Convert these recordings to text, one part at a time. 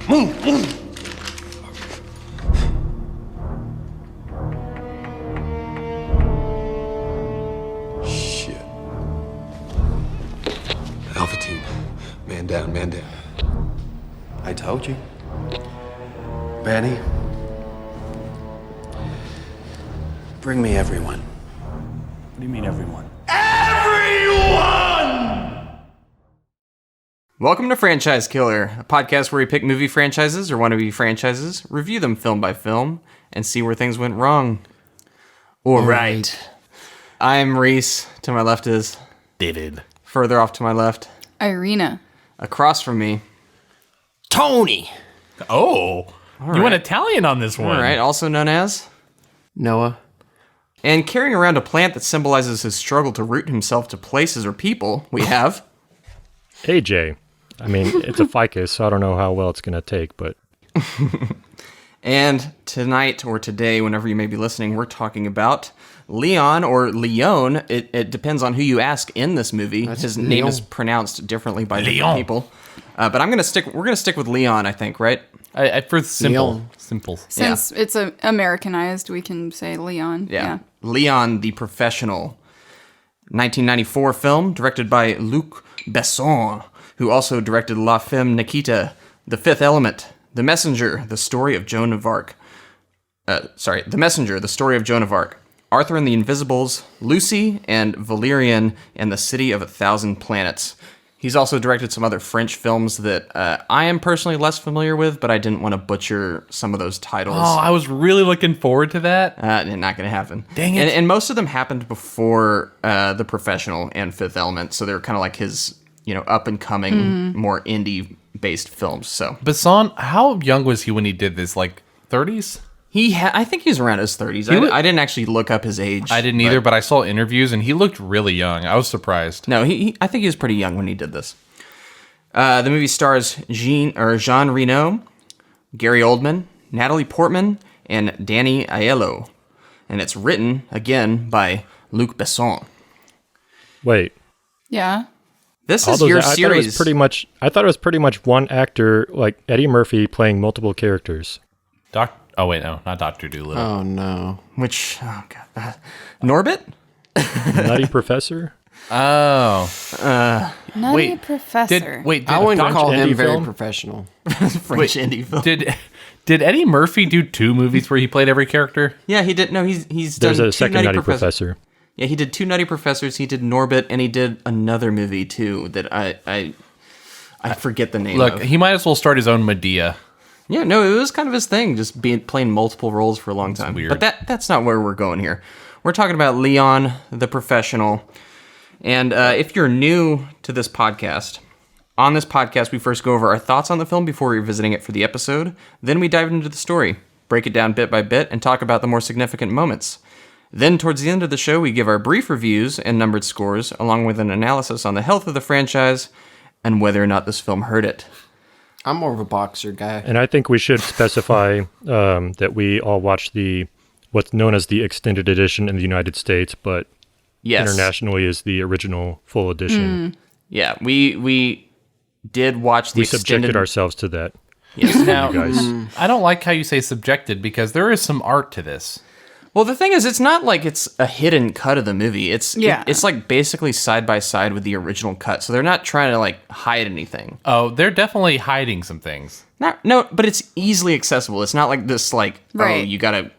Move. Shit. Alpha team. Man down, man down. I told you. Benny. Bring me everyone. What do you mean, everyone? Welcome to Franchise Killer, a podcast where we pick movie franchises or wannabe franchises, review them film by film, and see where things went wrong. All right. I'm Reese. To my left is David. Further off to my left, Irina. Across from me, Tony. Oh, you went Italian on this one. all right, also known as Noah. And carrying around a plant that symbolizes his struggle to root himself to places or people, we have AJ. I mean, it's a ficus, so I don't know how well it's going to take, but... And tonight, or today, whenever you may be listening, we're talking about Leon, or Leon. It depends on who you ask in this movie. His name is pronounced differently by different people. But we're going to stick with Leon, I think, right? For simple. Since it's Americanized, we can say Leon. Yeah. Léon the Professional. 1994 film, directed by Luc Besson, who also directed La Femme Nikita, The Fifth Element, The Messenger, The Story of Joan of Arc. The Messenger, The Story of Joan of Arc, Arthur and the Invisibles, Lucy, and Valerian and the City of a Thousand Planets. He's also directed some other French films that I am personally less familiar with, but I didn't want to butcher some of those titles. Oh, I was really looking forward to that. Not going to happen. Dang it. And most of them happened before The Professional and Fifth Element, so they were kind of like his, up-and-coming, more indie-based films. So Besson, how young was he when he did this? Like 30s? I think he was around his 30s. I didn't actually look up his age. I didn't either, but I saw interviews, and he looked really young. I was surprised. No, I think he was pretty young when he did this. The movie stars Jean Reno, Gary Oldman, Nathalie Portman, and Danny Aiello. And it's written, again, by Luc Besson. Wait. Yeah. This is your series. I thought it was pretty much one actor, like Eddie Murphy, playing multiple characters. Oh, wait, no, not Dr. Dolittle. Oh, no. Norbit? Nutty Professor? Oh. Nutty Professor. I wouldn't call him indie very film? professional. French indie film. Did Eddie Murphy do 2 movies where he played every character? Yeah, he did. No, he's There's done a second Nutty Professor. Yeah, he did 2 Nutty Professors. He did Norbit, and he did another movie too that I forget the name of. Look, he might as well start his own Medea. Yeah, no, it was kind of his thing, just playing multiple roles for a long time. Weird. But that's not where we're going here. We're talking about Leon the Professional. And if you're new to this podcast, on this podcast, we first go over our thoughts on the film before revisiting it for the episode. Then we dive into the story, break it down bit by bit, and talk about the more significant moments. Then, towards the end of the show, we give our brief reviews and numbered scores, along with an analysis on the health of the franchise and whether or not this film hurt it. I'm more of a boxer guy. And I think we should specify that we all watched what's known as the extended edition in the United States, but internationally is the original full edition. Yeah, we did watch the extended... We subjected ourselves to that. Yes, Now, you guys. I don't like how you say subjected, because there is some art to this. Well, the thing is, it's not like it's a hidden cut of the movie. It's like basically side by side with the original cut. So they're not trying to like hide anything. Oh, they're definitely hiding some things. No, but it's easily accessible. It's not like this like you gotta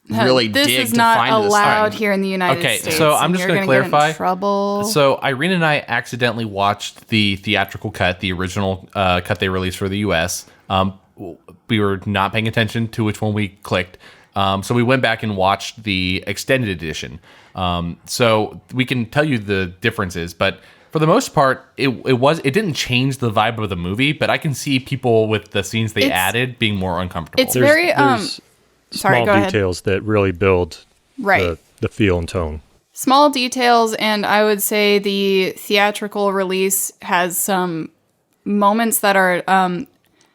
really this dig is to not find allowed this. here in the United States. Okay, so I'm just going to clarify. Get in trouble. So Irene and I accidentally watched the theatrical cut, the original cut they released for the U.S. We were not paying attention to which one we clicked. So we went back and watched the extended edition. So we can tell you the differences, but for the most part, it didn't change the vibe of the movie, but I can see people with the scenes they added being more uncomfortable. It's very small details that really build the feel and tone. Small details, and I would say the theatrical release has some moments that are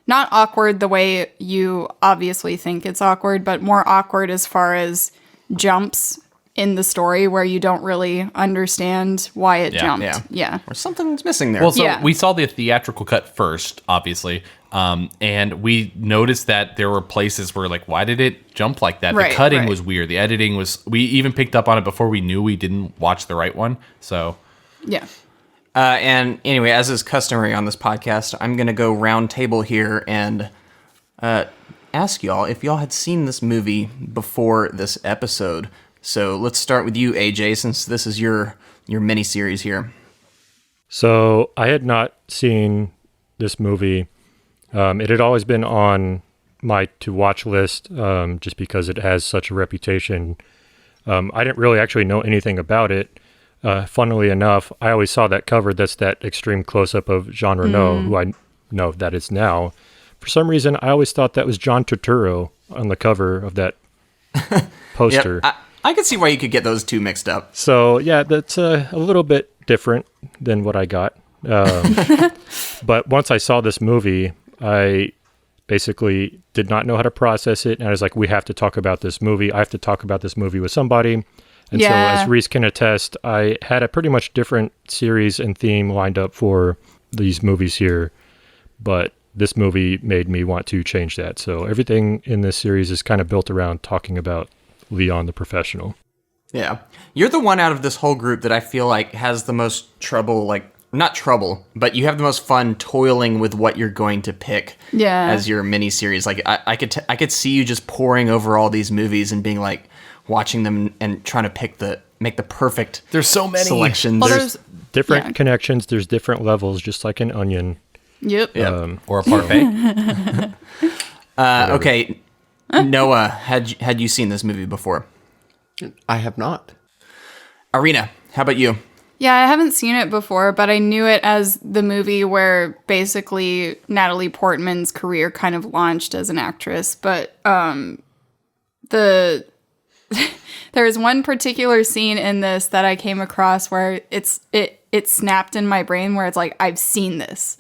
not awkward the way you obviously think it's awkward, but more awkward as far as jumps in the story where you don't really understand why it jumped. Yeah. Or something's missing there. Well, so Yeah. we saw the theatrical cut first, obviously, and we noticed that there were places where, like, why did it jump like that? Right, the cutting right. was weird. The editing was. We even picked up on it before we knew we didn't watch the right one. So, Yeah. And anyway, as is customary on this podcast, I'm going to go round table here and ask y'all if y'all had seen this movie before this episode. So let's start with you, AJ, since this is your mini-series here. So I had not seen this movie. It had always been on my to-watch list just because it has such a reputation. I didn't really actually know anything about it. Funnily enough, I always saw that cover. That's that extreme close-up of Jean Reno, who I know that is now. For some reason, I always thought that was John Turturro on the cover of that poster. Yep, I could see why you could get those two mixed up. So, yeah, that's a little bit different than what I got. But once I saw this movie, I basically did not know how to process it. And I was like, we have to talk about this movie. I have to talk about this movie with somebody. And so, as Reese can attest, I had a pretty much different series and theme lined up for these movies here. But this movie made me want to change that. So, everything in this series is kind of built around talking about Léon the Professional. Yeah. You're the one out of this whole group that I feel like has the most trouble, like, not trouble, but you have the most fun toiling with what you're going to pick as your mini-series. Like, I could see you just poring over all these movies and being like, watching them and trying to make the perfect there's so many selections. Well, There's different connections. There's different levels, just like an onion. Yep. or a parfait. Okay, Noah, had you seen this movie before? I have not. Arena, how about you? Yeah, I haven't seen it before, but I knew it as the movie where basically Natalie Portman's career kind of launched as an actress. But there's one particular scene in this that I came across where it snapped in my brain where it's like, I've seen this.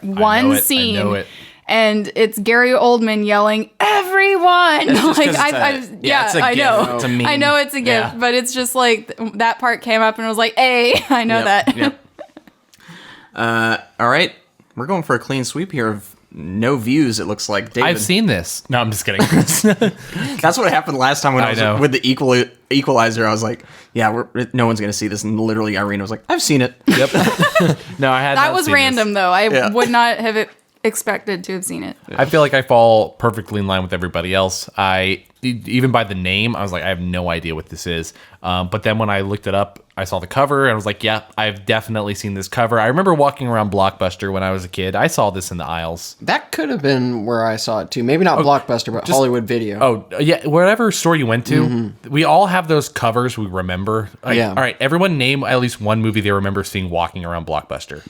One scene. I know it. And it's Gary Oldman yelling, "Everyone!" Like I know, It's a meme. I know it's a gift, but it's just like that part came up and I was like, "Hey, I know that." Yep. All right, we're going for a clean sweep here of no views. It looks like David. I've seen this. No, I'm just kidding. That's what happened last time when I know. was with the equalizer. I was like, "Yeah, no one's gonna see this," and literally Irene was like, "I've seen it." Yep. No, I had. That not was seen random, this. though. I would not have expected to have seen it. I feel like I fall perfectly in line with everybody else. Even by the name, I was like, I have no idea what this is. But then when I looked it up, I saw the cover and I was like, yeah, I've definitely seen this cover. I remember walking around Blockbuster when I was a kid. I saw this in the aisles. That could have been where I saw it too. Maybe not Blockbuster, but Hollywood Video. Oh, yeah. Whatever store you went to, we all have those covers we remember. Like, Yeah. All right, everyone name at least one movie they remember seeing walking around Blockbuster.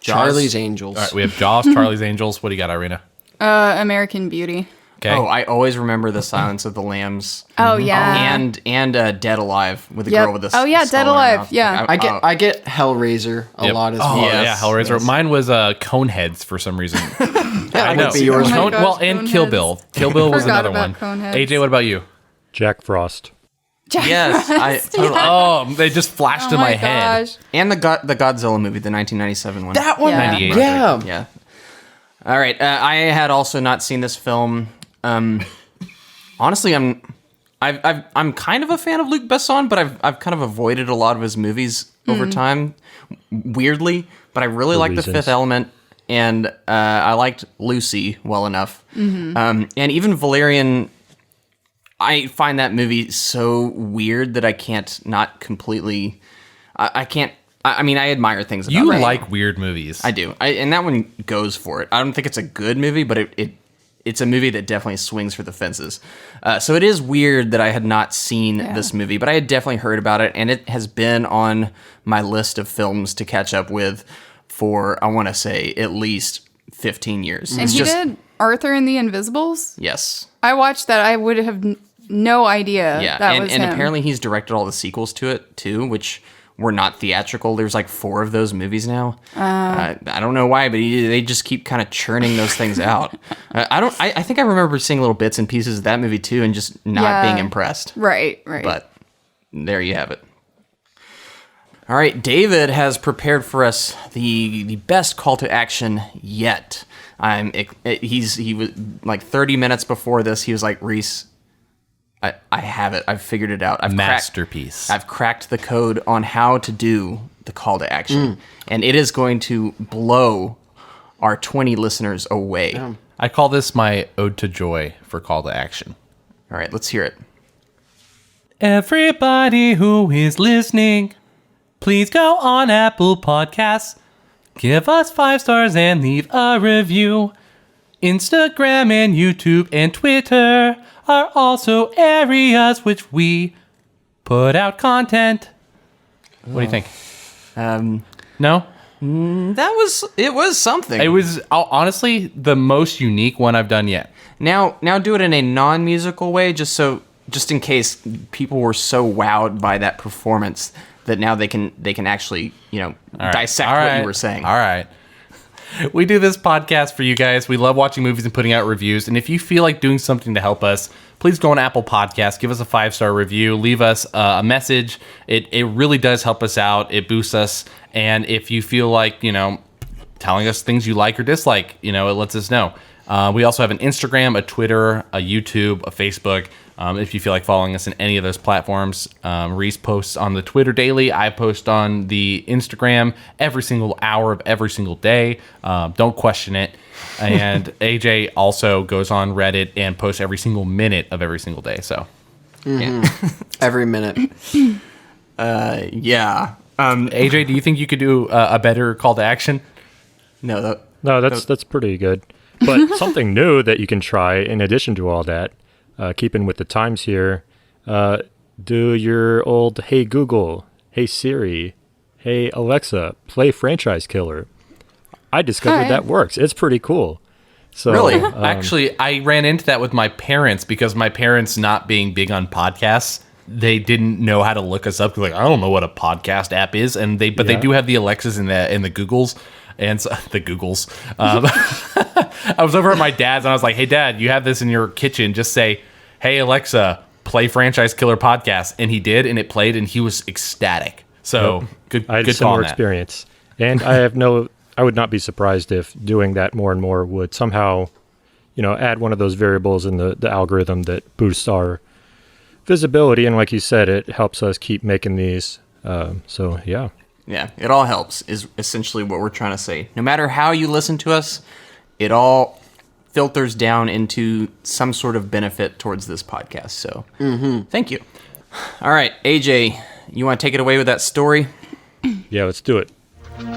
Charlie's Angels. All right, we have Jaws, Charlie's Angels. What do you got, Irina? American Beauty. Okay. Oh, I always remember The Silence of the Lambs. Oh yeah. And Dead Alive with the Yep. girl with the Oh, yeah, skull Dead in her Alive, mouth. yeah. Like, I get Hellraiser a Yep. lot as Oh, well. Yes. yeah, Hellraiser. Yes. Mine was Coneheads for some reason. That would be yours. Oh my Cone, gosh, well, and Kill Coneheads. Bill. Kill Bill was Forgot another about one. Coneheads. AJ, what about you? Jack Frost. yes, I totally. Oh, they just flashed Oh in my my head. gosh. And the Godzilla movie, the 1997 one. That one. Yeah. 98. Yeah. Yeah. All right. I had also not seen this film. Honestly, I'm kind of a fan of Luc Besson, but I've kind of avoided a lot of his movies over time, weirdly. But I really like The reasons. Fifth Element, and I liked Lucy well enough. And even Valerian, I find that movie so weird that I can't not completely. I can't. I mean, I admire things about You it. like weird movies. I do. And that one goes for it. I don't think it's a good movie, but it's a movie that definitely swings for the fences. So it is weird that I had not seen this movie, but I had definitely heard about it, and it has been on my list of films to catch up with for, I want to say, at least 15 years. And he did Arthur and the Invisibles. Yes. I watched that. I would have no idea Yeah. that and was and him. apparently he's directed all the sequels to it, too, which were not theatrical. There's like 4 of those movies now. I don't know why, but they just keep kind of churning those things out. I think I remember seeing little bits and pieces of that movie too, and just not Yeah. being impressed. Right. But There you have it. All right, David has prepared for us the best call to action yet. He was like 30 minutes before this. He was like, Reese, I have it. I've figured it out. Masterpiece. I've cracked the code on how to do the call to action, and it is going to blow our 20 listeners away. I call this my ode to joy for call to action. All right, let's hear it. Everybody who is listening, please go on Apple Podcasts, give us 5 stars and leave a review. Instagram and YouTube and Twitter are also areas which we put out content. What do you think? No? It was something. It was honestly the most unique one I've done yet. Now do it in a non-musical way, just in case people were so wowed by that performance that now they can actually, dissect what you were saying. All right. We do this podcast for you guys. We love watching movies and putting out reviews. And if you feel like doing something to help us, please go on Apple Podcasts, give us a 5-star review, leave us a message. It really does help us out. It boosts us. And if you feel like, telling us things you like or dislike, it lets us know. We also have an Instagram, a Twitter, a YouTube, a Facebook. If you feel like following us in any of those platforms, Reese posts on the Twitter daily. I post on the Instagram every single hour of every single day. Don't question it. And AJ also goes on Reddit and posts every single minute of every single day. So, Every minute. Yeah. AJ, do you think you could do a better call to action? No, that's pretty good. But something new that you can try in addition to all that, keeping with the times here, do your old Hey Google, Hey Siri, Hey Alexa, play Franchise Killer. I discovered that works. It's pretty cool. So, really? Actually, I ran into that with my parents because my parents, not being big on podcasts, they didn't know how to look us up. Like, I don't know what a podcast app is, they do have the Alexas and the Googles. And so, the Googles. I was over at my dad's and I was like, hey, Dad, you have this in your kitchen. Just say, hey, Alexa, play Franchise Killer podcast. And he did, and it played, and he was ecstatic. So good I had a similar experience. And I would not be surprised if doing that more and more would somehow, add one of those variables in the algorithm that boosts our visibility. And like you said, it helps us keep making these. So, yeah. Yeah, it all helps, is essentially what we're trying to say. No matter how you listen to us, it all filters down into some sort of benefit towards this podcast. So, Thank you. All right, AJ, you want to take it away with that story? Yeah, let's do it.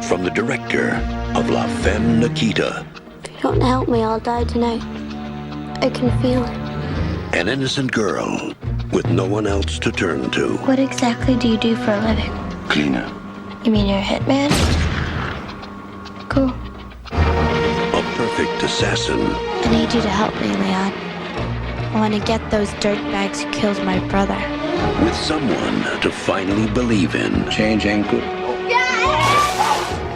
From the director of La Femme Nikita. If you don't help me, I'll die tonight. I can feel it. An innocent girl with no one else to turn to. What exactly do you do for a living? Cleaner. You mean you're a hitman? Cool. A perfect assassin. I need you to help me, Leon. I want to get those dirtbags who killed my brother. With someone to finally believe in. Change ain't good.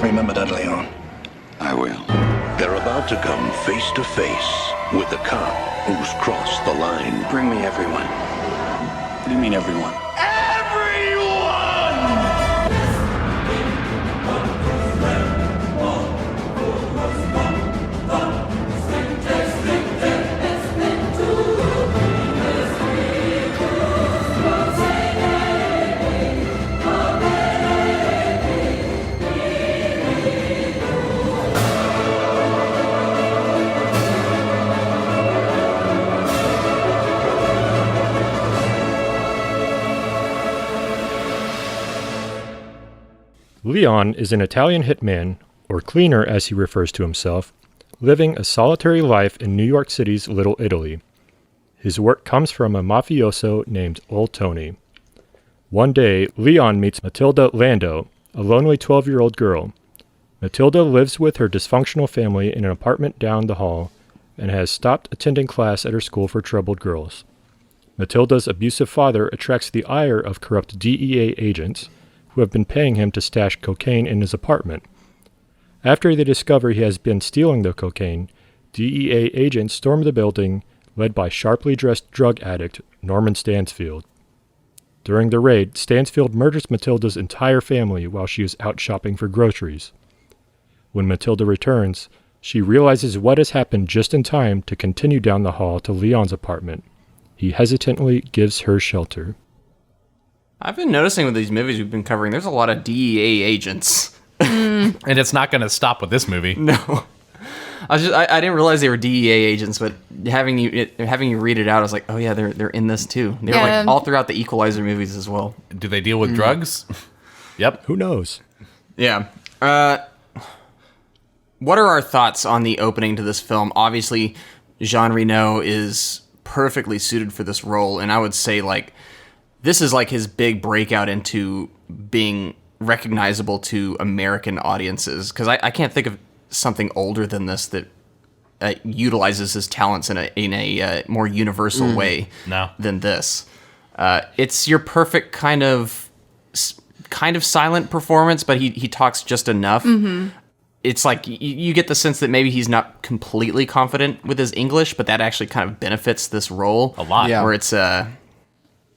Remember that, Leon. I will. They're about to come face to face with the cop who's crossed the line. Bring me everyone. What do you mean, everyone? Leon is an Italian hitman, or cleaner as he refers to himself, living a solitary life in New York City's Little Italy. His work comes from a mafioso named Old Tony. One day, Leon meets Matilda Lando, a lonely 12-year-old girl. Matilda lives with her dysfunctional family in an apartment down the hall and has stopped attending class at her school for troubled girls. Matilda's abusive father attracts the ire of corrupt DEA agents who have been paying him to stash cocaine in his apartment. After they discover he has been stealing the cocaine, DEA agents storm the building, led by sharply dressed drug addict Norman Stansfield. During the raid, Stansfield murders Matilda's entire family while she is out shopping for groceries. When Matilda returns, she realizes what has happened just in time to continue down the hall to Leon's apartment. He hesitantly gives her shelter. I've been noticing with these movies we've been covering, there's a lot of DEA agents. And it's not going to stop with this movie. No. I didn't realize they were DEA agents, but having you read it out, I was like, oh yeah, they're in this too. They're like all throughout the Equalizer movies as well. Do they deal with drugs? Yep. Who knows? Yeah. What are our thoughts on the opening to this film? Obviously, Jean Reno is perfectly suited for this role, and I would say like this is like his big breakout into being recognizable to American audiences, because I can't think of something older than this that utilizes his talents in a more universal way than this. It's your perfect kind of silent performance, but he talks just enough. Mm-hmm. It's like you get the sense that maybe he's not completely confident with his English, but that actually kind of benefits this role a lot. Where it's I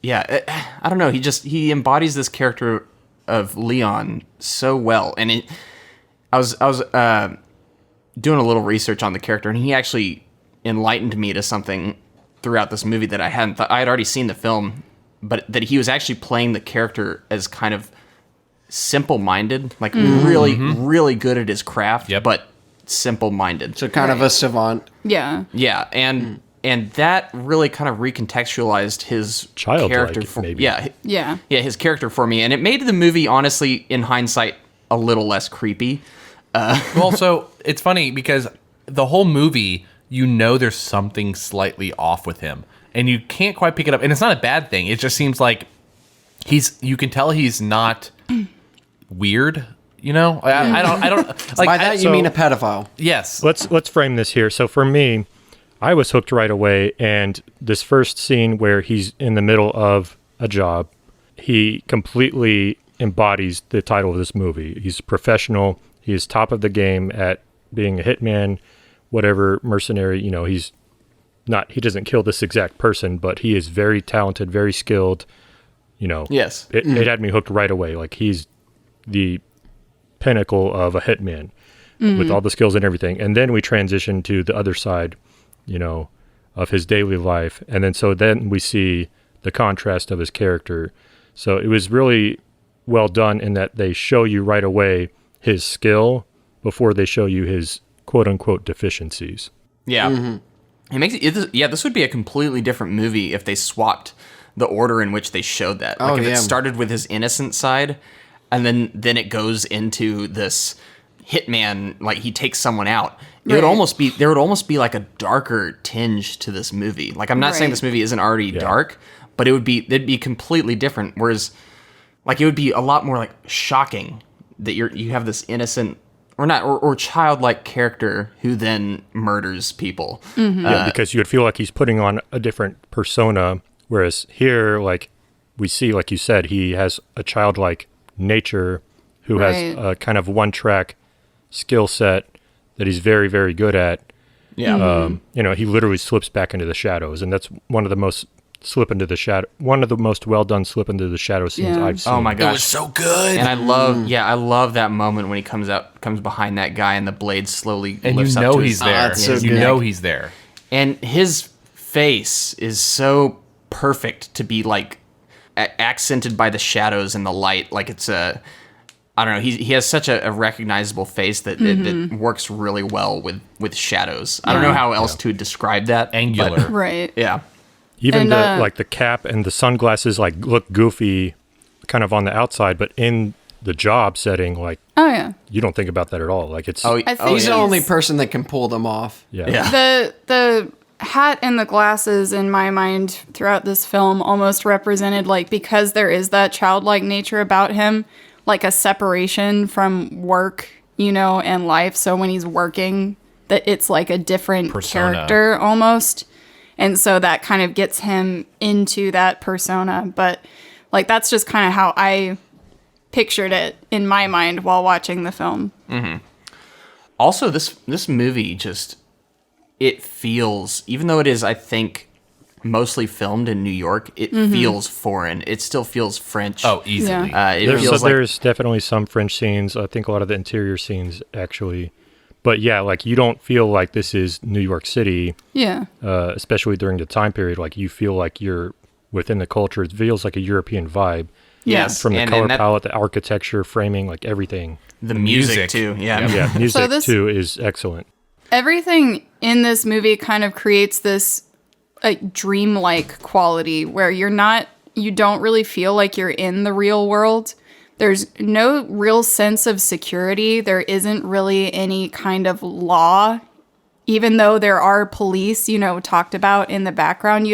don't know. He embodies this character of Leon so well, and I was doing a little research on the character, and he actually enlightened me to something throughout this movie that I hadn't thought. I had already seen the film, but that he was actually playing the character as kind of simple-minded, like really good at his craft, but simple-minded. So kind of a savant. Yeah. Yeah, and that really kind of recontextualized his Childlike, character for maybe. Yeah. his character for me, and it made the movie, honestly, in hindsight, a little less creepy. Well, so it's funny because the whole movie, you know, there's something slightly off with him, and you can't quite pick it up. And it's not a bad thing. It just seems like you can tell he's not weird. You know, I don't like. By that you mean a pedophile? Yes. Let's frame this here. So for me, I was hooked right away, and this first scene where he's in the middle of a job, he completely embodies the title of this movie. He's a professional. He is top of the game at being a hitman, whatever mercenary. You know, he doesn't kill this exact person, but he is very talented, very skilled. You know, Yes. It had me hooked right away. Like, he's the pinnacle of a hitman with all the skills and everything. And then we transition to the other side, you know, of his daily life. And then we see the contrast of his character. So it was really well done in that they show you right away his skill before they show you his quote unquote deficiencies. Yeah. Mm-hmm. It makes it. Yeah, this would be a completely different movie if they swapped the order in which they showed that. Like if it started with his innocent side, and then it goes into this hitman, like he takes someone out. It would almost be like a darker tinge to this movie. Like, I'm not saying this movie isn't already dark, but it'd be completely different. Whereas, like, it would be a lot more like shocking that you have this innocent or childlike character who then murders people. Mm-hmm. Yeah, because you would feel like he's putting on a different persona, whereas here, like, we see, like you said, he has a childlike nature who has a kind of one-track skill set that he's very, very good at. Yeah. You know, he literally slips back into the shadows, and that's one of the most well done slip into the shadow scenes I've seen. Oh my gosh, It was so good. And I love that moment when he comes behind that guy and the blade slowly And lifts you up know to he's his there. so You good. know he's there. And his face is so perfect to be like accented by the shadows and the light. Like, it's I don't know. He has such a recognizable face that it works really well with shadows. I don't know how else to describe that. Angular. Right. Yeah. Even And, the cap and the sunglasses like look goofy kind of on the outside, but in the job setting, like, Oh yeah. you don't think about that at all. Like, it's I think He's the only person that can pull them off. Yeah. The hat and the glasses in my mind throughout this film almost represented, like, because there is that childlike nature about him, like a separation from work, you know, and life. So when he's working, that it's like a different Persona. character almost. And so that kind of gets him into that persona. But, like, that's just kind of how I pictured it in my mind while watching the film. Mm-hmm. Also, this movie just, it feels, even though it is, I think, mostly filmed in New York, it feels foreign. It still feels French. Oh, easily. It feels like there's definitely some French scenes. I think a lot of the interior scenes actually. But yeah, like you don't feel like this is New York City. Yeah. Especially during the time period. Like you feel like you're within the culture. It feels like a European vibe. Yes. From the color palette, the architecture, framing, like everything. The music too. Yeah. Yeah, music too is excellent. Everything in this movie kind of creates this dreamlike quality where you don't really feel like you're in the real world. There's no real sense of security. There isn't really any kind of law, even though there are police, talked about in the background.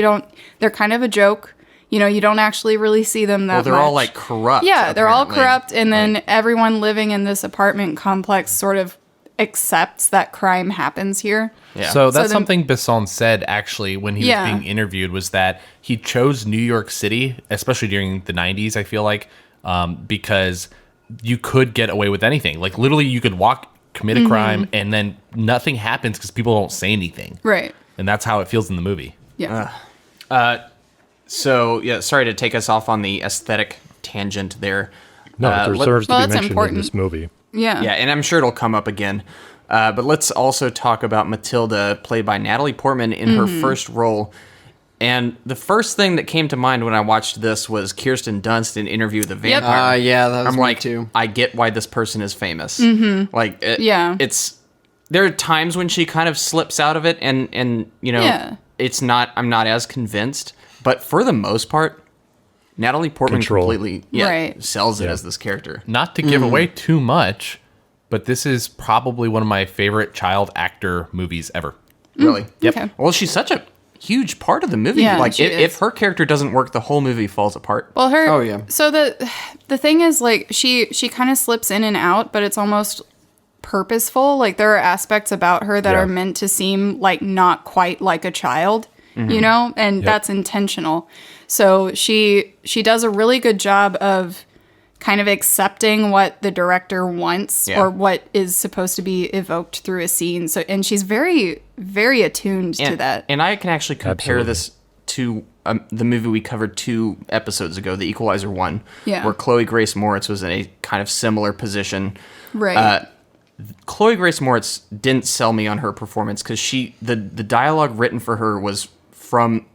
They're kind of a joke. You don't actually really see them that much. Well, they're all like corrupt. Yeah, they're all apparently. corrupt. And then everyone living in this apartment complex sort of accepts that crime happens here. Yeah. So that's something Besson said actually when he was Yeah. being interviewed, was that he chose New York City, especially during the 90s, I feel like, because you could get away with anything. Like literally you could commit a crime and then nothing happens because people don't say anything. Right. And that's how it feels in the movie. Yeah. So yeah, sorry to take us off on the aesthetic tangent there. No, it deserves to well, be that's mentioned important. in this movie. Yeah. Yeah, and I'm sure it'll come up again. But let's also talk about Matilda, played by Natalie Portman in her first role. And the first thing that came to mind when I watched this was Kirsten Dunst in Interview with the Vampire. Yeah, that was I'm me like, too. I get why this person is famous. Like, Yeah. there are times when she kind of slips out of it, and Yeah. I'm not as convinced. But for the most part, Natalie Portman Control. completely Right. sells it as this character. Not to give away too much, but this is probably one of my favorite child actor movies ever. Really? Yep. Okay. Well, she's such a huge part of the movie. Yeah, Like, she if is. her character doesn't work, the whole movie falls apart. Well, Oh, yeah. So the thing is, like, she kind of slips in and out, but it's almost purposeful. Like, there are aspects about her that Yeah. are meant to seem like not quite like a child, and that's intentional. So she does a really good job of kind of accepting what the director wants Yeah. or what is supposed to be evoked through a scene. So, and she's very, very attuned to that. And I can actually compare Absolutely. this to the movie we covered 2 episodes ago, The Equalizer 1, Yeah. where Chloe Grace Moritz was in a kind of similar position. Right. Chloe Grace Moritz didn't sell me on her performance because the dialogue written for her was from...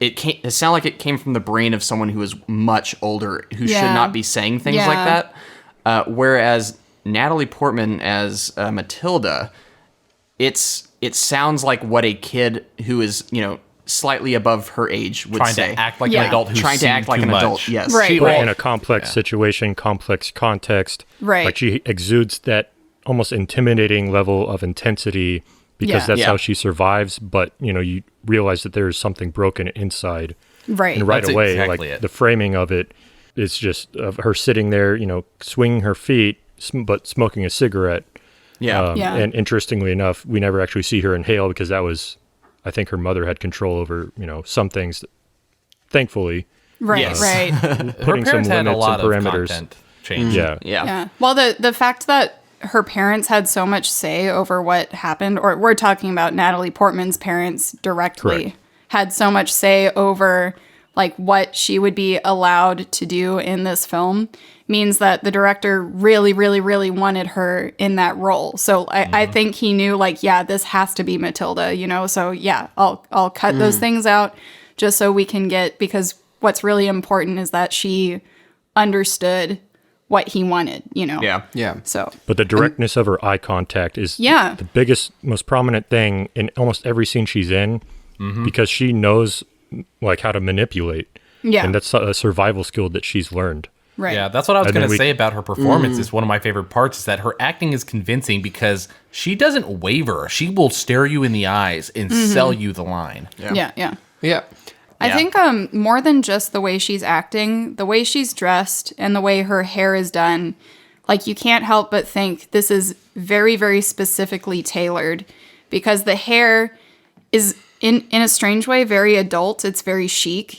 It sounded like it came from the brain of someone who is much older, who should Yeah. not be saying things Yeah. like that. Whereas Natalie Portman as Matilda, it sounds like what a kid who is slightly above her age would Trying say. to act like Yeah. an adult who's Trying to seen act like too an much. adult. Yes. Right. But in a complex situation, complex context. Right. Like she exudes that almost intimidating level of intensity because Yeah. that's Yeah. how she survives. But, you realize that there is something broken inside. Right. And right That's away, exactly like it. the framing of it is just of her sitting there, swinging her feet, but smoking a cigarette. Yeah. Yeah. And interestingly enough, we never actually see her inhale because that was, I think her mother had control over, some things, thankfully. Right. Yes. Right. Her Putting some parents had a limits lot and of parameters. content change. Yeah. Yeah. Yeah. Well, the fact that her parents had so much say over what happened, or we're talking about Natalie Portman's parents directly, Correct. had so much say over like what she would be allowed to do in this film, means that the director really, really, really wanted her in that role. So I think he knew like, yeah, this has to be Matilda, So yeah, I'll cut those things out just so we can because what's really important is that she understood what he wanted, Yeah. Yeah. So But the directness of her eye contact is Yeah. the biggest, most prominent thing in almost every scene she's in because she knows like how to manipulate. Yeah. And that's a survival skill that she's learned. right. Yeah, that's what I was And then going to we- say about her performance. Is one of my favorite parts is that her acting is convincing because she doesn't waver. She will stare you in the eyes and sell you the line. Yeah. Yeah. Yeah. I think more than just the way she's acting, the way she's dressed and the way her hair is done, like you can't help but think this is very, very specifically tailored because the hair is in a strange way very adult. It's very chic,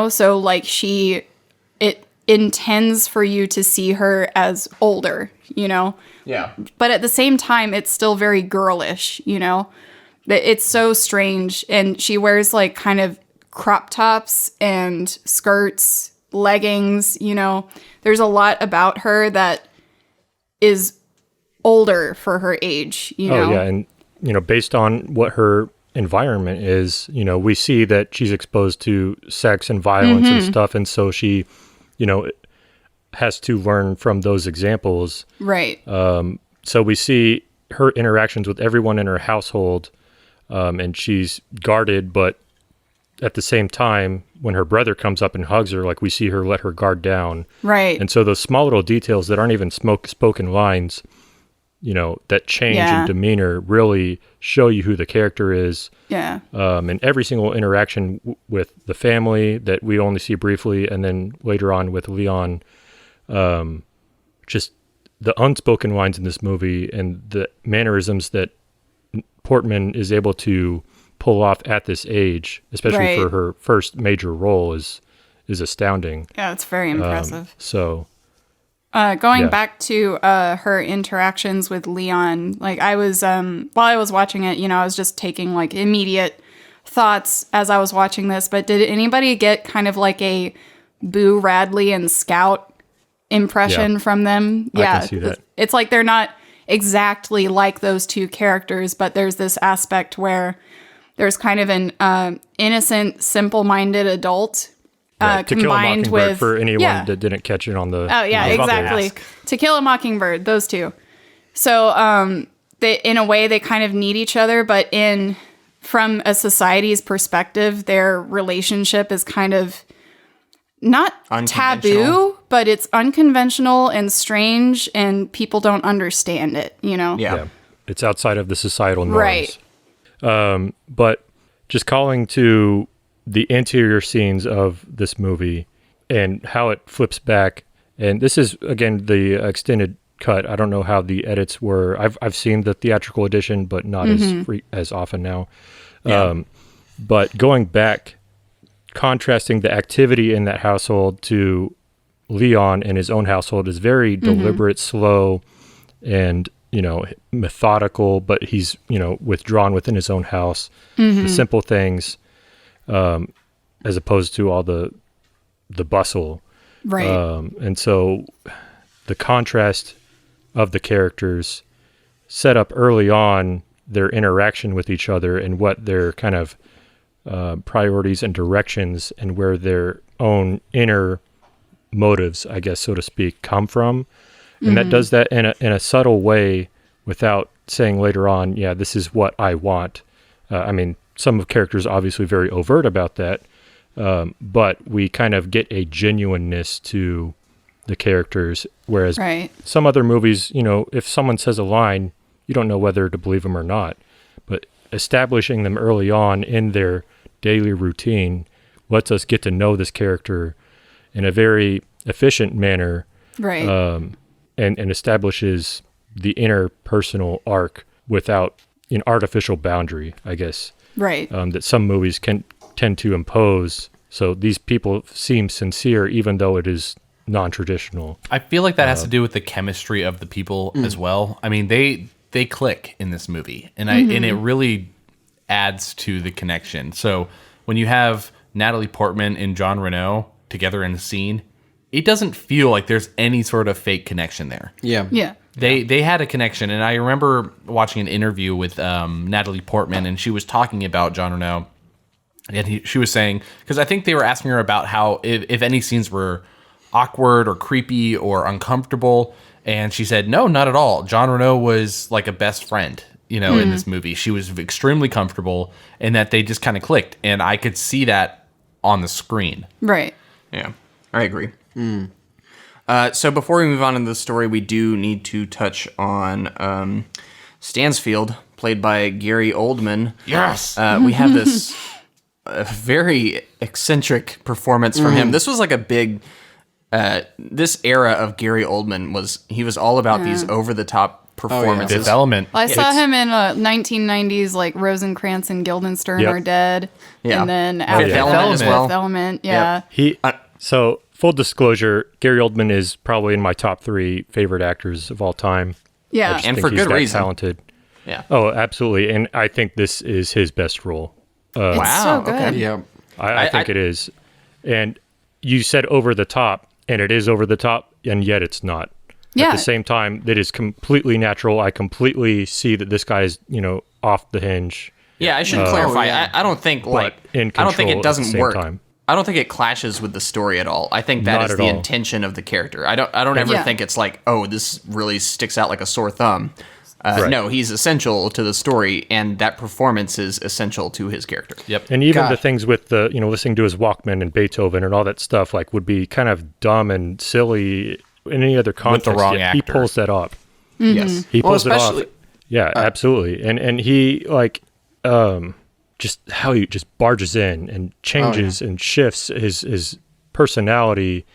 So like it intends for you to see her as older, Yeah. But at the same time, it's still very girlish, It's so strange. And she wears like kind of crop tops and skirts, leggings, you know. There's a lot about her that is older for her age, you know. Oh, yeah. And, you know, based on what her environment is, you know, we see that she's exposed to sex and violence and stuff. And so she, you know, has to learn from those examples. Right. So we see her interactions with everyone in her household, and she's guarded, but at the same time, when her brother comes up and hugs her, like we see her let her guard down. Right. And so those small little details that aren't even spoken lines, you know, that change in demeanor really show you who the character is. Yeah. And every single interaction with the family that we only see briefly, and then later on with Leon, just the unspoken lines in this movie and the mannerisms that Portman is able to pull off at this age, especially for her first major role, is astounding. Yeah, it's very impressive. Going back to her interactions with Leon, like I was, while I was watching it, you know, I was just taking like immediate thoughts as I was watching this, but did anybody get kind of like a Boo Radley and Scout impression from them? I can see that. It's like they're not exactly like those two characters, but there's this aspect where there's kind of an innocent, simple-minded adult To Kill a combined Mockingbird, with for anyone that didn't catch it on the... Oh, yeah, exactly. To Kill a Mockingbird, those two. So, they, in a way, they kind of need each other, but from a society's perspective, their relationship is kind of not taboo, but it's unconventional and strange, and people don't understand it, you know? Yeah. It's outside of the societal norms. Right. But just calling to the interior scenes of this movie and how it flips back. And this is, again, the extended cut. I don't know how the edits were. I've seen the theatrical edition, but not as often now. Yeah. But going back, contrasting the activity in that household to Leon and his own household is very deliberate, slow, and, you know, methodical, but he's, you know, withdrawn within his own house. The simple things, as opposed to all the bustle. Right. And so the contrast of the characters set up early on their interaction with each other and what their kind of priorities and directions and where their own inner motives, I guess, so to speak, come from. And that does that in a subtle way without saying later on, yeah, this is what I want. I mean, some of characters are obviously very overt about that, but we kind of get a genuineness to the characters, whereas some other movies, you know, if someone says a line, you don't know whether to believe them or not. But establishing them early on in their daily routine lets us get to know this character in a very efficient manner, and establishes the interpersonal arc without an artificial boundary, I guess. Right. That some movies can tend to impose. So these people seem sincere, even though it is non-traditional. I feel like that has to do with the chemistry of the people as well. I mean, they click in this movie, and and it really adds to the connection. So when you have Natalie Portman and John Reno together in a scene, it doesn't feel like there's any sort of fake connection there. Yeah. Yeah. They had a connection, and I remember watching an interview with Natalie Portman, and she was talking about John Reno, and she was saying, because I think they were asking her about how if any scenes were awkward or creepy or uncomfortable, and she said, no, not at all. John Reno was like a best friend, you know, in this movie. She was extremely comfortable, and that they just kind of clicked, and I could see that on the screen. Right. Yeah, I agree. So before we move on into the story, we do need to touch on Stansfield, played by Gary Oldman. Yes! We have this very eccentric performance from him. This was like a big... this era of Gary Oldman was all about these over-the-top performances. Fifth Element. Well, I saw him in 1990s, like Rosencrantz and Guildenstern are dead. Yeah. And then after Fifth Element as well. Fifth Element, yeah. So, full disclosure, Gary Oldman is probably in my top 3 favorite actors of all time. Yeah. And for good reason. Talented. Yeah. Oh, absolutely. And I think this is his best role. It's so good. Okay. Yeah. I think it is. And you said over the top, and it is over the top, and yet it's not. Yeah. At the same time, it is completely natural. I completely see that this guy is, off the hinge. Yeah, I should clarify. I don't think I don't think it doesn't work. I don't think it clashes with the story at all. I think that is the intention of the character. I don't ever think it's like, oh, this really sticks out like a sore thumb. No, he's essential to the story, and that performance is essential to his character. Yep. And even the things with the, listening to his Walkman and Beethoven and all that stuff, like, would be kind of dumb and silly in any other context. With the wrong actor. He pulls that off. Mm-hmm. Yes. He pulls it off. Yeah, absolutely. And he, just how he just barges in and changes and shifts his personality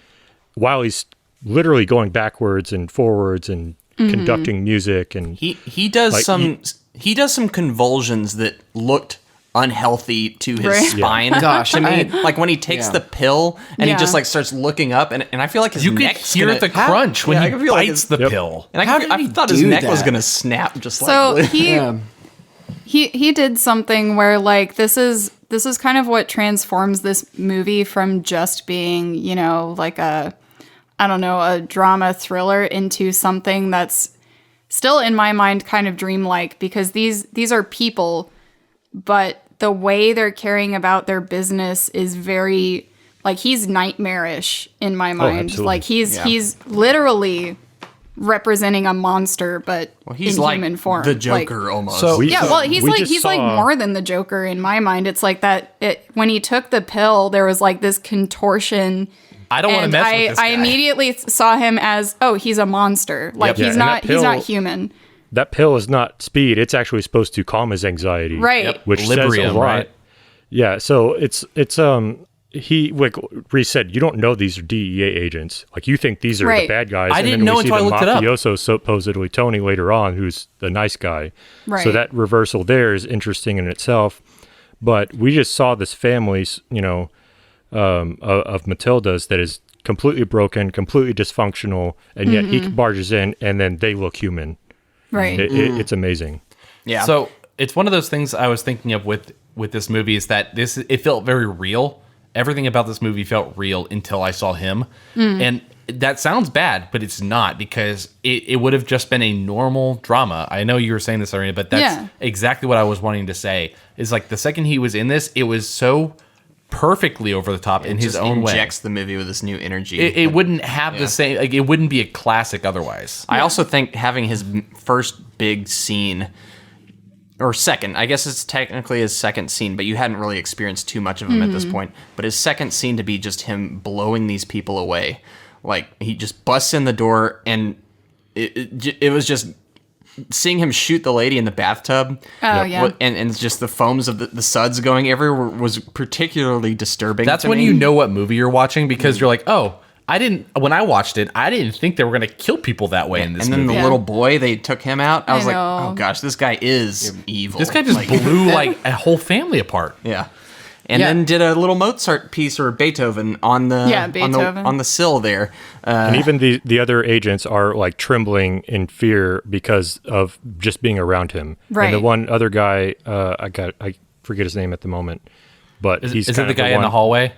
while he's literally going backwards and forwards and conducting music, and he does some convulsions that looked unhealthy to his spine. Gosh, to me, like when he takes the pill and he just like starts looking up, and I feel like his neck's hear the crunch when he bites the pill. And I thought his neck was gonna snap just like. So he did something where like this is kind of what transforms this movie from just being like a drama thriller into something that's still in my mind kind of dreamlike, because these are people, but the way they're carrying about their business is very like he's nightmarish in my mind. Like he's literally representing a monster, but he's in like human form, the Joker almost. So he's like more than the Joker in my mind. It's like that. When he took the pill, there was like this contortion. I don't want to mess with this guy. I immediately saw him as, he's a monster. Like he's not human. That pill is not speed. It's actually supposed to calm his anxiety. Right. Which Librium, says a lot. right? Yeah. So it's he, like Reese said, you don't know these are DEA agents. Like, you think these are the bad guys. I didn't know until I looked it up. Mafioso, supposedly Tony later on, who's the nice guy. Right. So that reversal there is interesting in itself. But we just saw this family, of Matilda's that is completely broken, completely dysfunctional, and yet he barges in, and then they look human. Right. It's amazing. Yeah. So it's one of those things I was thinking of with this movie is that it felt very real. Everything about this movie felt real until I saw him. And that sounds bad, but it's not, because it would have just been a normal drama. I know you were saying this already, but that's exactly what I was wanting to say. Is like the second he was in this, it was so perfectly over the top in his own way. Injects the movie with this new energy. It wouldn't have the same, like, it wouldn't be a classic otherwise. I also think having his first big scene, or second, I guess it's technically his second scene, but you hadn't really experienced too much of him at this point. But his second scene to be just him blowing these people away. Like, he just busts in the door, and it was just seeing him shoot the lady in the bathtub. Oh, yeah. And just the foams of the suds going everywhere was particularly disturbing. That's to when me. you know what movie you're watching, because you're like, oh, when I watched it, I didn't think they were going to kill people that way in this movie. And then the little boy, they took him out. I was like, know. oh gosh, this guy is evil. This guy just blew like a whole family apart. Yeah. And then did a little Mozart piece or Beethoven on the Beethoven. on the sill there. And even the other agents are like trembling in fear because of just being around him. Right. And the one other guy, I forget his name at the moment, but Is it the guy in the hallway?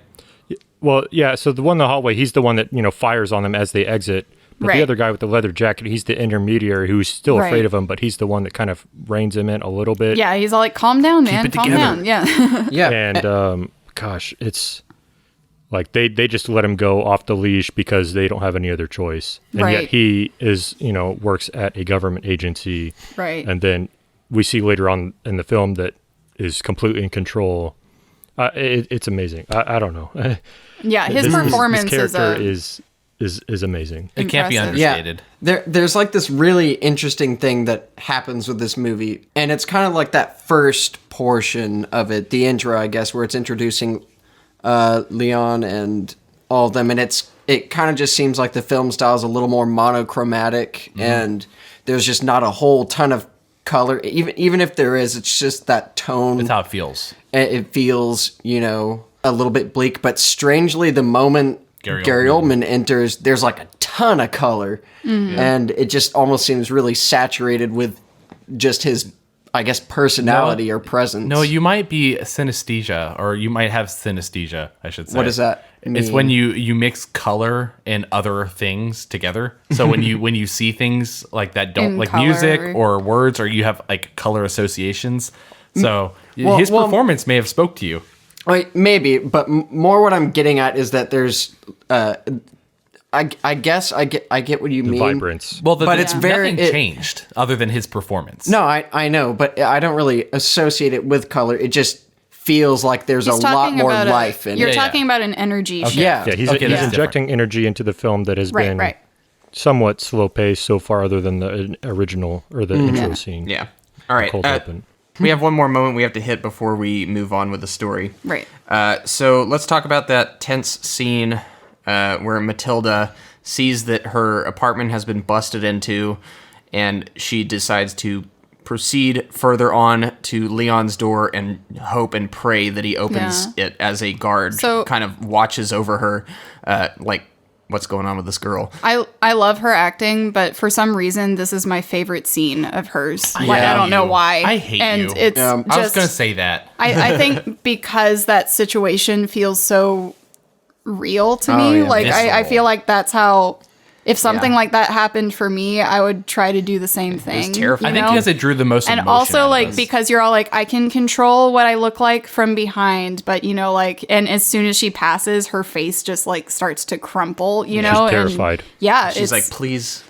Well, yeah. So the one in the hallway, he's the one that fires on them as they exit. But the other guy with the leather jacket, he's the intermediary who's still afraid of him, but he's the one that kind of reins him in a little bit. Yeah, he's all like, calm down, man. Calm down. Yeah. Yeah. And gosh, it's like they just let him go off the leash because they don't have any other choice. And yet he is, works at a government agency. Right. And then we see later on in the film that is completely in control. It's amazing. I don't know. Yeah, his performance his character is amazing. It can't be Impressive. understated. There's like this really interesting thing that happens with this movie, and it's kind of like that first portion of it, the intro, I guess, where it's introducing Leon and all of them, and it kind of just seems like the film style is a little more monochromatic, and there's just not a whole ton of color. Even if there is, it's just that tone. That's how it feels. It feels, a little bit bleak, but strangely, the moment Gary Oldman enters, there's like a ton of color, and it just almost seems really saturated with just his I guess, personality or presence. No, you might be synesthesia, or you might have synesthesia, I should say. What does that mean? It's when you mix color and other things together. So when you see things like that don't In like color. music or words, or you have like color associations. So his performance may have spoke to you. Like, maybe, but more what I'm getting at is that there's, I guess I get what you mean. Vibrance. Well, But it's very- nothing it- changed other than his performance. No, I know, but I don't really associate it with color. It just feels like there's He's a lot talking more about life in You're it. talking about an energy shift. Yeah. Yeah, he's, Okay, he's that's injecting energy into the film that has been Right. somewhat slow paced so far, other than the original or the intro scene. Yeah. All right. Cold open. We have one more moment we have to hit before we move on with the story. Right. So let's talk about that tense scene where Matilda sees that her apartment has been busted into, and she decides to proceed further on to Leon's door and hope and pray that he opens it as a guard So- kind of watches over her, like, what's going on with this girl. I love her acting, but for some reason, this is my favorite scene of hers. Like, hate I don't know you. why. I hate and you. It's I was just, going to say that. I think because that situation feels so real to me. yeah. Like, I Visceral. feel like that's how, if something like that happened for me, I would try to do the same thing. terrifying. I think know? because it drew the most And emotion out also, of like, us. because you're all like, I can control what I look like from behind, but, you know, like, and as soon as she passes, her face just, like, starts to crumple, you know? She's and terrified. yeah. She's it's- like, please.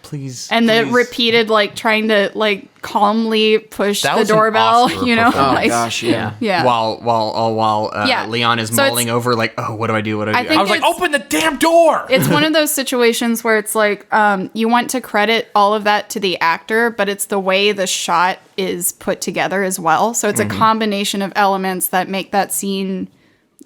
and the please." repeated, like, trying to, like, calmly push That the was an doorbell, Oscar you know? performance. Oh, Like, gosh, yeah. Yeah. While Yeah. Leon is So it's- mulling over, like, oh, what do I do? What do I I do? think I was like, it's- open the damn door! It's one of those situations where it's like, you want to credit all of that to the actor, but it's the way the shot is put together as well. So it's a combination of elements that make that scene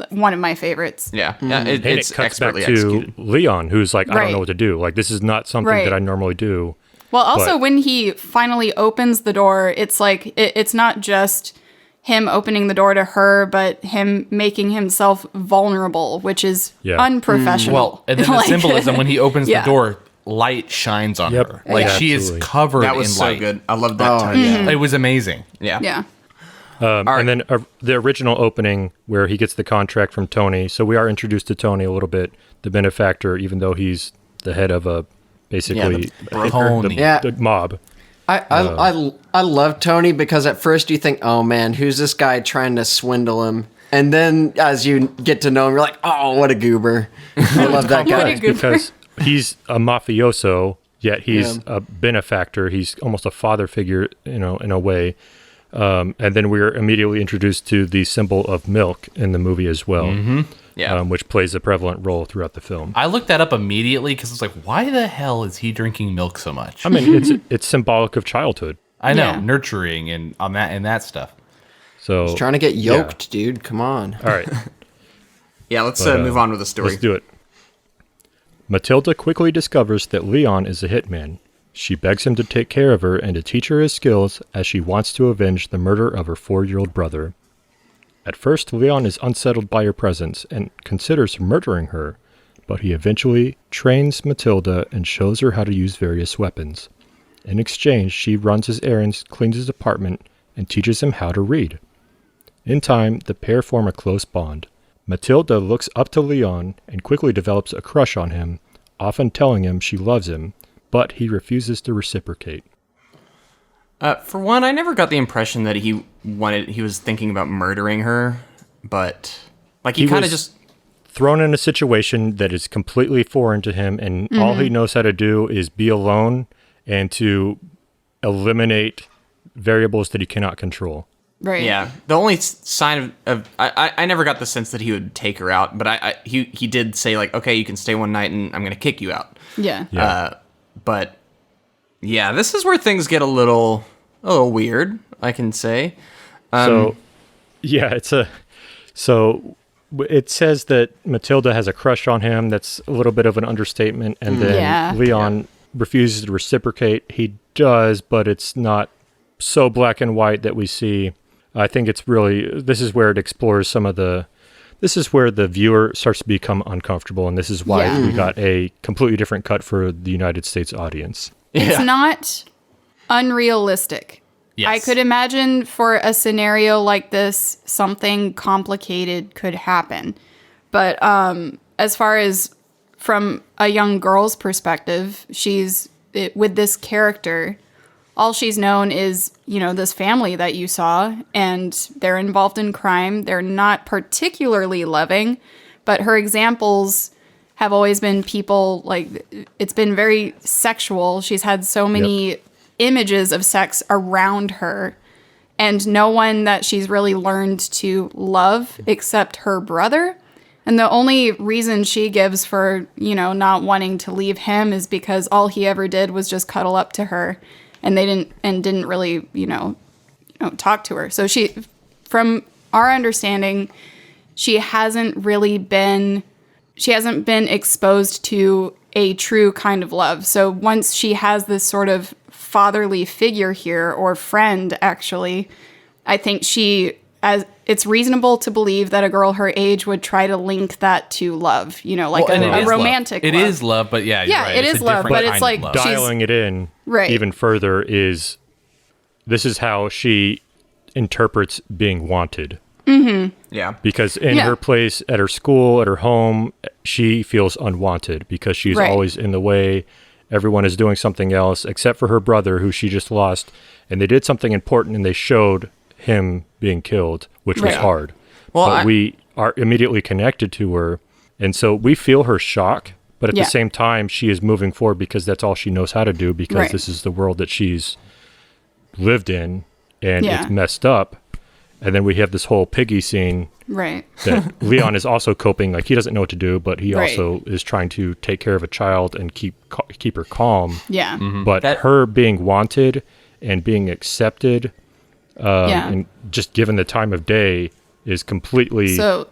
one of my favorites. Yeah, And it's it cuts back expertly to executed. Leon, who's like, I don't Right. know what to do. Like, this is not something Right. that I normally do. Well, also But- when he finally opens the door, it's like it's not just him opening the door to her, but him making himself vulnerable, which is Yeah. unprofessional. Well, and then the Like- symbolism when he opens Yeah. the door, light shines on Yep. her. Like Yeah. she is Absolutely. covered That was in so light. good. I love that touch. yeah. It was amazing. Yeah. Yeah. And then the original opening where he gets the contract from Tony. So we are introduced to Tony a little bit, the benefactor, even though he's the head of a basically Tony. Yeah. the mob. I love Tony because at first you think, oh man, who's this guy trying to swindle him? And then as you get to know him, you're like, oh, what a goober. I love that guy. Because he's a mafioso, yet he's a benefactor. He's almost a father figure, you know, in a way. And then we're immediately introduced to the symbol of milk in the movie as well, Yeah. which plays a prevalent role throughout the film. I looked that up immediately because I was like, why the hell is he drinking milk so much? I mean, it's symbolic of childhood. I know, Yeah. nurturing and on that and that stuff. So Trying to get yoked, dude. Come on. all right, Yeah, let's move on with the story. let's do it. Matilda quickly discovers that Leon is a hitman. She begs him to take care of her and to teach her his skills as she wants to avenge the murder of her 4-year-old brother. At first, Leon is unsettled by her presence and considers murdering her, but he eventually trains Matilda and shows her how to use various weapons. In exchange, she runs his errands, cleans his apartment, and teaches him how to read. In time, the pair form a close bond. Matilda looks up to Leon and quickly develops a crush on him, often telling him she loves him, but he refuses to reciprocate. For one, I never got the impression that he was thinking about murdering her, but like he kind of was just thrown in a situation that is completely foreign to him, and all he knows how to do is be alone and to eliminate variables that he cannot control. Right. yeah. The only sign of I never got the sense that he would take her out, but he did say like, okay, you can stay one night and I'm gonna kick you out. Yeah. But yeah, this is where things get a little weird, I can say. So it says that Matilda has a crush on him. That's a little bit of an understatement. And then Yeah. Leon refuses to reciprocate. He does, but it's not so black and white that we see. I think it's really, this is where it explores this is where the viewer starts to become uncomfortable. And this is why Yeah. we got a completely different cut for the United States audience. It's not unrealistic. Yes. I could imagine for a scenario like this, something complicated could happen. But as far as from a young girl's perspective, with this character, all she's known is, this family that you saw, and they're involved in crime. They're not particularly loving, but her examples have always been people, like, it's been very sexual. She's had so many images of sex around her, and no one that she's really learned to love except her brother. And the only reason she gives for, not wanting to leave him is because all he ever did was just cuddle up to her, and they didn't really, talk to her. So from our understanding, she hasn't been exposed to a true kind of love. So once she has this sort of fatherly figure here, or friend, actually, I think it's reasonable to believe that a girl her age would try to link that to love, a romantic love. love. It is love, but yeah, you're right. It is love, but it's like dialing it in even further is this is how she interprets being wanted. Mm-hmm. Yeah. Because in her place, at her school, at her home, she feels unwanted because she's always in the way. Everyone is doing something else except for her brother, who she just lost. And they did something important, and they showed him being killed, which was hard. Well, but we are immediately connected to her. And so we feel her shock. But at the same time, she is moving forward because that's all she knows how to do, because this is the world that she's lived in, and it's messed up. And then we have this whole Piggy scene that Leon is also coping. Like, he doesn't know what to do, but he also is trying to take care of a child and keep her calm. Yeah. Mm-hmm. But her being wanted and being accepted and just given the time of day is completely, it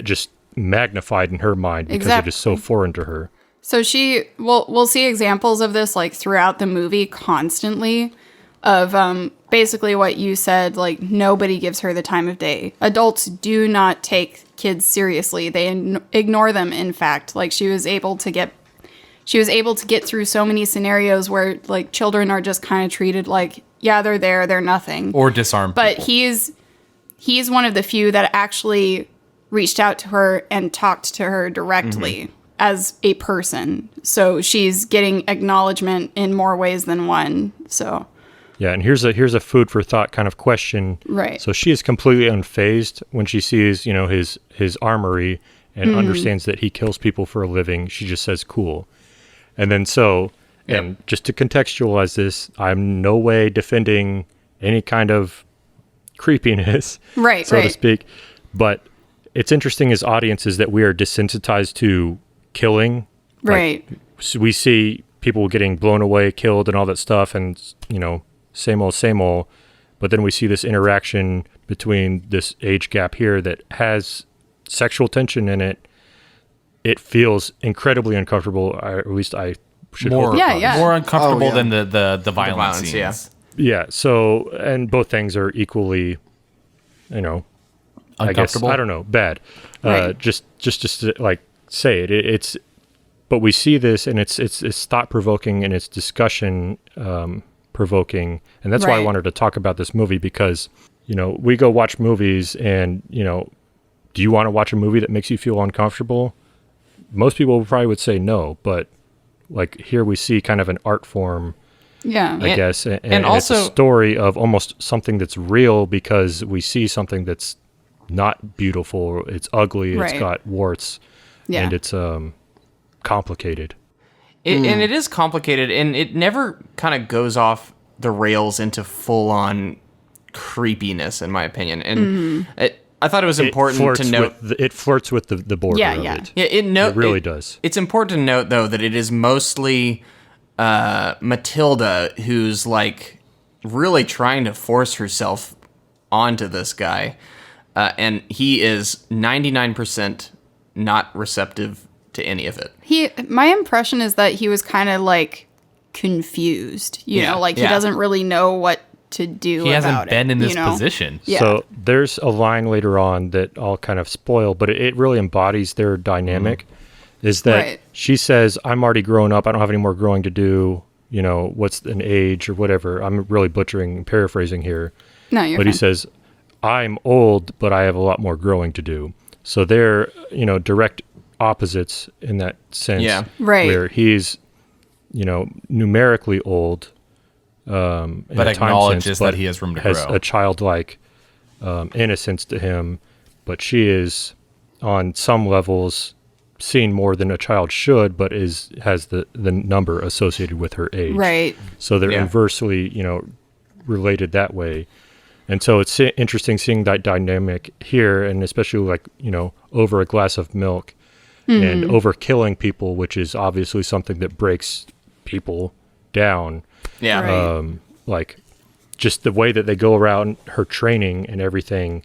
just magnified in her mind because it is so foreign to her. So we'll see examples of this like throughout the movie constantly of basically what you said, like nobody gives her the time of day. Adults do not take kids seriously. They ignore them, in fact. Like she was able to get through so many scenarios where like children are just kind of treated like, yeah, they're there, they're nothing. Or disarmed. But he's one of the few that actually reached out to her and talked to her directly as a person. So she's getting acknowledgement in more ways than one. So yeah, and here's a food for thought kind of question. Right. So she is completely unfazed when she sees, his armory and understands that he kills people for a living. She just says, cool. And then and just to contextualize this, I'm no way defending any kind of creepiness, so to speak. But it's interesting as audiences that we are desensitized to killing. Right. So we see people getting blown away, killed, and all that stuff, and, same old. But then we see this interaction between this age gap here that has sexual tension in it. It feels incredibly uncomfortable, or at least I should hope. More uncomfortable than the violence scenes. Yeah. So, and both things are equally, uncomfortable. I guess, I don't know, bad. Just to, like, say it. But we see this, and it's thought provoking, and it's discussion provoking, and that's why I wanted to talk about this movie, because we go watch movies, and do you want to watch a movie that makes you feel uncomfortable? Most people probably would say no, but like here we see kind of an art form, I guess, and also it's a story of almost something that's real, because we see something that's not beautiful, it's ugly, it's got warts, and it's complicated. And it is complicated, and it never kind of goes off the rails into full-on creepiness, in my opinion. And I thought it was important to note... it flirts with the border of it. Yeah, it really does. It's important to note, though, that it is mostly Matilda who's, like, really trying to force herself onto this guy. And he is 99% not receptive to any of it. My impression is that he was kind of like confused, you know, like he doesn't really know what to do. He hasn't been in this position. Yeah. So there's a line later on that I'll kind of spoil, but it really embodies their dynamic. Is that she says, "I'm already grown up. I don't have any more growing to do. what's an age or whatever. I'm really butchering and paraphrasing here. No, you're But fine. he says, I'm old, but I have a lot more growing to do. So they're, direct opposites in that sense. Yeah. Right. Where he's, numerically old, in But a time acknowledges sense, that but he has room to has grow. a childlike innocence to him. But she is, on some levels, seen more than a child should, but has the number associated with her age. Right. So they're inversely, related that way. And so it's interesting seeing that dynamic here, and especially over a glass of milk and over killing people, which is obviously something that breaks people down. Yeah. Right. Just the way that they go around her training and everything,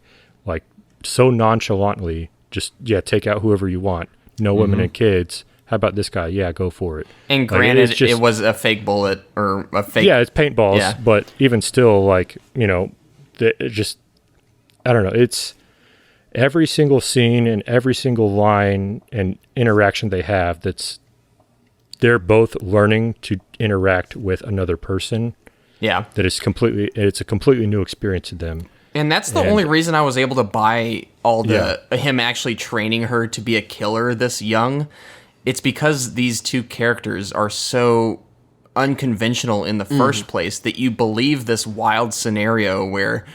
so nonchalantly, take out whoever you want. No women and kids. How about this guy? Yeah, go for it. And granted, it was a fake bullet or a fake. Yeah, it's paintballs, Yeah. but even still, I don't know. It's every single scene and every single line and interaction they have they're both learning to interact with another person. Yeah. It's a completely new experience to them. And that's the only reason I was able to buy him actually training her to be a killer this young. It's because these two characters are so unconventional in the first place that you believe this wild scenario where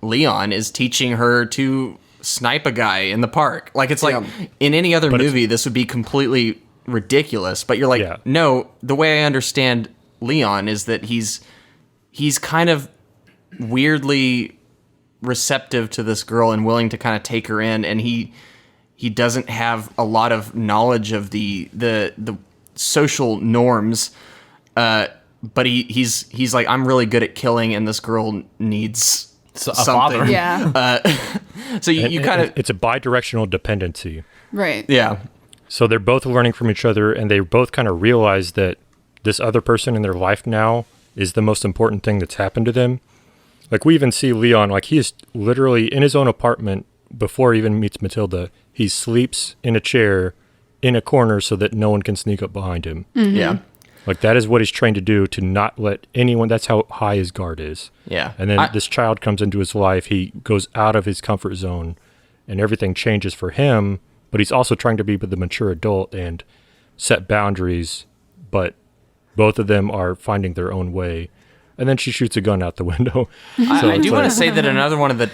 Leon is teaching her to snipe a guy in the park. In any other movie, this would be completely ridiculous. But you're like, no, the way I understand Leon is that he's kind of weirdly receptive to this girl and willing to kind of take her in, and he doesn't have a lot of knowledge of the social norms, but he's like, I'm really good at killing, and this girl needs something. father. Yeah. So you kind of, it's a bi-directional dependency. Right. yeah, So they're both learning from each other, and they both kind of realize that this other person in their life now is the most important thing that's happened to them. We even see Leon, he is literally in his own apartment before he even meets Matilda. He sleeps in a chair in a corner so that no one can sneak up behind him. yeah, That is what he's trained to do, to not let anyone, that's how high his guard is. yeah. And then this child comes into his life, he goes out of his comfort zone, and everything changes for him, but he's also trying to be the mature adult and set boundaries, but both of them are finding their own way. And then she shoots a gun out the window. I do want to say that another one of the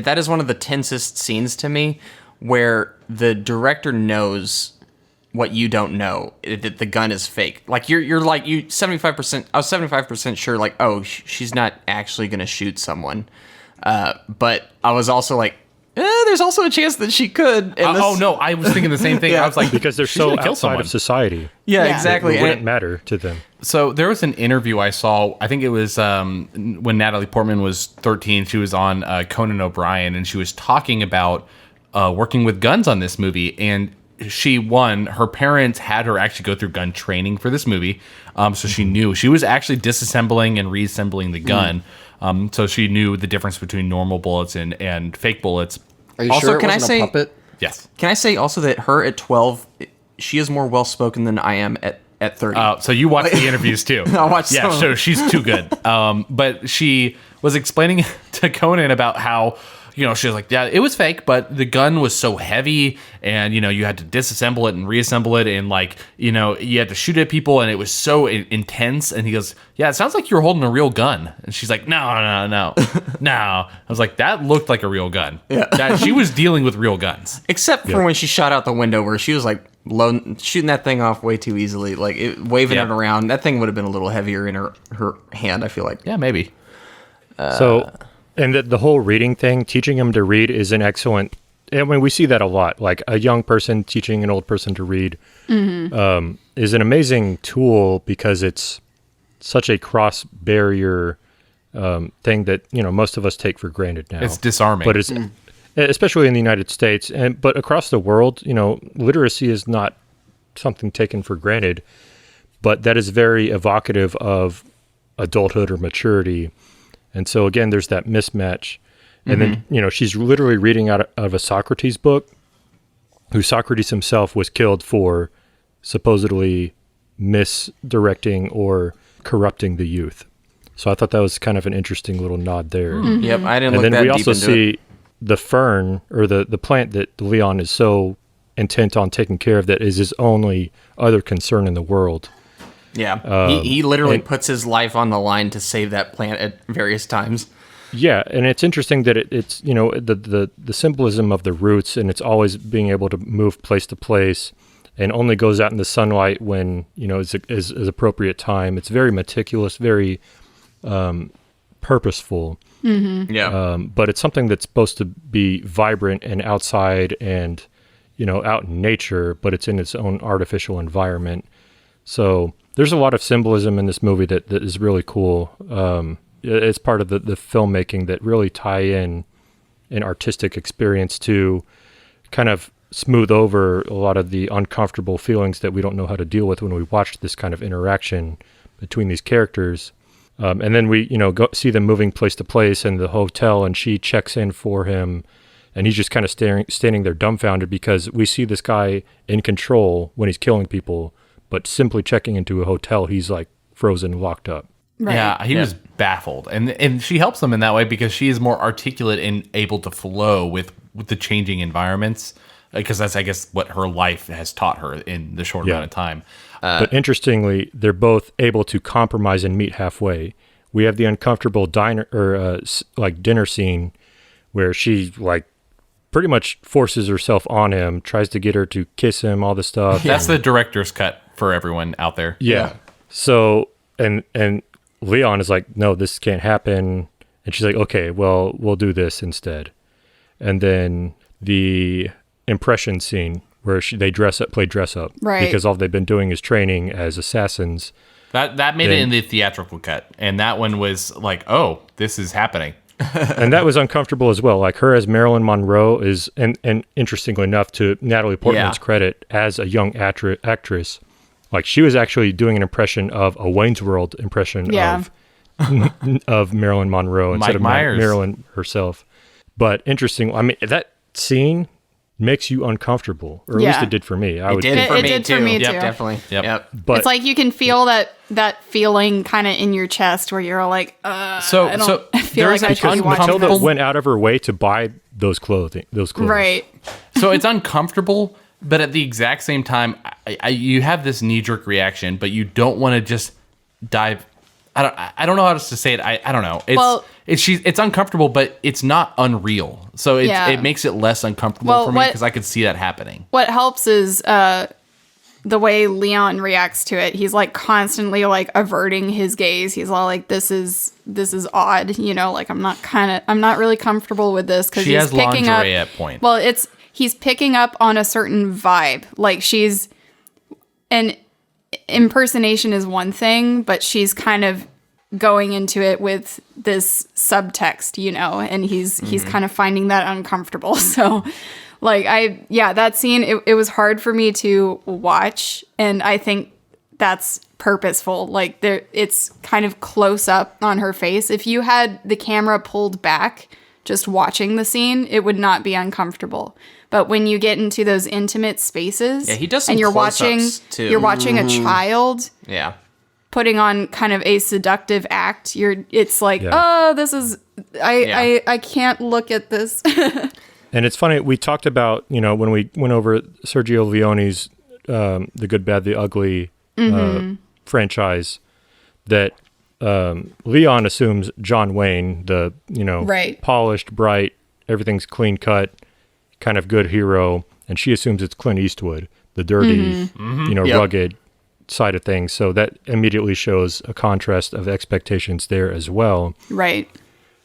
that is one of the tensest scenes to me, where the director knows what you don't know, that the gun is fake. You're 75%. I was 75% sure. She's not actually gonna shoot someone. But I was also there's also a chance that she could. And no, I was thinking the same thing. I was like, Because they're she's so gonna kill outside someone. of society. yeah, Yeah. exactly. It And wouldn't matter to them. So there was an interview I saw. I think it was when Nathalie Portman was 13. She was on Conan O'Brien, and she was talking about working with guns on this movie. And her parents had her actually go through gun training for this movie. So she knew. She was actually disassembling and reassembling the gun. So she knew the difference between normal bullets and fake bullets. Are you Also, sure it can I wasn't say- a puppet? Yes. can I say also that her at 12, she is more well spoken than I am at 30. So you watched the interviews too. I watched Yeah, some. so she's too good. But she was explaining to Conan about how, she was like, yeah, it was fake, but the gun was so heavy, and you had to disassemble it and reassemble it, and you had to shoot at people, and it was so intense. And he goes, yeah, it sounds like you were holding a real gun. And she's like, no. I was like, that looked like a real gun. Yeah, she was dealing with real guns. Except for when she shot out the window, where she was shooting that thing off way too easily, waving it around. That thing would have been a little heavier in her hand, I feel like. Yeah, maybe. And the whole reading thing, teaching them to read is an excellent. I mean, we see that a lot. A young person teaching an old person to read is an amazing tool, because it's such a cross barrier thing that most of us take for granted now. It's disarming. But it's especially in the United States, but across the world, literacy is not something taken for granted, but that is very evocative of adulthood or maturity. And so again, there's that mismatch. And then, she's literally reading out of a Socrates book, who Socrates himself was killed for supposedly misdirecting or corrupting the youth. So I thought that was kind of an interesting little nod there. Yep, I didn't And look then that we deep also into see it. the fern, or the plant that Leon is so intent on taking care of that is his only other concern in the world. Yeah, he literally puts his life on the line to save that plant at various times. Yeah, and it's interesting that it's the symbolism of the roots, and it's always being able to move place to place, and only goes out in the sunlight when is appropriate time. It's very meticulous, very purposeful. Yeah, But it's something that's supposed to be vibrant and outside and out in nature, but it's in its own artificial environment. So there's a lot of symbolism in this movie that is really cool. It's part of the filmmaking that really tie in an artistic experience to kind of smooth over a lot of the uncomfortable feelings that we don't know how to deal with when we watch this kind of interaction between these characters. And then we, go see them moving place to place in the hotel, and she checks in for him, and he's just kind of standing there dumbfounded because we see this guy in control when he's killing people, but simply checking into a hotel, he's like frozen, locked up. Right. Yeah, he was baffled, and she helps them in that way because she is more articulate and able to flow with the changing environments, because that's, I guess, what her life has taught her in the short amount of time. But interestingly, they're both able to compromise and meet halfway. We have the uncomfortable dinner or dinner scene where she pretty much forces herself on him, tries to get her to kiss him, all this stuff. That's the director's cut for everyone out there. Yeah. So and Leon is like, no, this can't happen. And she's like, okay, well, we'll do this instead. And then the impression scene where they play dress up, right? Because all they've been doing is training as assassins. That made it in the theatrical cut, and that one was like, oh, this is happening. And that was uncomfortable as well. Like her as Marilyn Monroe is, and interestingly enough, to Natalie Portman's credit, as a young actress, like she was actually doing an impression of a Wayne's World impression of Marilyn Monroe instead of Marilyn herself. But interesting, I mean, that scene makes you uncomfortable, or at least it did for me. It did for me too. Yep, definitely. Yep. But it's like you can feel that feeling kind of in your chest where you're like, I feel like I should be watching Matilda this. went out of her way to buy those clothes. Right. So it's uncomfortable, but at the exact same time, you have this knee-jerk reaction, but you don't want to just dive. I don't know how to say it. I don't know. It's uncomfortable, but it's not unreal. So it makes it less uncomfortable for me because I could see that happening. What helps is the way Leon reacts to it. He's like constantly like averting his gaze. He's all like, "This is odd," like I'm not really comfortable with this because she has lingerie at point. Well, he's picking up on a certain vibe. Like an impersonation is one thing, but she's kind of going into it with this subtext, and he's kind of finding that uncomfortable. So that scene, it was hard for me to watch, and I think that's purposeful. Like it's kind of close up on her face. If you had the camera pulled back just watching the scene, it would not be uncomfortable. But when you get into those intimate spaces, he does some and you're close-ups, too. You're watching a child, putting on kind of a seductive act. It's like, this is I can't look at this. And it's funny, we talked about, when we went over Sergio Leone's The Good, Bad, the Ugly franchise, that Leon assumes John Wayne, the, polished, bright, everything's clean cut, kind of good hero, and she assumes it's Clint Eastwood, the dirty, rugged side of things. So that immediately shows a contrast of expectations there as well. Right.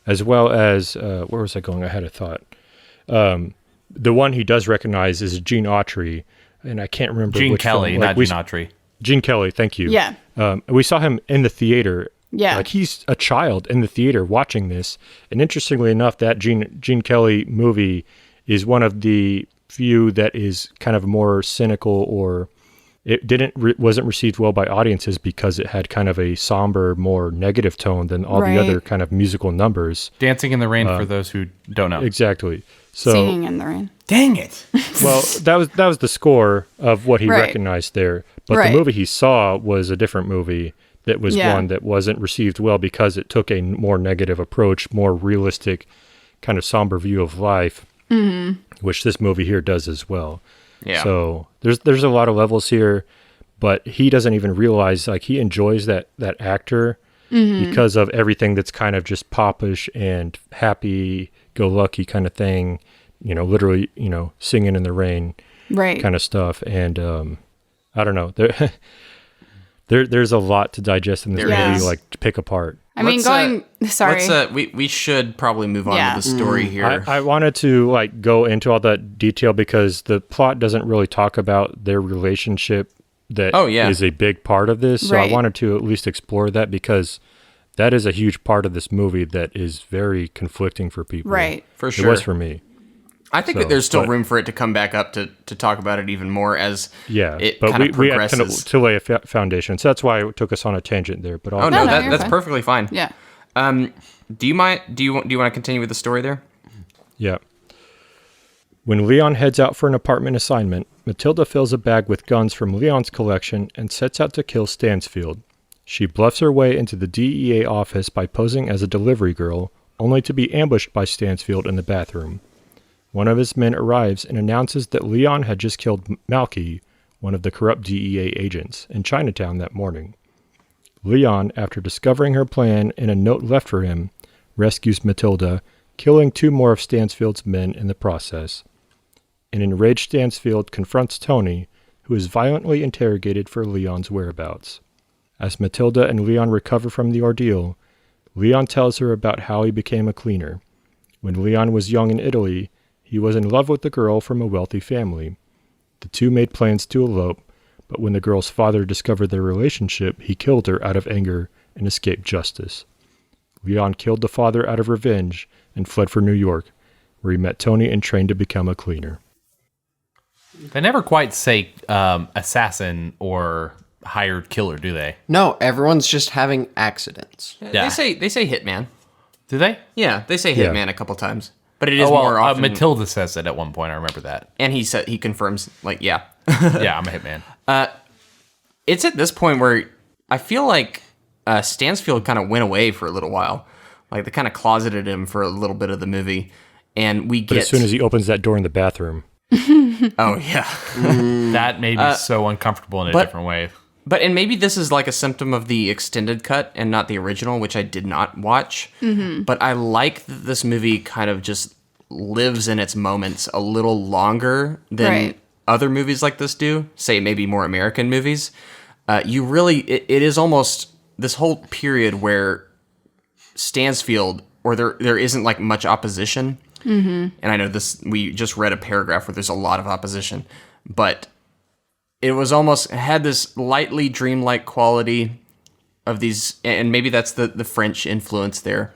As well as, where was I going? I had a thought. The one he does recognize is Gene Autry, and I can't remember Gene which Kelly, film. not Gene Autry. Gene Kelly, thank you. Yeah. We saw him in the theater. Yeah. Like he's a child in the theater watching this. And interestingly enough, that Gene Kelly movie is one of the few that is kind of more cynical, or it wasn't received well by audiences because it had kind of a somber, more negative tone than all the other kind of musical numbers. Dancing in the Rain for those who don't know. Exactly. So, Singing in the Rain. Dang it. well, that was the score of what he recognized there. But the movie he saw was a different movie that was one that wasn't received well because it took a more negative approach, more realistic, kind of somber view of life, which this movie here does as well. Yeah. So there's a lot of levels here, but he doesn't even realize, like, he enjoys that actor because of everything that's kind of just popish and happy-go-lucky kind of thing, literally, singing in the rain kind of stuff. And I don't know. There's a lot to digest in this movie, like, to pick apart. I mean, we should probably move on to the story here. I wanted to, like, go into all that detail because the plot doesn't really talk about their relationship that is a big part of this. So I wanted to at least explore that because that is a huge part of this movie that is very conflicting for people. Right. For sure. It was for me. I think that there's still room for it to come back up to talk about it even more as it kind of progresses. We had kind of to lay a foundation. So that's why it took us on a tangent there. But that's perfectly fine. Yeah. Do you want to continue with the story there? Yeah. When Leon heads out for an apartment assignment, Matilda fills a bag with guns from Leon's collection and sets out to kill Stansfield. She bluffs her way into the DEA office by posing as a delivery girl, only to be ambushed by Stansfield in the bathroom. One of his men arrives and announces that Leon had just killed Malky, one of the corrupt DEA agents, in Chinatown that morning. Leon, after discovering her plan in a note left for him, rescues Matilda, killing 2 more of Stansfield's men in the process. An enraged Stansfield confronts Tony, who is violently interrogated for Leon's whereabouts. As Matilda and Leon recover from the ordeal, Leon tells her about how he became a cleaner. When Leon was young in Italy, he was in love with a girl from a wealthy family. The two made plans to elope, but when the girl's father discovered their relationship, he killed her out of anger and escaped justice. Leon killed the father out of revenge and fled for New York, where he met Tony and trained to become a cleaner. They never quite say assassin or hired killer, do they? No, everyone's just having accidents. Yeah. They say hitman. Do they? Yeah, they say hitman a couple times. But it is more often. Matilda says it at one point. I remember that. And he confirms, like, yeah. Yeah, I'm a hitman. It's at this point where I feel like Stansfield kind of went away for a little while. Like, they kind of closeted him for a little bit of the movie. And But as soon as he opens that door in the bathroom. Oh, yeah. That made me so uncomfortable in a different way. And maybe this is like a symptom of the extended cut and not the original, which I did not watch. Mm-hmm. But I like that this movie kind of just lives in its moments a little longer than other movies like this do, say maybe more American movies. It is almost this whole period where Stansfield, or there isn't like much opposition. Mm-hmm. And I know we just read a paragraph where there's a lot of opposition, but it was almost had this lightly dreamlike quality of these, and maybe that's the French influence there.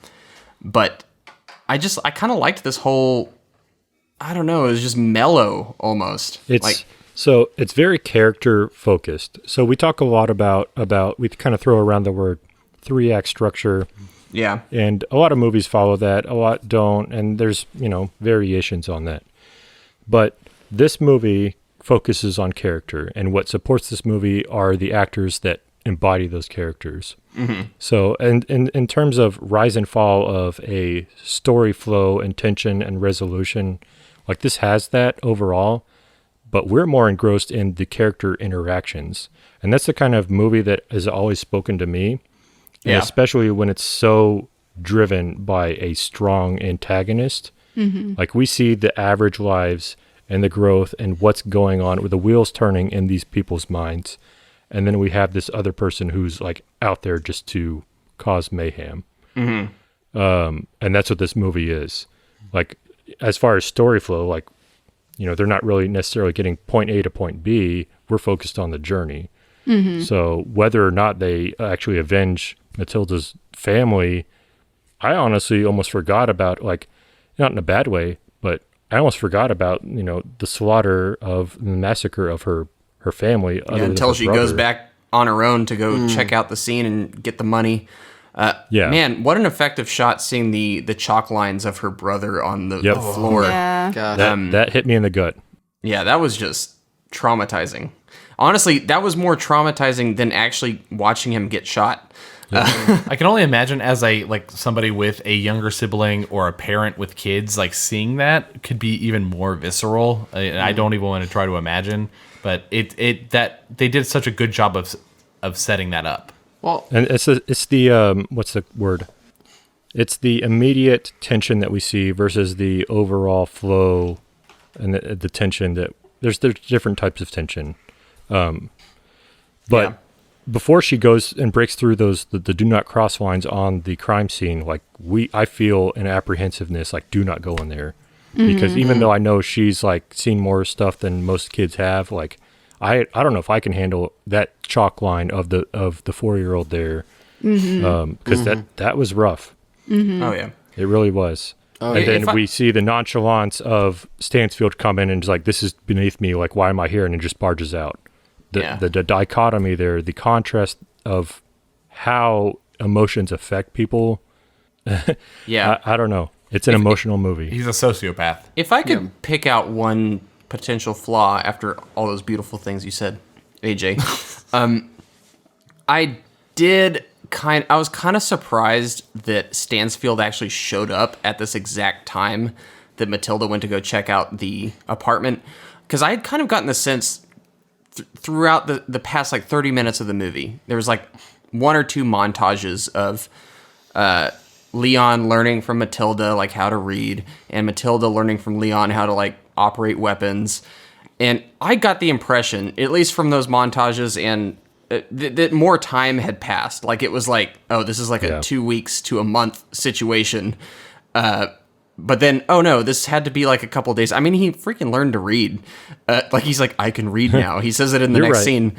But I kind of liked this whole, I don't know, it was just mellow almost. So it's very character focused. So we talk a lot about we kind of throw around the word 3-act structure. Yeah. And a lot of movies follow that, a lot don't, and there's, variations on that. But this movie focuses on character, and what supports this movie are the actors that embody those characters. Mm-hmm. So, and in terms of rise and fall of a story flow and tension and resolution, like this has that overall, but we're more engrossed in the character interactions. And that's the kind of movie that has always spoken to me, and especially when it's so driven by a strong antagonist. Mm-hmm. Like we see the average lives and the growth and what's going on with the wheels turning in these people's minds. And then we have this other person who's like out there just to cause mayhem. Mm-hmm. And that's what this movie is. Like, as far as story flow, like, they're not really necessarily getting point A to point B. We're focused on the journey. Mm-hmm. So whether or not they actually avenge Matilda's family, I honestly almost forgot about, like, not in a bad way, but I almost forgot about, the slaughter of the massacre of her her family until she goes back on her own to go check out the scene and get the money. Man, what an effective shot seeing the chalk lines of her brother on the floor. Yeah. That hit me in the gut. Yeah, that was just traumatizing. Honestly, that was more traumatizing than actually watching him get shot. I can only imagine as somebody with a younger sibling or a parent with kids, like seeing that could be even more visceral. I don't even want to try to imagine, but that they did such a good job of setting that up. Well, and it's the what's the word? It's the immediate tension that we see versus the overall flow and the tension that there's different types of tension. But before she goes and breaks through the do not cross lines on the crime scene, like I feel an apprehensiveness, like do not go in there, because even though I know she's like seen more stuff than most kids have, like I don't know if I can handle that chalk line of the 4-year-old there, because that was rough. Oh yeah, it really was. And then we see the nonchalance of Stansfield come in and just like, this is beneath me, like why am I here, and it just barges out. The dichotomy there, the contrast of how emotions affect people. I don't know. It's an emotional movie. He's a sociopath. If I could pick out one potential flaw after all those beautiful things you said, AJ, I was kind of surprised that Stansfield actually showed up at this exact time that Matilda went to go check out the apartment, because I had kind of gotten the sense throughout the past like 30 minutes of the movie, there was like one or two montages of Leon learning from Matilda like how to read, and Matilda learning from Leon how to like operate weapons. And I got the impression, at least from those montages, and that more time had passed. Like it was like, oh, this is like a 2 weeks to a month situation. But then, oh no, this had to be like a couple of days. I mean, he freaking learned to read. Like he's like, I can read now. He says it in the next scene.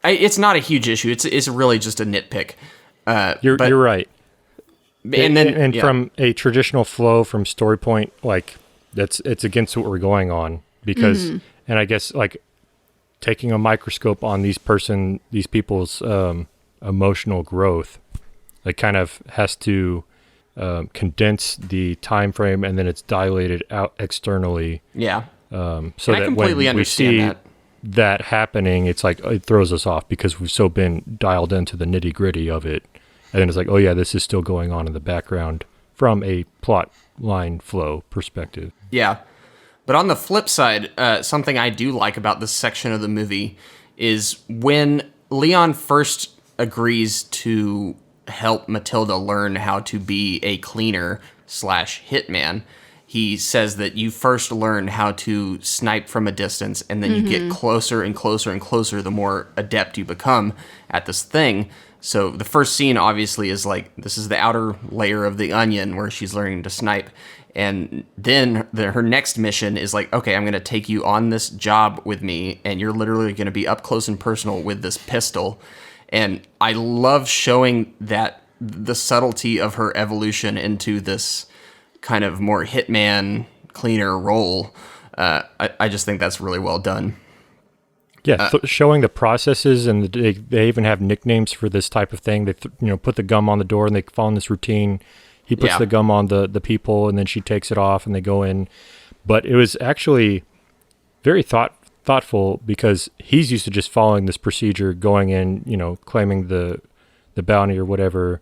It's not a huge issue. It's really just a nitpick. You're right. And then, from a traditional flow from story point, like it's against what we're going on, because, and I guess like taking a microscope on these people's emotional growth, like kind of has to condense the time frame, and then it's dilated out externally. Yeah. So that when we see that happening, it's like it throws us off because we've so been dialed into the nitty gritty of it, and then it's like, oh yeah, this is still going on in the background from a plot line flow perspective. Yeah. But on the flip side, something I do like about this section of the movie is when Leon first agrees to help Matilda learn how to be a cleaner / hitman, he says that you first learn how to snipe from a distance, and then you get closer and closer and closer the more adept you become at this thing. So the first scene obviously is like, this is the outer layer of the onion where she's learning to snipe. And then her next mission is like, okay, I'm going to take you on this job with me, and you're literally going to be up close and personal with this pistol. And I love showing that the subtlety of her evolution into this kind of more hitman, cleaner role. I just think that's really well done. Yeah, showing the processes, and they even have nicknames for this type of thing. They put the gum on the door, and they follow this routine. He puts the gum on the people, and then she takes it off, and they go in. But it was actually very thoughtful, because he's used to just following this procedure, going in, claiming the bounty or whatever,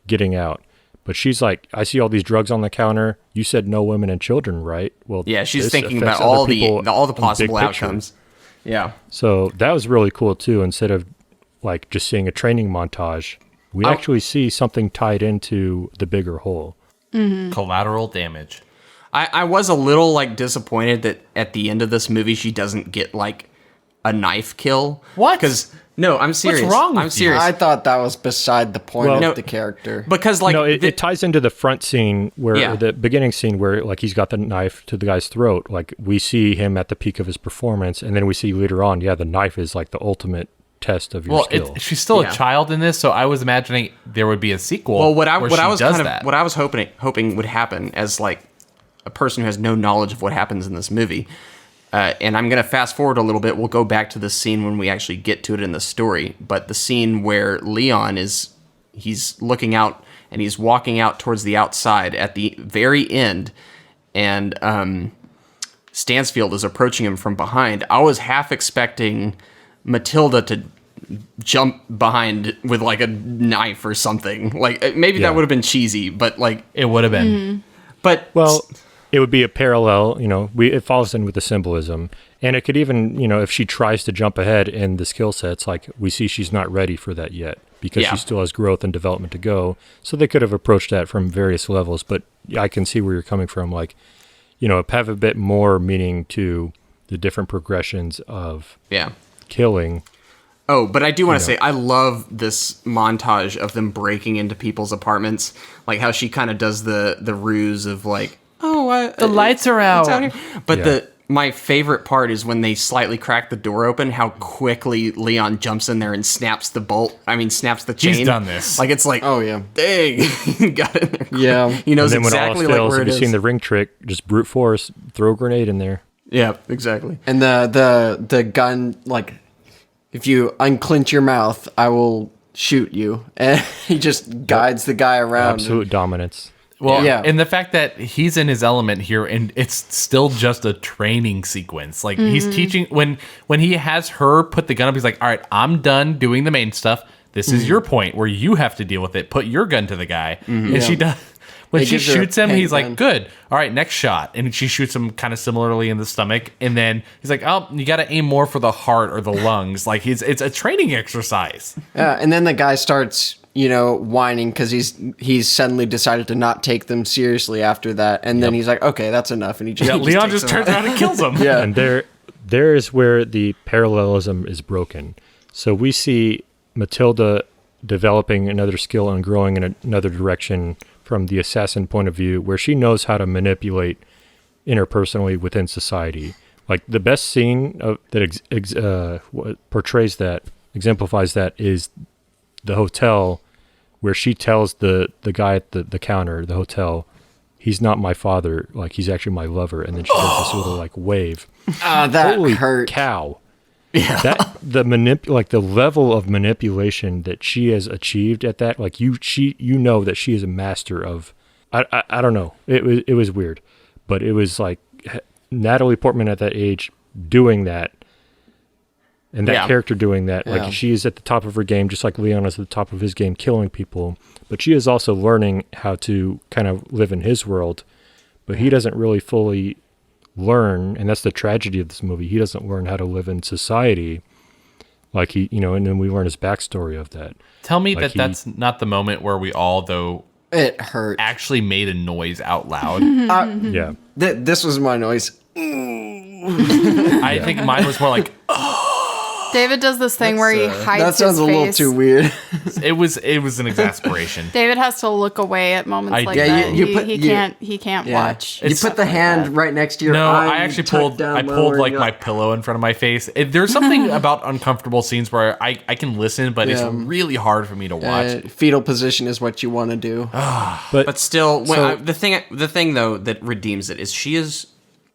getting out. But she's like, I see all these drugs on the counter. You said no women and children, right? Well, yeah, she's thinking about all the possible outcomes. Yeah. So that was really cool too. Instead of like just seeing a training montage, we actually see something tied into the bigger whole. Collateral damage. I was a little like disappointed that at the end of this movie she doesn't get like a knife kill. What? Because no, I'm serious. What's wrong with I'm serious. I thought that was beside the point of the character. Because like it ties into the front scene where the beginning scene where like he's got the knife to the guy's throat. Like we see him at the peak of his performance, and then we see later on, the knife is like the ultimate test of your skill. She's still a child in this, so I was imagining there would be a sequel. Well, what I was hoping would happen, as like a person who has no knowledge of what happens in this movie, And I'm going to fast forward a little bit. We'll go back to the scene when we actually get to it in the story. But the scene where Leon he's looking out and he's walking out towards the outside at the very end. And Stansfield is approaching him from behind. I was half expecting Matilda to jump behind with like a knife or something. Like maybe that would have been cheesy, but like It would have been. But Well, it would be a parallel, it falls in with the symbolism. And it could even, if she tries to jump ahead in the skill sets, like we see she's not ready for that yet because she still has growth and development to go. So they could have approached that from various levels, but I can see where you're coming from. Like, have a bit more meaning to the different progressions of killing. Oh, but I do want to say, I love this montage of them breaking into people's apartments. Like how she kind of does the ruse of like, The lights are out. here. But my favorite part is when they slightly crack the door open, how quickly Leon jumps in there and snaps the chain. He's done this. Like, it's like, Oh, yeah. dang, he got in there. Yeah. He knows And then exactly when all else like fails, where if it you've is. seen the ring trick, just brute force, throw a grenade in there. Yeah, exactly. And the gun, like, if you unclench your mouth, I will shoot you. And he just guides the guy around. Absolute dominance. Well, Yeah. and the fact that he's in his element here, and it's still just a training sequence. Like he's teaching when he has her put the gun up. He's like, "All right, I'm done doing the main stuff. This is your point where you have to deal with it. Put your gun to the guy." And she does. When It she gives her shoots him, a he's gun. like, "Good. All right, next shot." And she shoots him kind of similarly in the stomach. And then he's like, "Oh, you got to aim more for the heart or the lungs." Like it's a training exercise. Yeah, and then the guy starts, whining because he's suddenly decided to not take them seriously after that. And then he's like, okay, that's enough. And he just, Leon takes just them turns out. around and kills him. Yeah. And there is where the parallelism is broken. So we see Matilda developing another skill and growing in another direction from the assassin point of view, where she knows how to manipulate interpersonally within society. Like the best scene portrays that, exemplifies that, is the hotel, where she tells the guy at the counter, the hotel, he's not my father, like he's actually my lover, and then she does this little like wave. That Holy hurt. cow! Yeah, that the level of manipulation that she has achieved at that, like that she is a master of. I don't know. It was weird, but it was like Natalie Portman at that age doing that. And that character doing that, like she is at the top of her game, just like Leon is at the top of his game, killing people. But she is also learning how to kind of live in his world. But he doesn't really fully learn, and that's the tragedy of this movie. He doesn't learn how to live in society, like and then we learn his backstory of that. Tell me Like that's not the moment where we all, though, It hurt. actually made a noise out loud. Yeah. This was my noise. I think mine was more like, David does this thing where he hides That sounds his a little face. too weird. it was an exasperation. David has to look away at moments like Yeah, that. you He can't Yeah. watch. You put the hand right next to your No, eye. I actually pulled like my pillow in front of my face. There's something about uncomfortable scenes where I can listen, but it's really hard for me to watch. Fetal position is what you want to do. But still, the thing though that redeems it is she is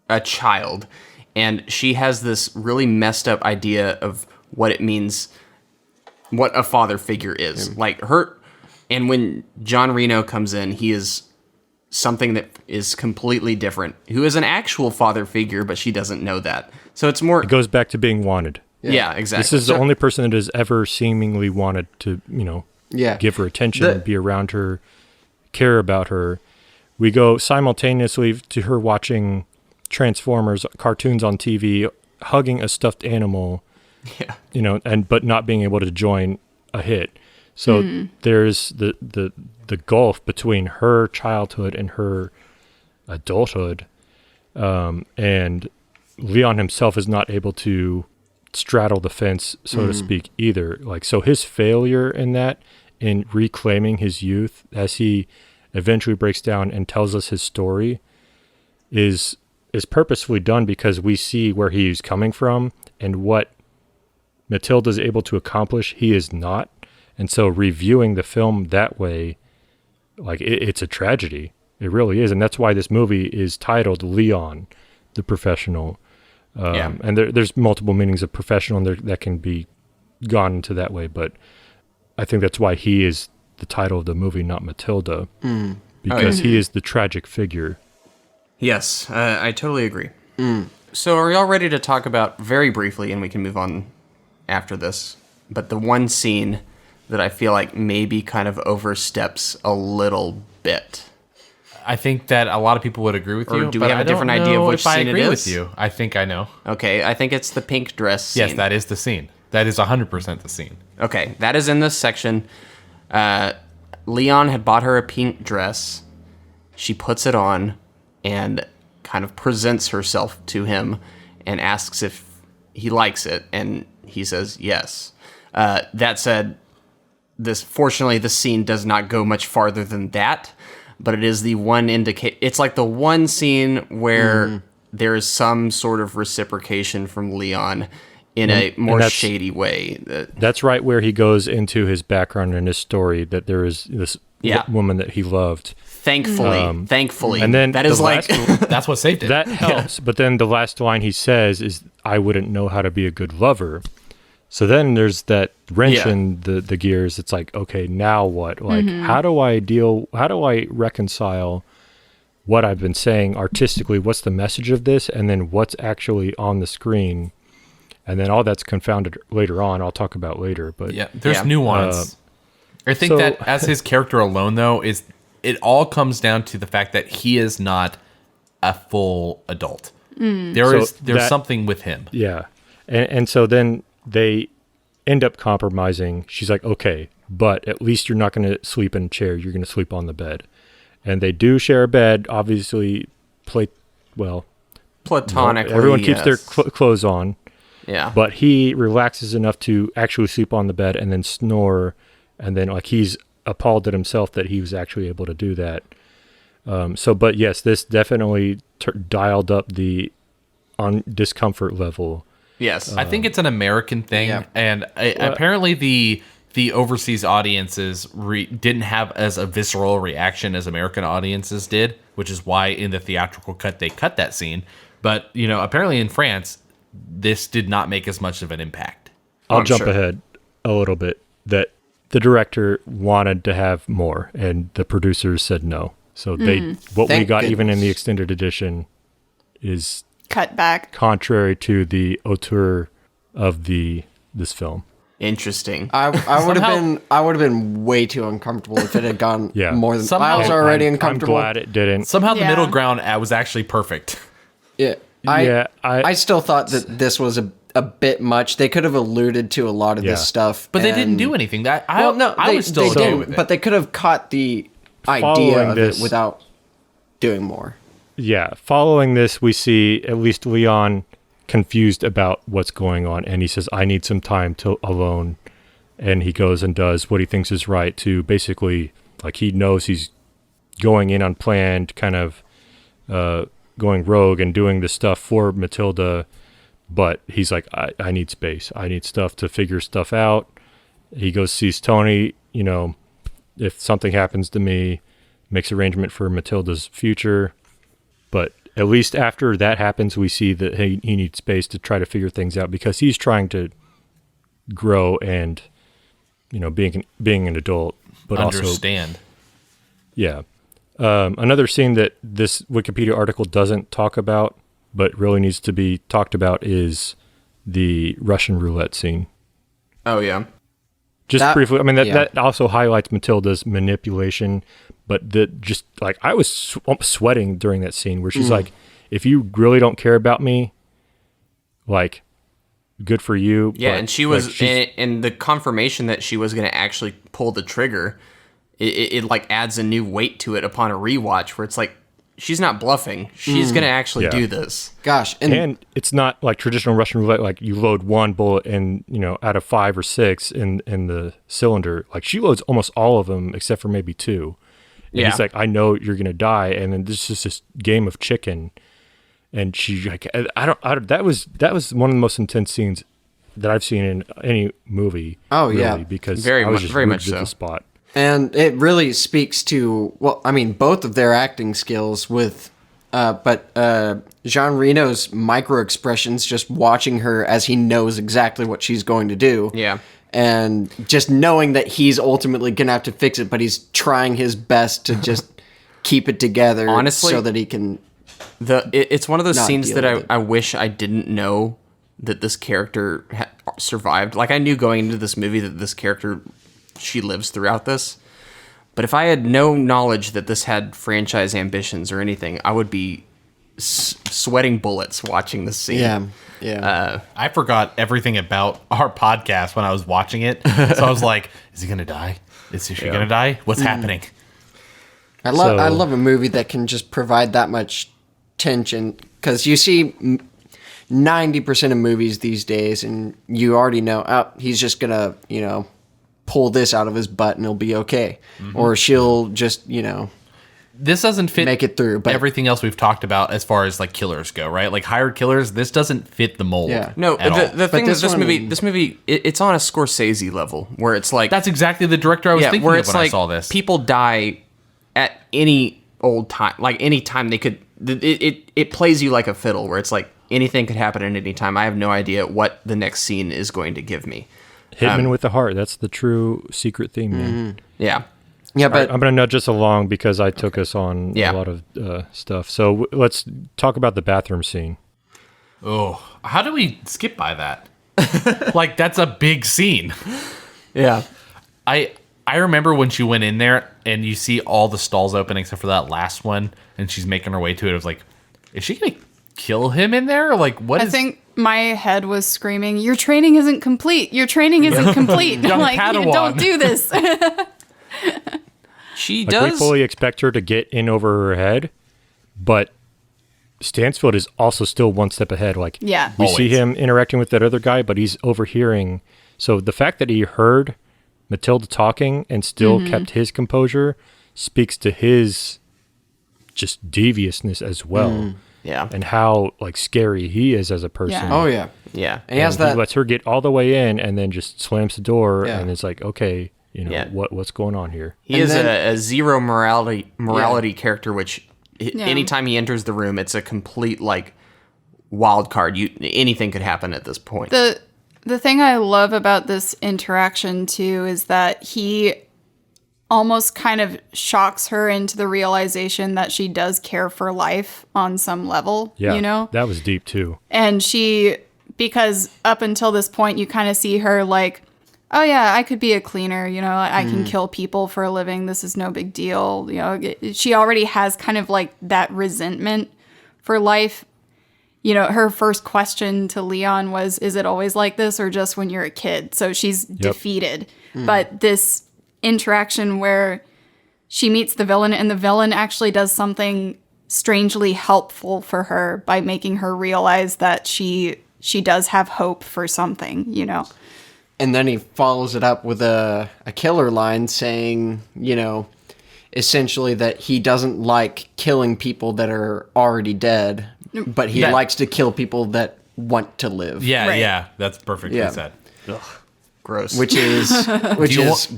a child, and she has this really messed up idea of what it means, what a father figure is. Like her, and when John Reno comes in, he is something that is completely different, who is an actual father figure, but she doesn't know that. So it's more. It goes back to being wanted. Yeah, exactly. This is the only person that has ever seemingly wanted to, give her attention, be around her, care about her. We go simultaneously to her watching Transformers cartoons on TV, hugging a stuffed animal, but not being able to join a hit. So there's the gulf between her childhood and her adulthood, and Leon himself is not able to straddle the fence, so to speak, either. Like, so his failure in reclaiming his youth, as he eventually breaks down and tells us his story, is purposefully done because we see where he's coming from and what Matilda's able to accomplish, he is not. And so reviewing the film that way, like, it's a tragedy. It really is. And that's why this movie is titled Léon the Professional. And there's multiple meanings of professional and that can be gone into that way, but I think that's why he is the title of the movie, not Matilda, because he is the tragic figure. Yes, I totally agree. So are y'all ready to talk about, very briefly, and we can move on after this, but the one scene that I feel like maybe kind of oversteps a little bit? I think that a lot of people would agree with Or you. do we but have a I don't different idea of know which if I scene it agree is? with you. I think I know. Okay, I think it's the pink dress scene. Yes, that is the scene. That is 100% the scene. Okay, that is in this section. Leon had bought her a pink dress. She puts it on and kind of presents herself to him and asks if he likes it, and he says yes. That said, fortunately, this scene does not go much farther than that, but it is the one it's like the one scene where there is some sort of reciprocation from Leon in a more shady way. That's right where he goes into his background and his story, that there is this woman that he loved. Thankfully. And then that is like that's what saved it. That helps. But then the last line he says is, "I wouldn't know how to be a good lover." So then there's that wrench in the gears. It's like, okay, now what? Like, how do I reconcile what I've been saying artistically? What's the message of this? And then what's actually on the screen? And then all that's confounded later on. I'll talk about later. But there's nuance. I think that as his character alone, though, it all comes down to the fact that he is not a full adult. There's something with him. Yeah. And so then they end up compromising. She's like, okay, but at least you're not going to sleep in a chair. You're going to sleep on the bed. And they do share a bed, obviously. Platonically, everyone keeps their clothes on. Yeah. But he relaxes enough to actually sleep on the bed and then snore. And then he's appalled at himself that he was actually able to do that. But yes, this definitely dialed up the discomfort level. Yes. I think it's an American thing. And apparently the overseas audiences didn't have as a visceral reaction as American audiences did, which is why in the theatrical cut they cut that scene. But, apparently in France, this did not make as much of an impact. I'll jump ahead a little bit. That the director wanted to have more, and the producers said no. So we got even in the extended edition is cut back, contrary to the auteur of this film. Interesting. I would have been way too uncomfortable if it had gone more than somehow, I was already uncomfortable. I'm glad it didn't. Somehow the middle ground was actually perfect. Yeah. I still thought that this was a bit much. They could have alluded to a lot of this stuff, but they didn't do anything. I was still okay with it. But they could have caught the idea of it without doing more. Yeah, following this, we see at least Leon confused about what's going on, and he says, "I need some time alone," and he goes and does what he thinks is right to basically, he knows he's going in unplanned, kind of going rogue and doing this stuff for Matilda. But he's like, I need space. I need stuff to figure stuff out. He goes, sees Tony, if something happens to me, makes arrangement for Matilda's future. But at least after that happens, we see that he needs space to try to figure things out because he's trying to grow and, being an adult. But understand. Also, another scene that this Wikipedia article doesn't talk about, but really needs to be talked about, is the Russian roulette scene. Oh, yeah. Just briefly, I mean, that also highlights Matilda's manipulation, but I was sweating during that scene where she's like, if you really don't care about me, good for you. Yeah, and she was, and the confirmation that she was going to actually pull the trigger, it adds a new weight to it upon a rewatch where it's like, she's not bluffing. She's going to actually do this. Gosh. And it's not like traditional Russian roulette, you load one bullet and, out of 5 or 6 in the cylinder. She loads almost all of them except for maybe 2. And he's like, I know you're going to die. And then this is this game of chicken. And she's like, that was one of the most intense scenes that I've seen in any movie. Oh, really, yeah. Because very I was just very rooted much so. the spot. And it really speaks to, both of their acting skills with But Jean Reno's micro expressions, just watching her as he knows exactly what she's going to do. Yeah. And just knowing that he's ultimately going to have to fix it, but he's trying his best to just keep it together. Honestly, so that he can. It's one of those not scenes deal that with it. I wish I didn't know that this character survived. Like, I knew going into this movie that this character, she lives throughout this. But if I had no knowledge that this had franchise ambitions or anything, I would be sweating bullets watching this scene. Yeah. I forgot everything about our podcast when I was watching it. So I was like, is he going to die? Is she going to die? What's happening? I love a movie that can just provide that much tension, because you see 90% of movies these days and you already know, oh, he's just going to, pull this out of his butt and it'll be okay. Or she'll just, This doesn't fit make it through, but everything else we've talked about as far as like killers go, right? Like hired killers, this doesn't fit the mold. Yeah. No, at all. the thing is, this this movie, it's on a Scorsese level where it's like That's exactly the director I was thinking where of it's when like I saw this. people die at any old time, like any time they could. It plays you like a fiddle, where it's like anything could happen at any time. I have no idea what the next scene is going to give me. Hitman with the heart. That's the true secret theme, man. Yeah. yeah, All right, but I'm going to nudge us along because I took us on Yeah. a lot of stuff. So let's talk about the bathroom scene. Oh, how do we skip by that? Like, that's a big scene. Yeah. I remember when she went in there and you see all the stalls open except for that last one, and she's making her way to it. I was like, is she going to kill him in there? Like, what I is... think my head was screaming, "Your training isn't complete. Your training isn't complete." Young Like, Padawan. don't do this. She Like, does. we fully expect her to get in over her head, but Stansfield is also still one step ahead. Like, Yeah. we see Always. him interacting with that other guy, but he's overhearing. So the fact that he heard Matilda talking and still kept his composure speaks to his just deviousness as well. Yeah. And how like scary he is as a person. Yeah. oh yeah, Yeah. and he has And he that. lets her get all the way in and then just slams the door Yeah. and it's like, okay, Yeah. what's going on here? He And is then- a zero morality character, which Yeah. anytime he enters the room, it's a complete like wild card. Anything could happen at this point. The thing I love about this interaction too is that he almost kind of shocks her into the realization that she does care for life on some level, Yeah. That was deep too. And because up until this point, you kind of see her like, oh yeah, I could be a cleaner, I can kill people for a living. This is no big deal. She already has kind of like that resentment for life. Her first question to Leon was, is it always like this or just when you're a kid? So she's defeated. But this interaction where she meets the villain and the villain actually does something strangely helpful for her by making her realize that she does have hope for something, And then he follows it up with a killer line saying, essentially that he doesn't like killing people that are already dead, but he That- likes to kill people that want to live. Yeah, Right. yeah, that's perfectly Yeah. said. Gross. Which is,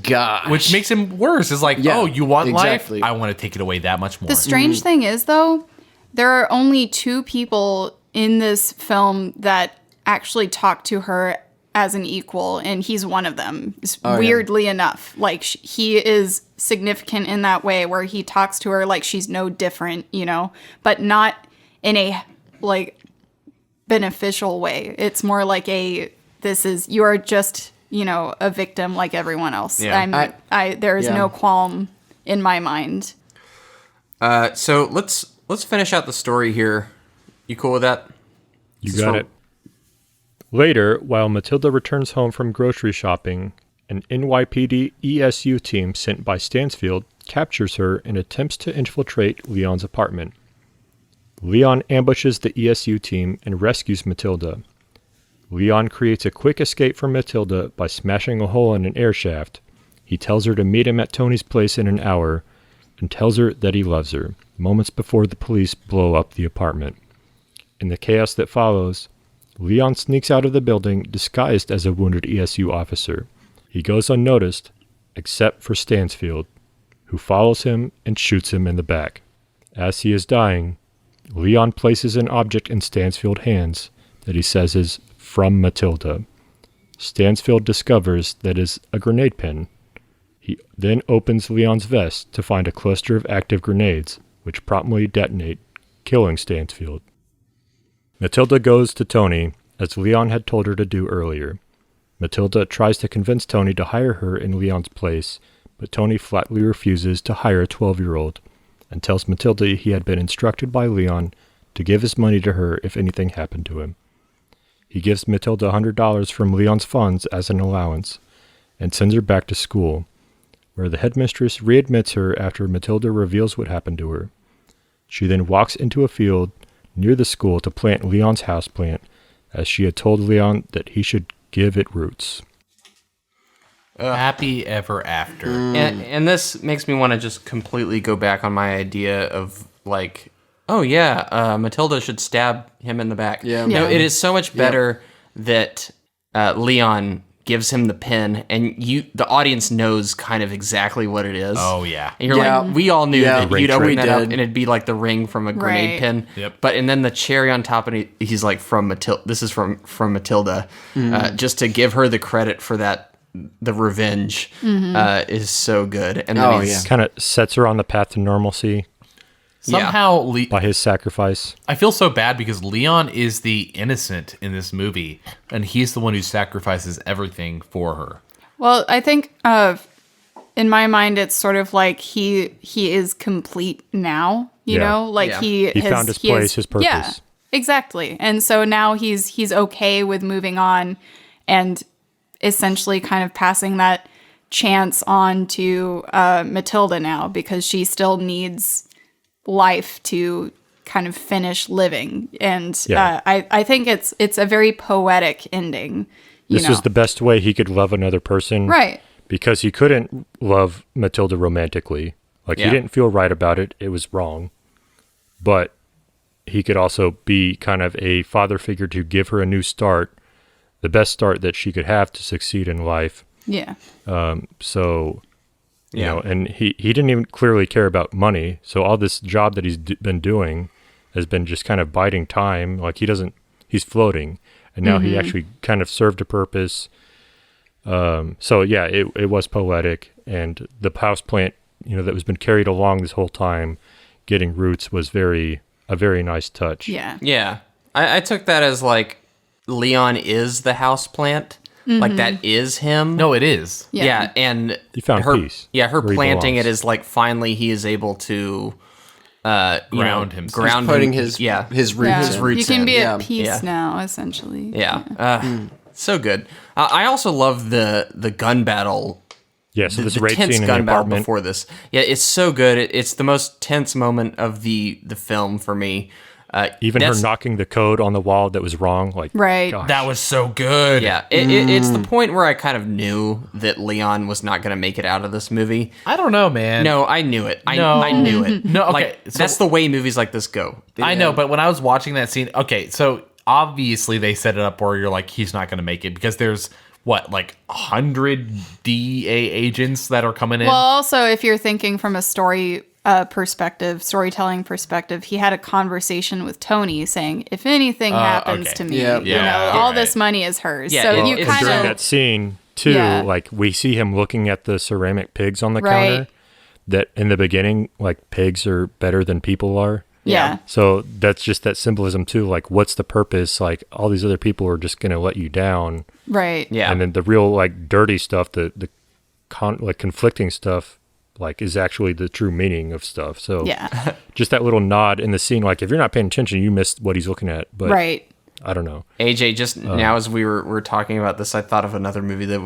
gosh. Which makes him worse. Is like, Yeah, oh, you want exactly. life? I want to take it away that much more. The strange thing is, though, there are only 2 people in this film that actually talk to her as an equal, and he's one of them. Weirdly enough, like he is significant in that way, where he talks to her like she's no different, but not in a like beneficial way. It's more like you are just a victim like everyone else. Yeah. There is Yeah. no qualm in my mind. So let's finish out the story here. You cool with that? You This is got from- it. Later, while Matilda returns home from grocery shopping, an NYPD ESU team sent by Stansfield captures her and attempts to infiltrate Leon's apartment. Leon ambushes the ESU team and rescues Matilda. Leon creates a quick escape from Matilda by smashing a hole in an air shaft. He tells her to meet him at Tony's place in an hour and tells her that he loves her, moments before the police blow up the apartment. In the chaos that follows, Leon sneaks out of the building disguised as a wounded ESU officer. He goes unnoticed, except for Stansfield, who follows him and shoots him in the back. As he is dying, Leon places an object in Stansfield's hands that he says is from Matilda. Stansfield discovers that is a grenade pin. He then opens Leon's vest to find a cluster of active grenades, which promptly detonate, killing Stansfield. Matilda goes to Tony, as Leon had told her to do earlier. Matilda tries to convince Tony to hire her in Leon's place, but Tony flatly refuses to hire a 12-year-old and tells Matilda he had been instructed by Leon to give his money to her if anything happened to him. He gives Matilda $100 from Leon's funds as an allowance and sends her back to school, where the headmistress readmits her after Matilda reveals what happened to her. She then walks into a field near the school to plant Leon's houseplant, as she had told Leon that he should give it roots. Happy ever after. And this makes me want to just completely go back on my idea of like, oh yeah, Matilda should stab him in the back. Yeah. No, it is so much better that Leon gives him the pin, and the audience knows kind of exactly what it is. Oh, yeah. And you're like, we all knew that you'd open that up did. and it'd be like the ring from a grenade pin. Yep. But and then the cherry on top, and he's like, from Matilda. This is from Matilda, just to give her the credit for that. The revenge is so good, and then Kind of sets her on the path to normalcy Somehow, by his sacrifice. I feel so bad because Leon is the innocent in this movie, and he's the one who sacrifices everything for her. Well, I think in my mind, it's sort of like he is complete now. You know, like he found his place, his purpose. Yeah, exactly. And so now he's okay with moving on, and essentially kind of passing that chance on to Matilda now, because she still needs life to kind of finish living. And I think it's a very poetic ending. This was the best way he could love another person. Right. Because he couldn't love Matilda romantically. Like, he didn't feel right about it. It was wrong. But he could also be kind of a father figure to give her a new start, the best start that she could have to succeed in life. Yeah. So, you know, and he didn't even clearly care about money. So all this job that he's been doing has been just kind of biding time. Like, he's floating. And now he actually kind of served a purpose. So yeah, it was poetic. And the house plant, you know, that was been carried along this whole time, getting roots, was a very nice touch. Yeah. Yeah. I took that as like Leon is the house plant. Like that is him. No, it is. Yeah. And He found her, peace. Yeah, her where he planting belongs. it is like finally he is able to Ground himself. ground Putting him- his Yeah. roots You can in. be Yeah. at peace Yeah. now, essentially. Yeah. So good. I also love the gun battle. Yeah, so this the rape tense scene in the gun battle apartment. before this. Yeah, it's so good. It's the most tense moment of the film for me. Even her that's- knocking the code on the wall that was wrong. Like, Right. gosh. That was so good. Yeah, it's the point where I kind of knew that Leon was not going to make it out of this movie. I don't know, man. No, I knew it. I knew it. No, okay, like, so- that's the way movies like this go. I know, but when I was watching that scene, okay, so obviously they set it up where you're like, he's not going to make it because there's like 100 DEA agents that are coming in. Well, also, if you're thinking from a storytelling perspective, he had a conversation with Tony saying, if anything happens okay. to me, Yeah. you know, Yeah, all right. this money is hers. Yeah, so well, you it's kind During of, that scene, too, Yeah. like, we see him looking at the ceramic pigs on the Right. counter. That in the beginning, like, pigs are better than people are. yeah. So that's just that symbolism, too. Like, what's the purpose? Like, all these other people are just going to let you down. Right. Yeah. And then the real, like, dirty stuff, the conflicting stuff, like, is actually the true meaning of stuff. So Yeah. just that little nod in the scene, like, if you're not paying attention, you missed what he's looking at. But Right. I don't know. AJ, just now as we were talking about this, I thought of another movie that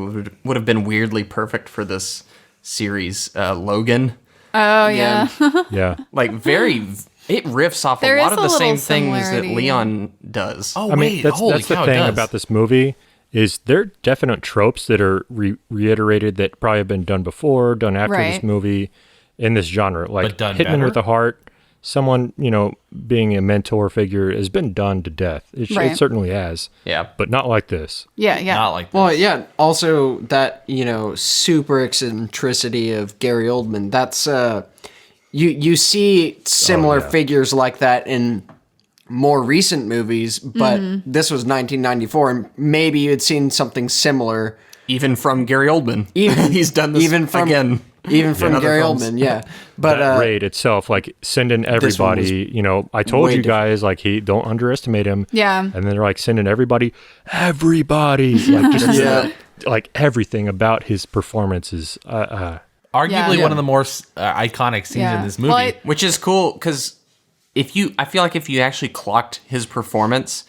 would have been weirdly perfect for this series, Logan. Oh, yeah. Yeah. Like it riffs off There a lot is of a the same little things that similarity. Leon does. oh, I mean, wait, that's holy the cow, it thing does. about this movie is there are definite tropes that are reiterated that probably have been done before, done after this Right. movie in this genre. Like But done hitman better? with the heart, someone, you know, being a mentor figure has been done to death. It Right. certainly has. Yeah. But not like this. Yeah. Yeah. Not like Well, yeah. Also, that super eccentricity of Gary Oldman. That's you see similar yeah. figures like that in more recent movies, but this was 1994, and maybe you had seen something similar. Even from Gary Oldman. Even He's done this again. Even from other Gary films. Oldman, yeah. But That raid itself, like sending one was everybody, I told way you guys, like, don't underestimate him. Yeah. And then they're like sending everybody, like just like everything about his performance is, Arguably Yeah. one of the more iconic scenes Yeah. in this movie. Well, Which is cool because I feel like if you actually clocked his performance,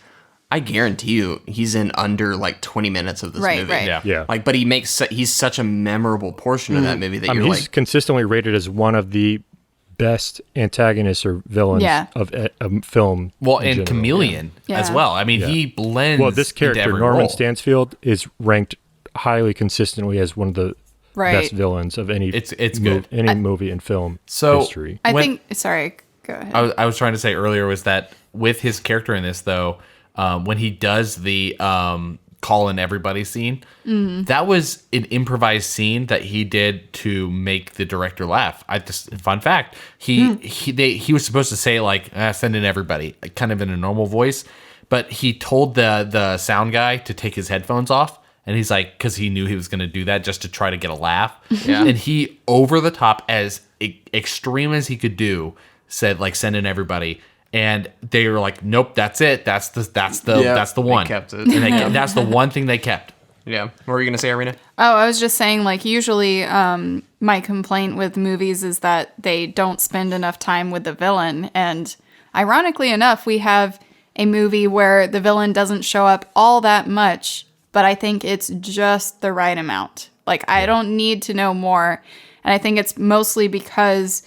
I guarantee you he's in under like 20 minutes of this Right, movie. right. Yeah. yeah. Like, but he's such a memorable portion of that movie that I mean, you're he's like, consistently rated as one of the best antagonists or villains Yeah. of a film. Well, in and general. Chameleon Yeah. as well. I mean, he blends. Well, this character, into every Norman role. Stansfield, is ranked highly consistently as one of the Right. best villains of any It's good. any movie and film So- history. I When- think. Sorry, go ahead. I was trying to say earlier was that with his character in this, though, when he does the call in everybody scene, that was an improvised scene that he did to make the director laugh. Fun fact, he was supposed to say like send in everybody, kind of in a normal voice, but he told the sound guy to take his headphones off. And he's like, because he knew he was going to do that just to try to get a laugh. Yeah. And he, over the top, as extreme as he could do, said like, send in everybody. And they were like, nope, that's it. That's the one. kept it. And that's the one thing they kept. yeah. What were you going to say, Irina? Oh, I was just saying, like, usually my complaint with movies is that they don't spend enough time with the villain. And ironically enough, we have a movie where the villain doesn't show up all that much, but I think it's just the right amount. Like, I don't need to know more. And I think it's mostly because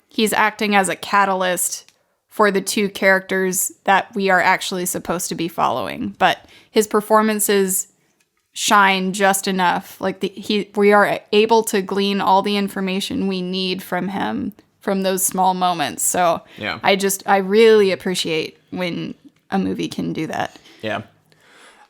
he's acting as a catalyst for the two characters that we are actually supposed to be following. But his performances shine just enough. Like we are able to glean all the information we need from him from those small moments. So Yeah. I really appreciate when a movie can do that. Yeah.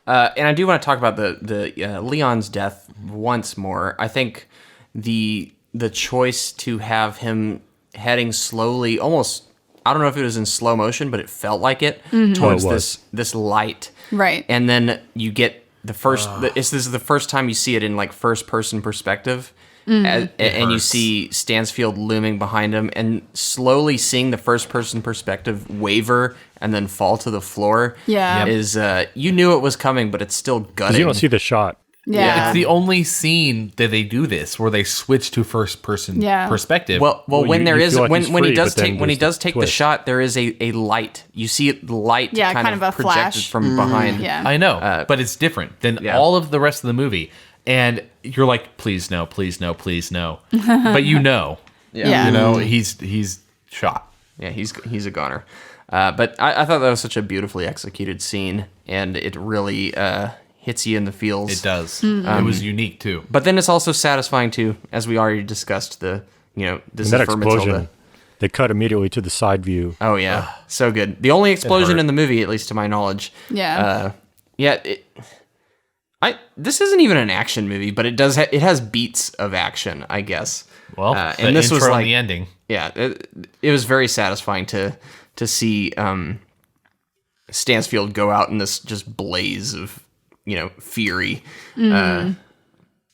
And I do want to talk about the Leon's death once more. I think the choice to have him heading slowly, almost, I don't know if it was in slow motion, but it felt like it, towards Oh, it was. this light. Right. And then you get the first, this is the first time you see it in like first person perspective. And you see Stansfield looming behind him, and slowly seeing the first person perspective waver and then fall to the floor. Yeah. Is you knew it was coming, but it's still gutting. You don't see the shot. Yeah. It's the only scene that they do this where they switch to first person perspective. Well, when you there is feel like when he's he free, does but then take when he there's does the take the twist. shot, there is a light. You see the light Yeah, kind of a projected flash. from behind. Yeah. I know, but it's different than yeah. all of the rest of the movie. And you're like, please no, please no, please no. But you know, Yeah. you know, he's shot. Yeah, he's a goner. But I thought that was such a beautifully executed scene, and it really hits you in the feels. It does. Mm-hmm. It was unique too. But then it's also satisfying too, as we already discussed. This And is that for explosion, Matilda. they cut immediately to the side view. Oh yeah, so good. The only explosion hurt. in the movie, at least to my knowledge. Yeah. This isn't even an action movie, but it does. It has beats of action, I guess. Well, and this was intro like and the ending. Yeah, it was very satisfying to see Stansfield go out in this just blaze of fury.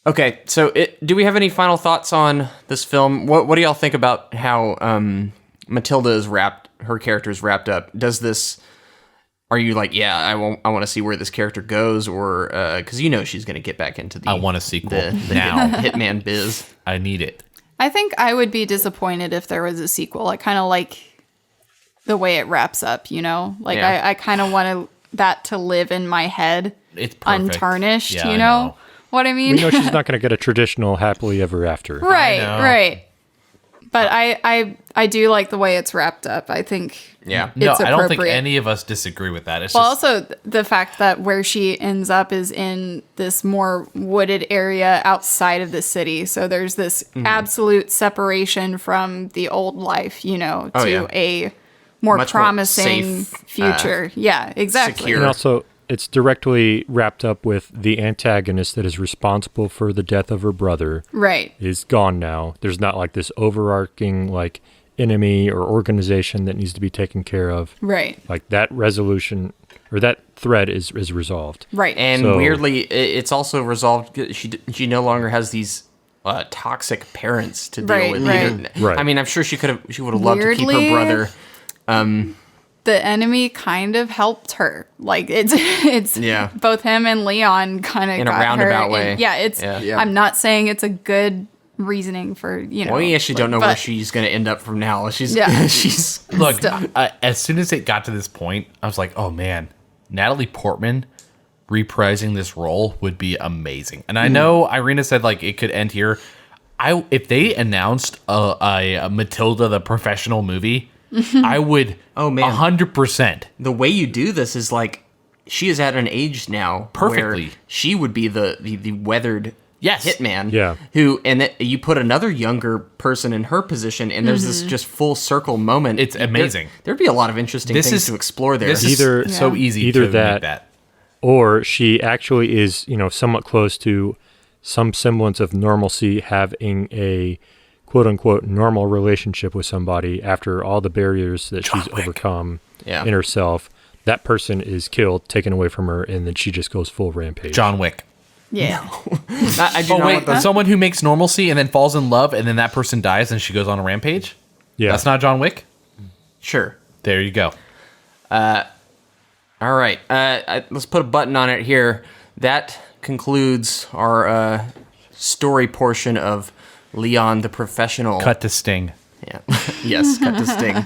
Okay, so do we have any final thoughts on this film? What do y'all think about how Matilda is her character is wrapped up? Does this? Are you like, yeah, I want to see where this character goes, or because she's going to get back into the I want a sequel the now. Hitman biz. I need it. I think I would be disappointed if there was a sequel. I kind of like the way it wraps up, Like, Yeah. I kind of want that to live in my head It's perfect. untarnished, Yeah, you I know? know. What I mean? We know she's not going to get a traditional happily ever after. Right, know. right. But I do like the way it's wrapped up. I think Yeah. No, it's I don't think appropriate. any of us disagree with that. It's Well, just also the fact that where she ends up is in this more wooded area outside of the city. So there's this absolute separation from the old life, to yeah. a more Much more promising safe, future. Yeah, exactly. secure. And also, it's directly wrapped up with the antagonist that is responsible for the death of her brother Right. is gone now. There's not like this overarching like enemy or organization that needs to be taken care of. Right. Like that resolution or that thread is resolved. Right. And So- weirdly, it's also resolved. She no longer has these toxic parents to deal Right, with. right. Either. Right. I mean, I'm sure she would have loved to keep Weirdly, her brother. The enemy kind of helped her. Like it's Yeah. both him and Leon kind of In a got roundabout her. way. And, yeah, it's. Yeah. I'm not saying it's a good reasoning for Well, we actually don't know where but- she's going to end up from now. She's Yeah. she's Look, Still. as soon as it got to this point, I was like, oh man, Natalie Portman reprising this role would be amazing. And I know Irina said like it could end here. If they announced a Matilda the Professional movie, I would 100%. the way you do this is like she is at an age now Perfectly. where she would be the weathered Yes. hitman. Yeah. You put another younger person in her position, and there's this just full circle moment. It's amazing. There'd be a lot of interesting things to explore there. This Either- is so easy either to that- make that. Or she actually is, somewhat close to some semblance of normalcy, having a quote unquote normal relationship with somebody after all the barriers that she's overcome Yeah. in herself. That person is killed, taken away from her, and then she just goes full rampage. John Wick. Yeah. I do Oh not wait, want those- someone who makes normalcy and then falls in love and then that person dies and she goes on a rampage? Yeah. That's not John Wick? Sure. There you go. All right. Let's put a button on it here. That concludes our story portion of Léon the Professional. Cut to Sting. Yeah. Yes, cut to Sting.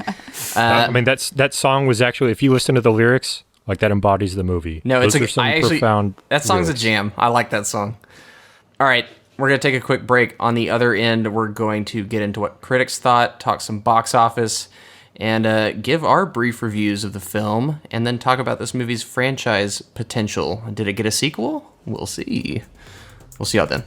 I mean, that song was actually, if you listen to the lyrics, like that embodies the movie. No, Those it's are some I actually, profound that song's lyrics. a jam. I like that song. All right, we're gonna take a quick break. On the other end, we're going to get into what critics thought, talk some box office, and give our brief reviews of the film, and then talk about this movie's franchise potential. Did it get a sequel? We'll see. We'll see y'all then.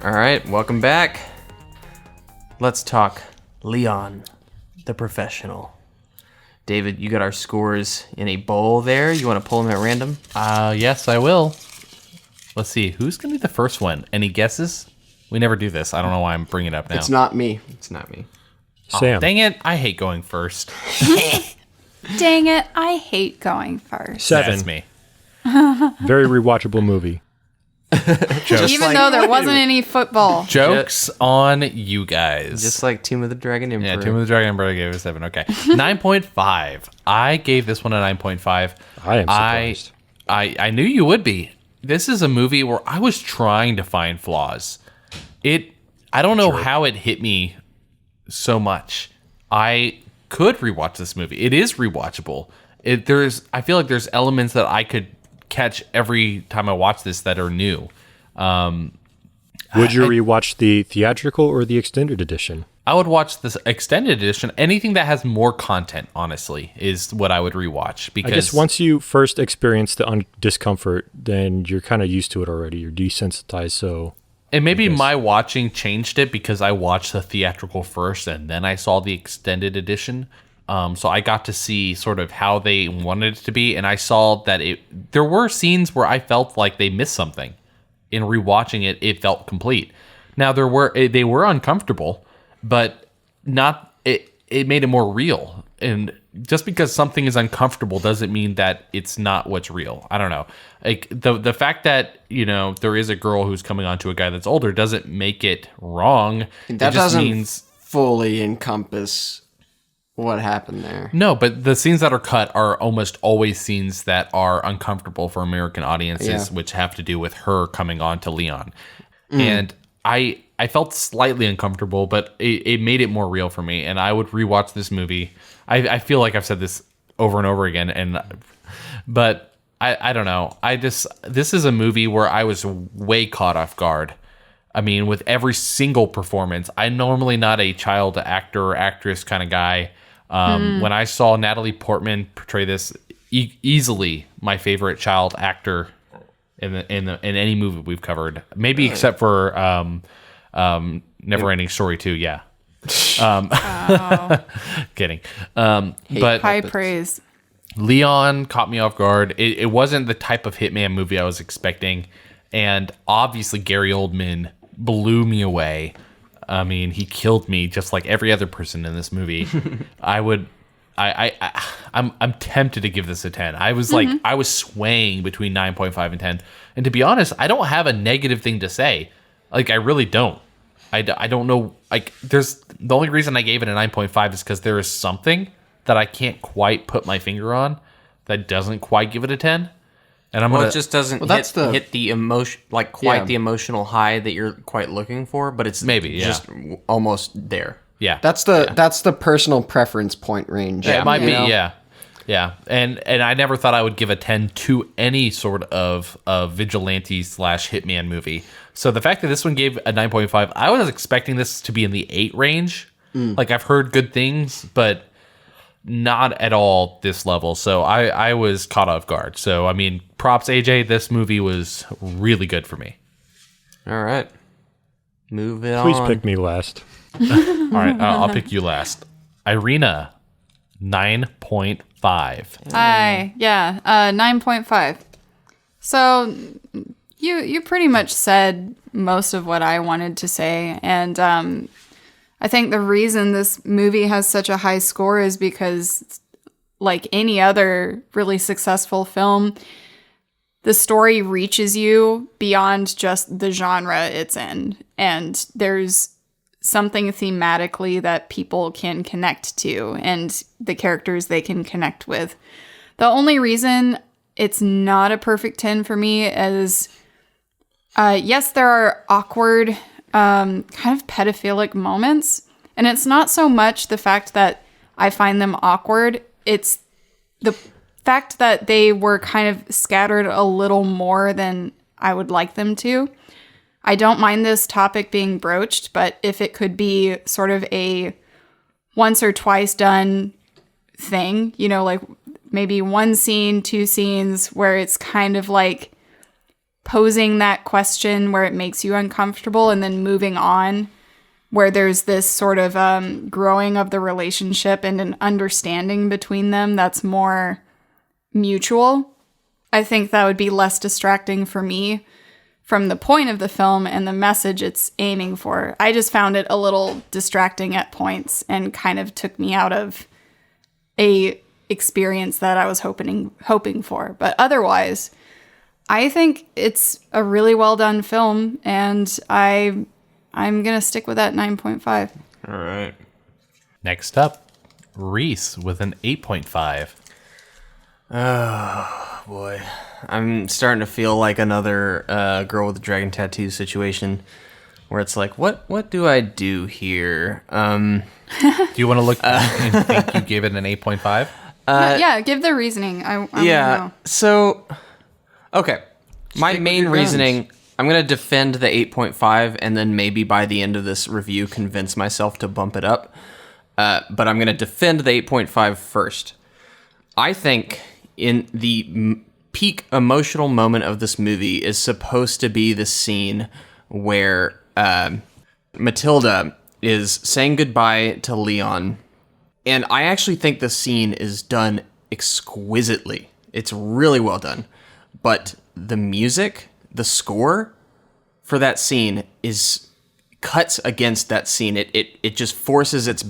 All right, welcome back. Let's talk Léon the Professional. David, you got our scores in a bowl there. You want to pull them at random? Yes, I will. Let's see. Who's going to be the first one? Any guesses? We never do this. I don't know why I'm bringing it up now. It's not me. It's not me. Sam. Dang it. I hate going first. Dang it! I hate going first. 7. That's me. Very rewatchable movie. Even though there wasn't any football. Jokes on you guys. Just like Tomb of the Dragon Emperor. Yeah, Tomb of the Dragon Emperor gave it a 7. Okay. 9.5. I gave this one a 9.5. I am surprised. I knew you would be. This is a movie where I was trying to find flaws. I don't know how it hit me so much. I could rewatch this movie. It is rewatchable. I feel like there's elements that I could catch every time I watch this that are new. Would you rewatch the theatrical or the extended edition? I would watch this extended edition. Anything that has more content, honestly, is what I would rewatch. Because I guess once you first experience the discomfort, then you're kind of used to it already. You're desensitized, so... And maybe my watching changed it because I watched the theatrical first and then I saw the extended edition. So I got to see sort of how they wanted it to be, and I saw that there were scenes where I felt like they missed something. In rewatching it, it felt complete. Now they were uncomfortable, but not it made it more real. And just because something is uncomfortable doesn't mean that it's not what's real. I don't know. Like the fact that there is a girl who's coming on to a guy that's older doesn't make it wrong. That it just doesn't means fully encompass what happened there. no, but the scenes that are cut are almost always scenes that are uncomfortable for American audiences, Yeah. which have to do with her coming on to Leon. And I felt slightly uncomfortable, but it made it more real for me. And I would rewatch this movie. I feel like I've said this over and over again, but I don't know. This is a movie where I was way caught off guard. I mean, with every single performance, I'm normally not a child actor or actress kind of guy. When I saw Natalie Portman portray this, easily my favorite child actor in any movie we've covered, maybe except for Never Ending Story 2, yeah. Kidding. But High praise. Leon caught me off guard. It wasn't the type of Hitman movie I was expecting. And obviously Gary Oldman blew me away. I mean, he killed me just like every other person in this movie. I'm tempted to give this a 10. I was like, I was swaying between 9.5 and 10. And to be honest, I don't have a negative thing to say. Like, I really don't. I don't know. Like, the only reason I gave it a 9.5 is because there is something that I can't quite put my finger on that doesn't quite give it a 10. And it just doesn't hit the emotion, like quite the emotional high that you're quite looking for, but it's just almost there. Yeah. That's the personal preference point range. Yeah, it might be, yeah. Yeah. And I never thought I would give a 10 to any sort of vigilante / hitman movie. So the fact that this one gave a 9.5, I was expecting this to be in the 8 range. Like, I've heard good things, but not at all this level. So I was caught off guard. So, I mean, props, AJ. This movie was really good for me. All right. Move it Please on. pick me last. All right. I'll pick you last. Irina, 9.5. Hi. Yeah. 9.5. So you pretty much said most of what I wanted to say. And I think the reason this movie has such a high score is because, like any other really successful film, the story reaches you beyond just the genre it's in. And there's something thematically that people can connect to and the characters they can connect with. The only reason it's not a perfect 10 for me is, yes, there are awkward kind of pedophilic moments. And it's not so much the fact that I find them awkward. It's the fact that they were kind of scattered a little more than I would like them to. I don't mind this topic being broached, but if it could be sort of a once or twice done thing, you know, like maybe 1 scene, 2 scenes where it's kind of like posing that question where it makes you uncomfortable and then moving on, where there's this sort of growing of the relationship and an understanding between them that's more mutual. I think that would be less distracting for me from the point of the film and the message it's aiming for. I just found it a little distracting at points and kind of took me out of a experience that I was hoping for. But otherwise, I think it's a really well done film, and I'm gonna stick with that 9.5. All right. Next up, Reese with an 8.5. Oh boy, I'm starting to feel like another girl with a dragon tattoo situation, where it's like, what do I do here? Do you want to look and think you gave it an 8.5? Yeah, give the reasoning. I wanna know. So, okay. My main reasoning, I'm going to defend the 8.5 and then maybe by the end of this review convince myself to bump it up. But I'm going to defend the 8.5 first. I think in the peak emotional moment of this movie is supposed to be the scene where Matilda is saying goodbye to Leon. And I actually think the scene is done exquisitely. It's really well done. But the music, the score for that scene cuts against that scene. It just forces it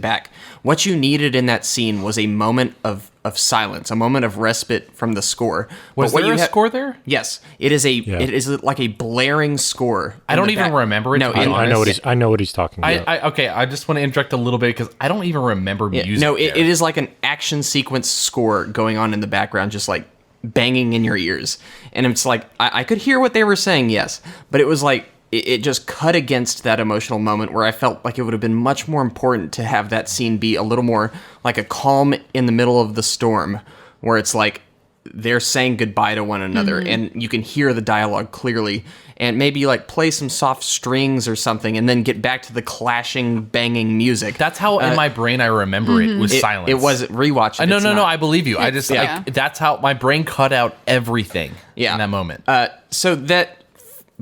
back. What you needed in that scene was a moment of silence, a moment of respite from the score. Was there a score there? Yes, it is like a blaring score. I don't even remember it. No, I know what he's talking about. Okay, I just want to interject a little bit because I don't even remember music. No, it is like an action sequence score going on in the background, just like banging in your ears. And it's like, I could hear what they were saying, yes, but it was like, it just cut against that emotional moment where I felt like it would have been much more important to have that scene be a little more like a calm in the middle of the storm, where it's like they're saying goodbye to one another and you can hear the dialogue clearly, and maybe like play some soft strings or something and then get back to the clashing, banging music. That's how in my brain I remember it was silence. It was rewatching. No, I believe you. I just, that's how my brain cut out everything in that moment. So that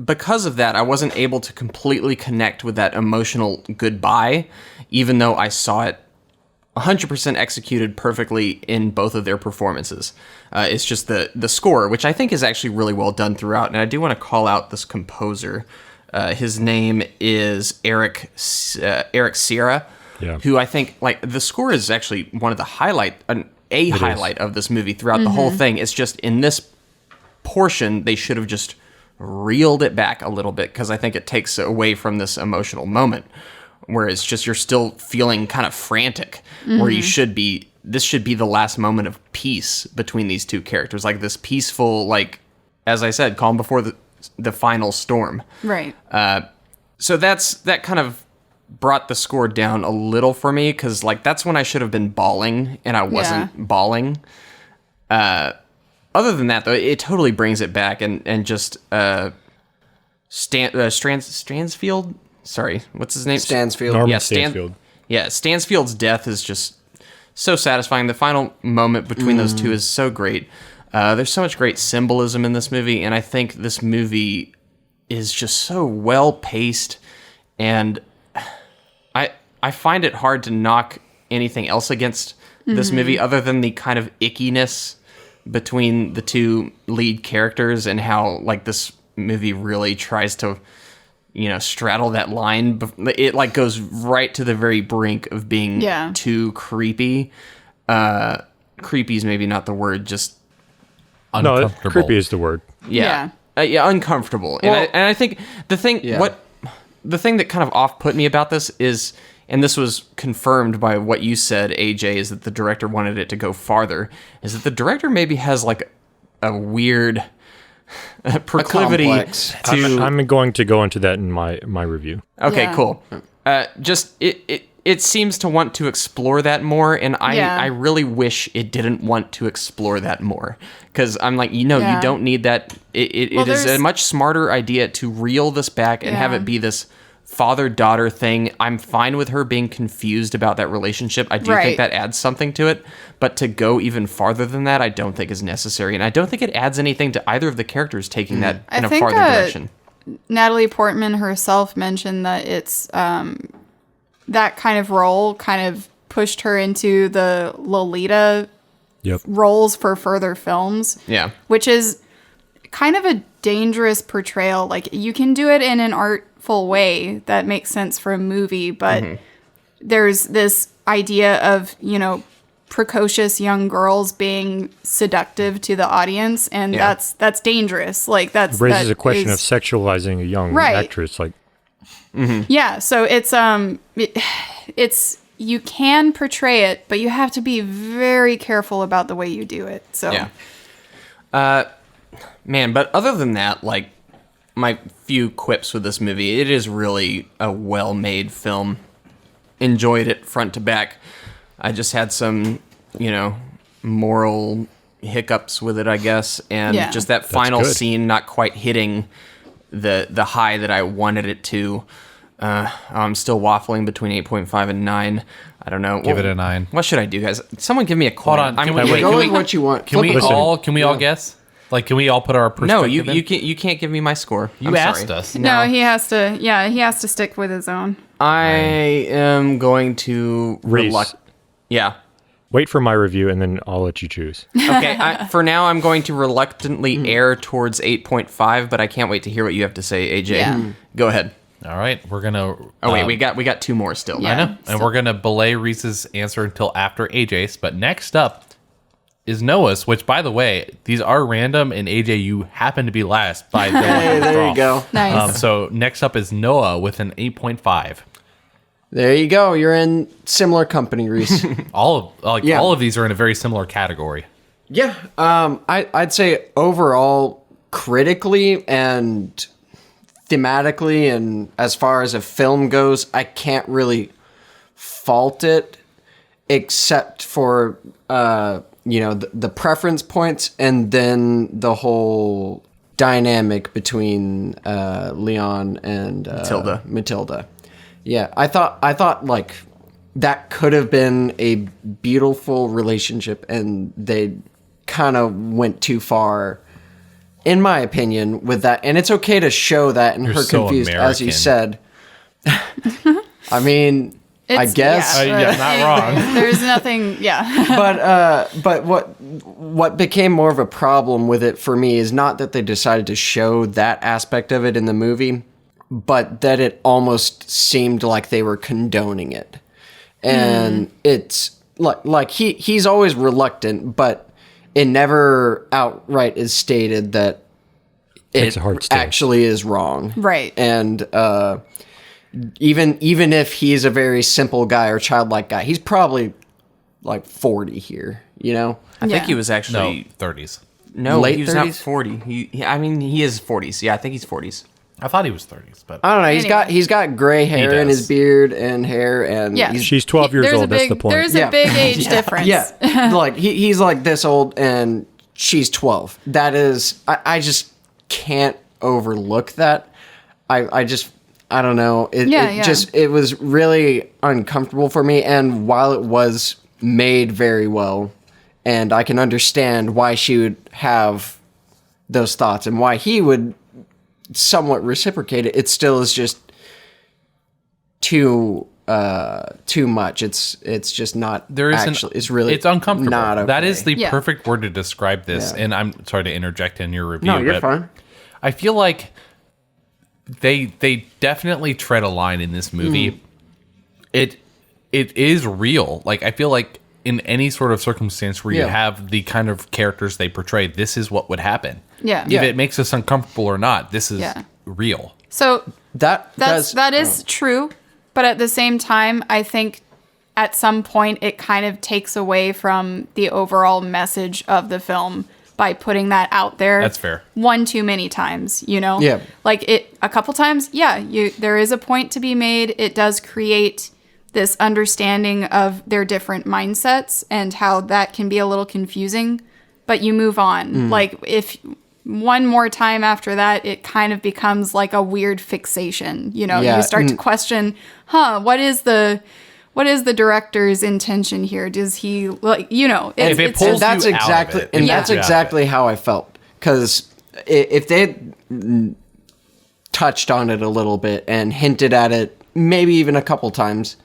because of that, I wasn't able to completely connect with that emotional goodbye, even though I saw it 100% executed perfectly in both of their performances. It's just the score, which I think is actually really well done throughout. And I do want to call out this composer. His name is Eric Sierra, who I think, like, the score is actually one of the highlight of this movie throughout the whole thing. It's just in this portion, they should have just reeled it back a little bit, because I think it takes away from this emotional moment where it's just you're still feeling kind of frantic, where you should be. This should be the last moment of peace between these two characters, like this peaceful, like, as I said, calm before the final storm. Right. So that kind of brought the score down a little for me, because, like, that's when I should have been bawling, and I wasn't bawling. Other than that, though, it totally brings it back, and just Stansfield. Sorry, what's his name? Stansfield. Norman Stansfield. Stansfield's death is just so satisfying. The final moment between those two is so great. There's so much great symbolism in this movie, and I think this movie is just so well paced, and I find it hard to knock anything else against this movie other than the kind of ickiness between the two lead characters, and how, like, this movie really tries to, straddle that line. It, like, goes right to the very brink of being too creepy. Creepy is maybe not the word, just uncomfortable. No, creepy is the word. Yeah, uncomfortable. And I think the thing that kind of off-put me about this is, and this was confirmed by what you said, AJ, is that the director wanted it to go farther, is that the director maybe has, like, a weird proclivity to... I'm going to go into that in my review. Okay, cool. Just, it seems to want to explore that more, and I really wish it didn't want to explore that more. Because I'm like, you don't need that. It is a much smarter idea to reel this back and have it be this father-daughter thing. I'm fine with her being confused about that relationship. I do think that adds something to it, but to go even farther than that, I don't think is necessary, and I don't think it adds anything to either of the characters taking that in a farther direction. Nathalie Portman herself mentioned that it's that kind of role kind of pushed her into the Lolita roles for further films. Yeah, which is kind of a dangerous portrayal. Like, you can do it in an artful way that makes sense for a movie, but there's this idea of, precocious young girls being seductive to the audience, and that's dangerous. Like, it raises a question of sexualizing a young actress. Like, yeah, so it's you can portray it, but you have to be very careful about the way you do it. So man, but other than that, like, my few quips with this movie, it is really a well-made film. Enjoyed it front to back. I just had some, moral hiccups with it, I guess, and just that final scene not quite hitting the high that I wanted it to. I'm still waffling between 8.5 and 9. I don't know. Give it a 9. What should I do, guys? Someone give me a coin. Hold on. Go with what you want. Can we all guess? Like, can we all put our perspective No, in? you can't give me my score. You asked us. No, he has to. Yeah, he has to stick with his own. I am going to wait for my review, and then I'll let you choose. Okay, for now, I'm going to reluctantly err towards 8.5, but I can't wait to hear what you have to say, AJ. Yeah. Go ahead. All right, we're gonna. Oh wait, we got 2 more still. I know, and we're gonna belay Reese's answer until after AJ's. But next up is Noah's, which, by the way, these are random, and AJ, you happen to be last by the Hey, there you go. Nice. So next up is Noah with an 8.5. There you go. You're in similar company, Reese. All of these are in a very similar category. Yeah. I'd say overall, critically and thematically, and as far as a film goes, I can't really fault it, except for the preference points, and then the whole dynamic between Leon and Matilda. Yeah, I thought like that could have been a beautiful relationship, and they kind of went too far in my opinion, with that, and it's okay to show that and You're her so confused, as you American. said. I mean, I guess. not wrong. There's nothing. Yeah. But what became more of a problem with it for me is not that they decided to show that aspect of it in the movie, but that it almost seemed like they were condoning it. And it's like he's always reluctant, but it never outright is stated that Takes it a hard stance. actually is wrong. Right. And even if he's a very simple guy or childlike guy, he's probably like 40 here, you know? I think Yeah. he was No, actually 30s. no, Late he was not 30s? 40. He is 40s. Yeah, I think he's 40s. I thought he was 30s, but I don't know. Anyway. He's got gray hair in does. his beard and hair, and Yeah. She's 12 years There's old. a That's big, the point. There's Yeah. a big age difference. yeah, like he's like this old, and she's 12. That is, I just can't overlook that. I don't know. It was really uncomfortable for me, and while it was made very well, and I can understand why she would have those thoughts and why he would somewhat reciprocate it, it still is just too much. It's just not there is actually, it's uncomfortable. not okay. That is the Yeah. perfect word to describe this. Yeah. And I'm sorry to interject in your review. No, you're but fine. I feel like they definitely tread a line in this movie. It is real. Like, I feel like in any sort of circumstance where you Yeah. have the kind of characters they portray, this is what would happen. Yeah. If Yeah. it makes us uncomfortable or not, this is Yeah. real. So That is true, but at the same time, I think at some point it kind of takes away from the overall message of the film by putting that out there. That's fair. One too many times, you know? Yeah. Like it a couple times, there is a point to be made. It does create this understanding of their different mindsets and how that can be a little confusing, but you move on. Like if one more time after that, it kind of becomes like a weird fixation. You know, Yeah. you start to question, what is the director's intention here? Does he like, you know, If it it's pulls just- that's you out of exactly it, and it that's pulls you out of exactly how I felt, because if they had touched on it a little bit and hinted at it maybe even a couple times,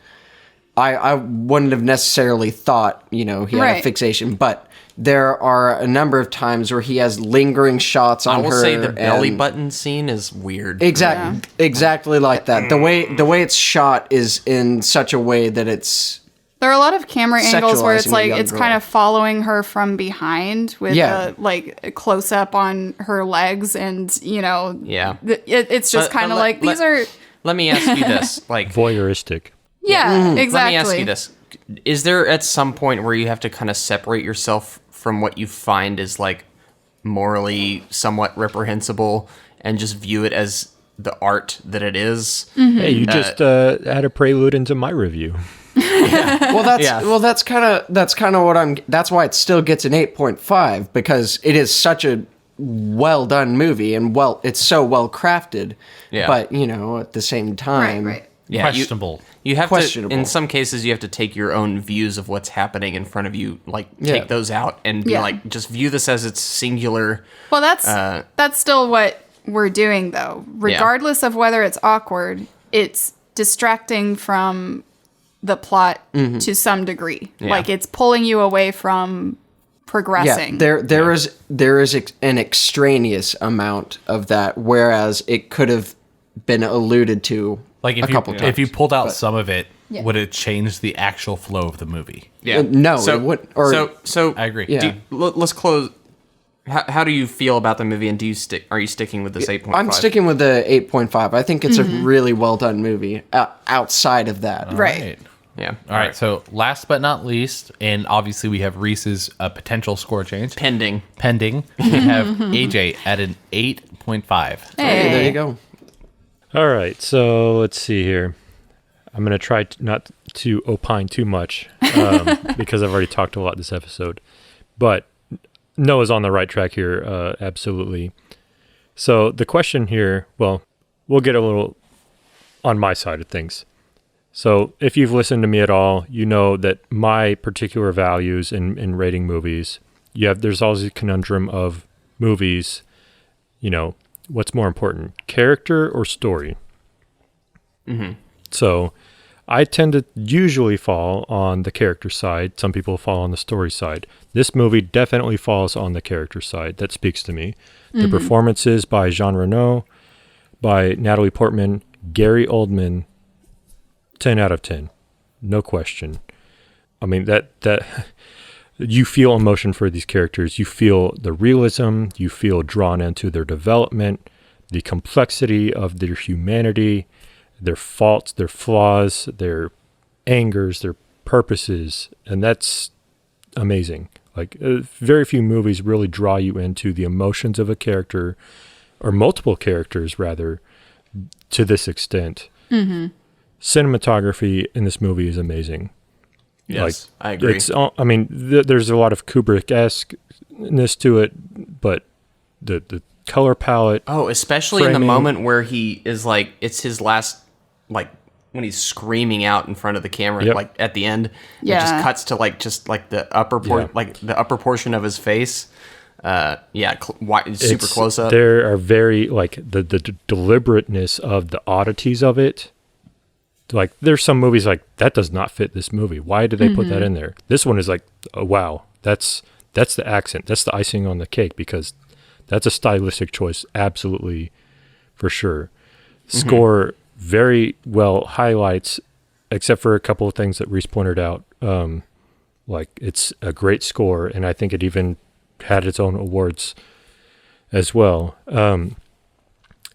I wouldn't have necessarily thought, you know, he had a Right. fixation. But there are a number of times where he has lingering shots on I will her. say the belly and- button scene is weird. Exactly like that. The way it's shot is in such a way that it's There are a lot of camera angles where it's Sexualizing a like young it's girl. kind of following her from behind with Yeah. a close up on her legs, and you know, Yeah. it's just But- kind of but like let- these are Let me ask you this. Like, Voyeuristic. exactly. let me ask you this. Is there at some point where you have to kind of separate yourself from what you find is like morally somewhat reprehensible and just view it as the art that it is? Hey, you just had a prelude into my review. that's kind of what that's why it still gets an 8.5, because it is such a well done movie, and it's so well crafted. Yeah. But you know, at the same time, Right. Yeah, Questionable. You have Questionable. to, in some cases, you have to take your own views of what's happening in front of you, like Yeah. take those out and be Yeah. like, just view this as it's singular. Well, that's still what we're doing, though. Regardless of whether it's awkward, it's distracting from the plot to some degree. Yeah. Like it's pulling you away from yeah, progressing. there is an extraneous amount of that, whereas it could have been alluded to Like a couple times. if you pulled out some of it, Yeah. would it change the actual flow of the movie? Yeah. no, So, it wouldn't. Or so I agree. Yeah. let's close. How do you feel about the movie, and are you sticking with this 8.5? I'm sticking with the 8.5. I think it's a really well done movie. Outside of that, Right. Yeah. All right. So last but not least, and obviously we have Reese's potential score change Pending. We have AJ at an 8.5. Hey, there you go. All right, so let's see here. I'm going to try not to opine too much because I've already talked a lot this episode. But Noah's on the right track here, absolutely. So the question here, well, we'll get a little on my side of things. So if you've listened to me at all, you know that my particular values in rating movies, there's always a conundrum of movies what's more important, character or story? Mm-hmm. So I tend to usually fall on the character side. Some people fall on the story side. This movie definitely falls on the character side. That speaks to me. The performances by Jean Reno, by Natalie Portman, Gary Oldman, 10 out of 10. No question. I mean, that you feel emotion for these characters. You feel the realism. You feel drawn into their development, the complexity of their humanity, their faults, their flaws, their angers, their purposes. And that's amazing. Like, very few movies really draw you into the emotions of a character, or multiple characters, rather, to this extent. Mm-hmm. Cinematography in this movie is amazing. Yes, I agree. There's a lot of Kubrick-esque-ness to it, but the color palette. Oh, especially framing, in the moment where he is like, it's his last, like, when he's screaming out in front of the camera, like at the end, it just cuts to the upper portion of his face. Super close up. There are very, like, the deliberateness of the oddities of it. Like, there's some movies like, that does not fit this movie. Why did they put that in there? This one is like, oh, wow, that's the accent. That's the icing on the cake, because that's a stylistic choice, absolutely, for sure. Score very well highlights, except for a couple of things that Reese pointed out. Like, it's a great score, and I think it even had its own awards as well.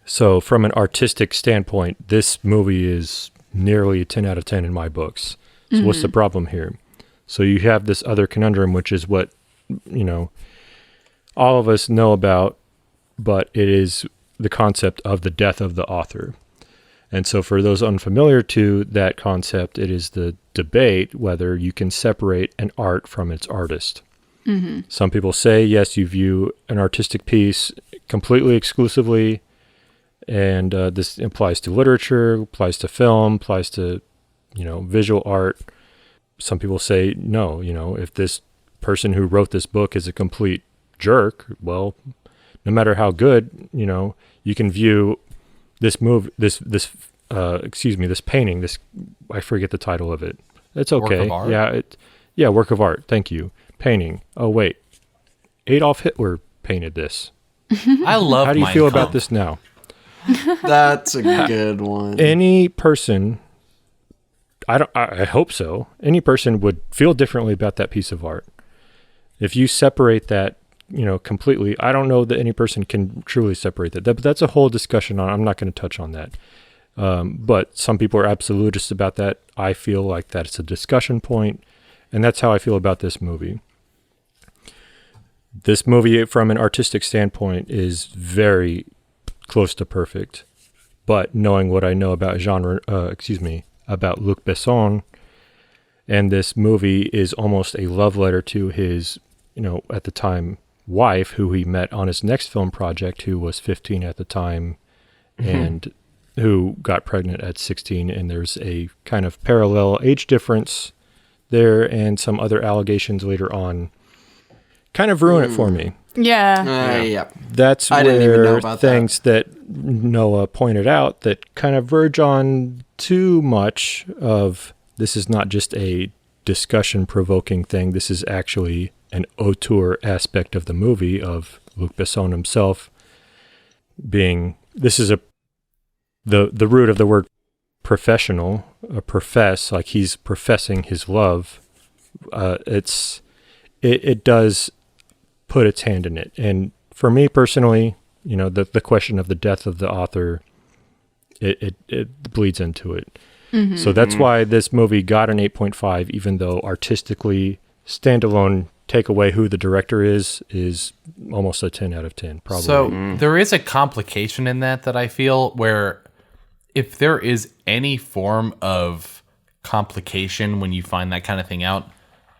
So from an artistic standpoint, this movie is nearly a 10 out of 10 in my books. So what's the problem here? So you have this other conundrum, which is what, all of us know about, but it is the concept of the death of the author. And so for those unfamiliar to that concept, it is the debate whether you can separate an art from its artist. Some people say, yes, you view an artistic piece completely exclusively, and this applies to literature, applies to film, applies to, visual art. Some people say, no, if this person who wrote this book is a complete jerk, well, no matter how good, you can view this painting, I forget the title of it. It's okay. Work of art? Yeah, work of art. Thank you. Painting. Oh, wait. Adolf Hitler painted this. I love How do you feel about this now? That's a good one. Any person, I hope so, any person would feel differently about that piece of art. If you separate that, completely, I don't know that any person can truly separate that. But that's a whole discussion I'm not going to touch on that. But some people are absolutists about that. I feel like that's a discussion point, and that's how I feel about this movie. This movie, from an artistic standpoint, is very close to perfect. But knowing what I know about about Luc Besson, and this movie is almost a love letter to his, at the time, wife, who he met on his next film project, who was 15 at the time, and who got pregnant at 16. And there's a kind of parallel age difference there, and some other allegations later on kind of ruin it for me. Yeah. That's I didn't even know about things that Noah pointed out that kind of verge on too much of, this is not just a discussion-provoking thing. This is actually an auteur aspect of the movie, of Luc Besson himself being, this is the root of the word professional, profess, like he's professing his love. It does put its hand in it. And for me personally, the question of the death of the author, it bleeds into it. So that's why this movie got an 8.5, even though artistically, standalone, take away who the director is almost a 10 out of 10, probably. So there is a complication in that I feel, where if there is any form of complication when you find that kind of thing out,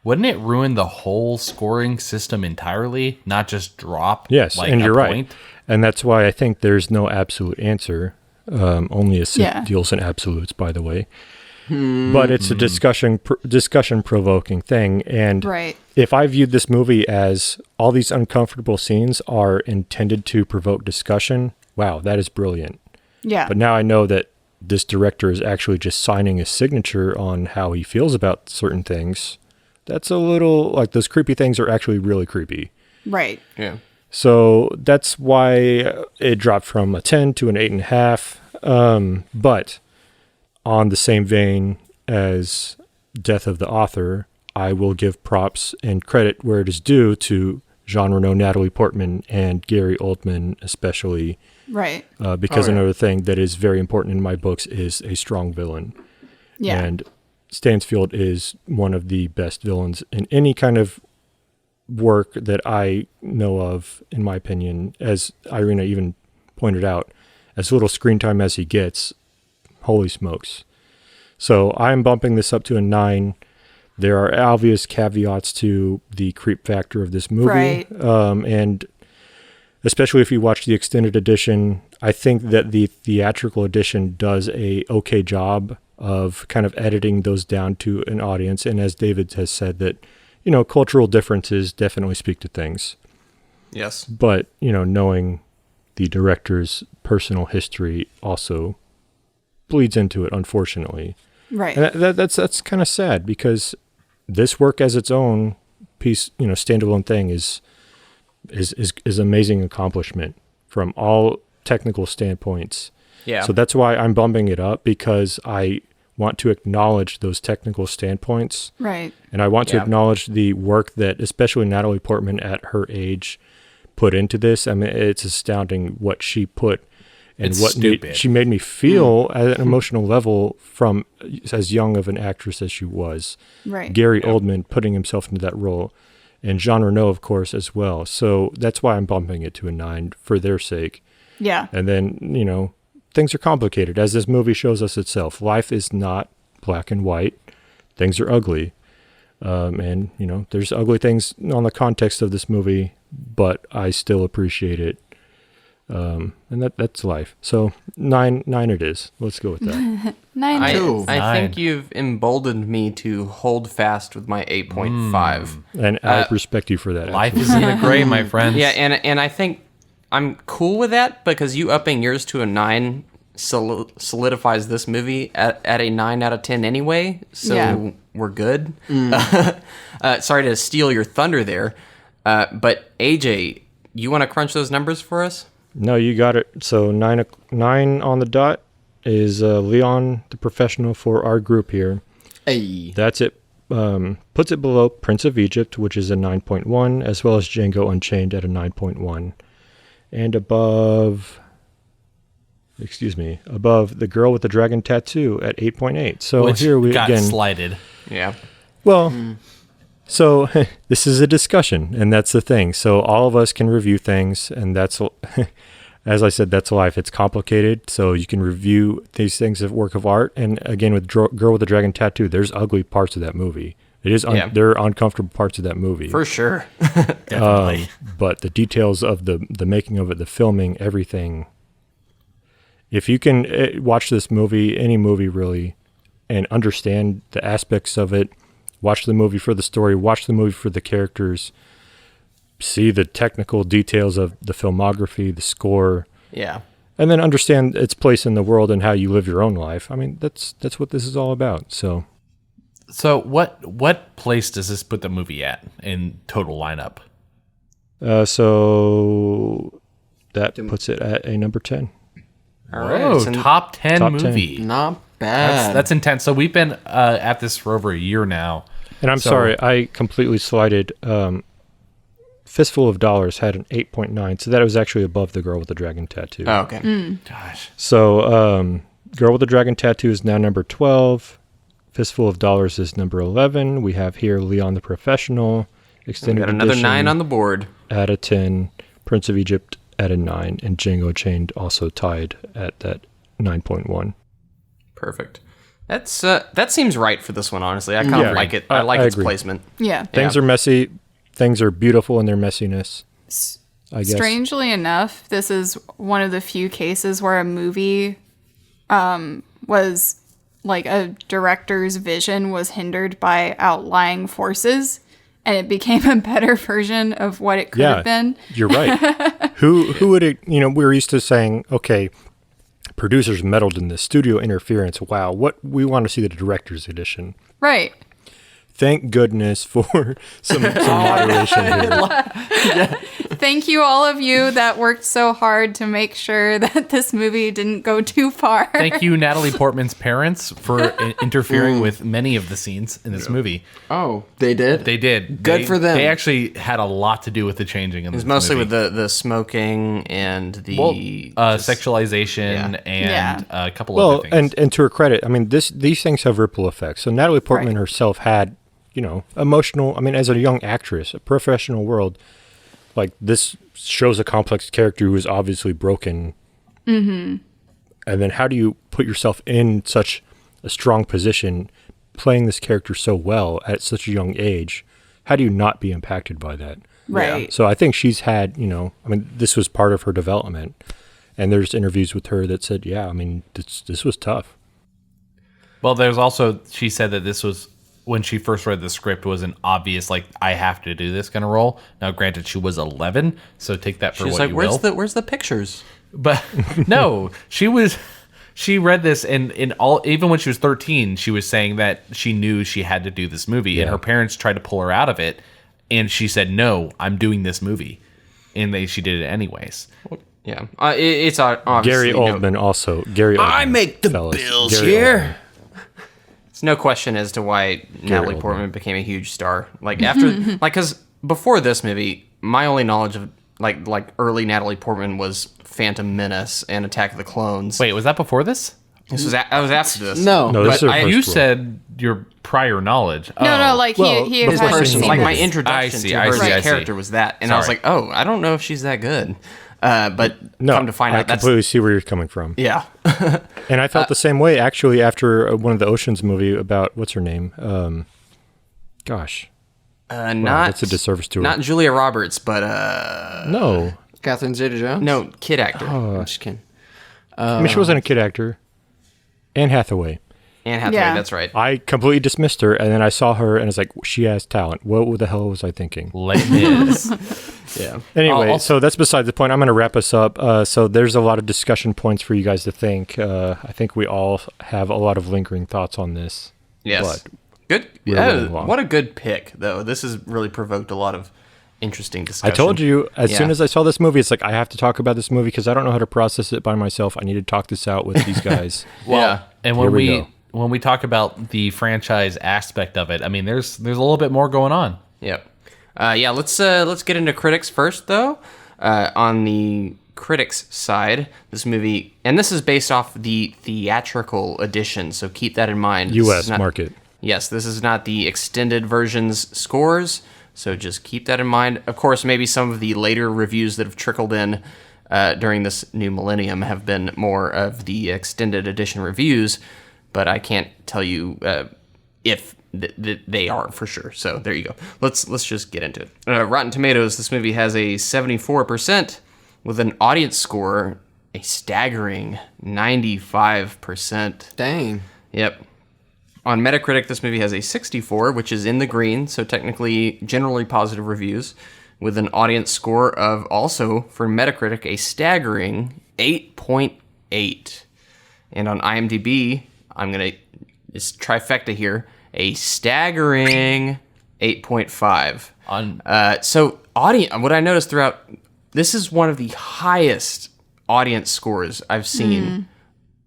wouldn't it ruin the whole scoring system entirely, not just drop? Yes, and you're right. And that's why I think there's no absolute answer. Only a deals in absolutes, by the way. but it's a discussion provoking thing. And Right. if I viewed this movie as all these uncomfortable scenes are intended to provoke discussion, wow, that is brilliant. Yeah. But now I know that this director is actually just signing his signature on how he feels about certain things. That's a little, like, those creepy things are actually really creepy. Right. Yeah. So that's why it dropped from a 10 to an 8.5. But on the same vein as Death of the Author, I will give props and credit where it is due to Jean Reno, Natalie Portman, and Gary Oldman especially. Right. Because another thing that is very important in my books is a strong villain. Yeah. And Stansfield is one of the best villains in any kind of work that I know of, in my opinion. As Irina even pointed out, as little screen time as he gets, holy smokes. So I'm bumping this up to a 9. There are obvious caveats to the creep factor of this movie. Right. And especially if you watch the extended edition, I think that the theatrical edition does a okay job of kind of editing those down to an audience. And as David has said, that, you know, cultural differences definitely speak to things. Yes. But, you know, knowing the director's personal history also bleeds into it, unfortunately. Right. And that's kind of sad, because this work as its own piece, you know, standalone thing is amazing accomplishment from all technical standpoints. Yeah. So that's why I'm bumping it up, because I want to acknowledge those technical standpoints. Right. And I want to Yeah. acknowledge the work that especially Natalie Portman at her age put into this. I mean, it's astounding what she put and It's what stupid. she made me feel at an emotional level from as young of an actress as she was. Right. Gary Oldman putting himself into that role, and Jean Reno, of course, as well. So that's why I'm bumping it to a 9 for their sake. Yeah. And then, you know, things are complicated, as this movie shows us itself. Life is not black and white. Things are ugly. And, you know, there's ugly things on the context of this movie, but I still appreciate it. And that's life. So 9 it is. Let's go with that. 9 I too. think you've emboldened me to hold fast with my 8.5. And I respect you for that. Life absolutely. is in the gray, my friends. Yeah, and I think I'm cool with that, because you upping yours to a 9 solidifies this movie at a 9 out of 10 anyway, so Yeah. we're good. Sorry to steal your thunder there, but AJ, you want to crunch those numbers for us? No, you got it. So 9 on the dot is Léon the Professional for our group here. Hey. That's it. Puts it below Prince of Egypt, which is a 9.1, as well as Django Unchained at a 9.1. And above The Girl with the Dragon Tattoo at 8.8. So Which here we got again. slighted. Yeah. Well, so this is a discussion, and that's the thing. So all of us can review things, and that's, as I said, that's life. It's complicated, so you can review these things as work of art. And again, with Girl with the Dragon Tattoo, there's ugly parts of that movie. It is there are uncomfortable parts of that movie. For sure. Definitely. But the details of the making of it, the filming, everything. If you can watch this movie, any movie really, and understand the aspects of it, watch the movie for the story, watch the movie for the characters, see the technical details of the filmography, the score, Yeah. and then understand its place in the world and how you live your own life. I mean, that's what this is all about. So what place does this put the movie at in total lineup? so that puts it at a number 10. All right. Oh, So top 10 top 10. movie. Not bad. That's intense. So we've been at this for over a year now. And I'm So- sorry, I completely slighted. Fistful of Dollars had an 8.9, so that was actually above The Girl with the Dragon Tattoo. Oh, okay. Gosh. So Girl with the Dragon Tattoo is now number 12. Fistful of Dollars is number 11. We have here Léon the Professional, We extended got another edition 9 on the board. at a 10. Prince of Egypt at a 9, and Django Chained also tied at that 9.1. Perfect. That's that seems right for this one, honestly. I kind of Yeah. like it. I like I its agree. placement. Yeah. Things are messy. Things are beautiful in their messiness, I guess. Strangely enough, this is one of the few cases where a movie was like a director's vision was hindered by outlying forces, and it became a better version of what it could have been. You're right. Who would it, we're used to saying, okay, producers meddled in this, studio interference. Wow, what we want to see the director's edition. Right. Thank goodness for some moderation here. Thank you, all of you that worked so hard to make sure that this movie didn't go too far. Thank you, Natalie Portman's parents, for interfering with many of the scenes in this movie. Oh, they did? They did. Good for them. They actually had a lot to do with the changing in It was this mostly movie. with the smoking and the sexualization and a couple other things. Well, and to her credit, I mean, these things have ripple effects. So Natalie Portman herself had, emotional, I mean, as a young actress, a professional world, like this shows a complex character who is obviously broken. Mm-hmm. And then how do you put yourself in such a strong position playing this character so well at such a young age? How do you not be impacted by that? Right. So I think she's had, this was part of her development. And there's interviews with her that said, this was tough. Well, there's also, she said that this was, when she first read the script, was an obvious, like, I have to do this kind of role. Now, granted, she was 11, so take that for She's what like, you will. where's the pictures? But no, she read this, and even when she was 13, she was saying that she knew she had to do this movie, and her parents tried to pull her out of it, and she said, no, I'm doing this movie. And she did it anyways. Yeah. It's obviously... Gary Oldman also. Gary Oldman. I make the fellas. bills Gary here. Oldman. It's no question as to why Natalie Oldman. Portman became a huge star. Like after, because before this movie, my only knowledge of like early Natalie Portman was Phantom Menace and Attack of the Clones. Wait, was that before this? This was I was after this. No. No, this is her You first role. said your prior knowledge. No, like Well, he had before had she- seen Like my this. introduction to her I see. character was that, and I was Sorry. like, oh, I don't know if she's that good. But No, come to find I out, that's completely see where you're coming from. yeah. And I felt the same way, actually, after one of the Oceans movie about, what's her name? Not that's a disservice to her. Not Julia Roberts, but No. Catherine Zeta-Jones? no, kid actor. I'm just kidding. I mean, she wasn't a kid actor. Anne Hathaway. Anne Hathaway, Yeah. that's right. I completely dismissed her, and then I saw her, and I was like, she has talent. What the hell was I thinking? Les Mis. Yeah. Anyway, so that's beside the point. I'm going to wrap us up. So there's a lot of discussion points for you guys to think. I think we all have a lot of lingering thoughts on this. Yes. But Good. We're Yeah, moving along. what a good pick, though. This has really provoked a lot of interesting I discussion. told you, as Yeah. soon as I saw this movie, it's like, I have to talk about this movie because I don't know how to process it by myself. I need to talk this out with these guys. Well, and Here when we go. when we talk about the franchise aspect of it, I mean, there's a little bit more going on. Yep. Let's get into critics first, though. On the critics side, this movie, and this is based off the theatrical edition, so keep that in mind. This U.S. is not- market. Yes, this is not the extended version's scores, so just keep that in mind. Of course, maybe some of the later reviews that have trickled in during this new millennium have been more of the extended edition reviews, but I can't tell you if they are for sure. So there you go. Let's just get into it. Rotten Tomatoes, this movie has a 74% with an audience score, a staggering 95%. Dang. Yep. On Metacritic, this movie has a 64, which is in the green, so technically generally positive reviews, with an audience score of also, for Metacritic, a staggering 8.8. And on IMDb, I'm going to, it's trifecta here, a staggering 8.5. So audience, what I noticed throughout, this is one of the highest audience scores I've seen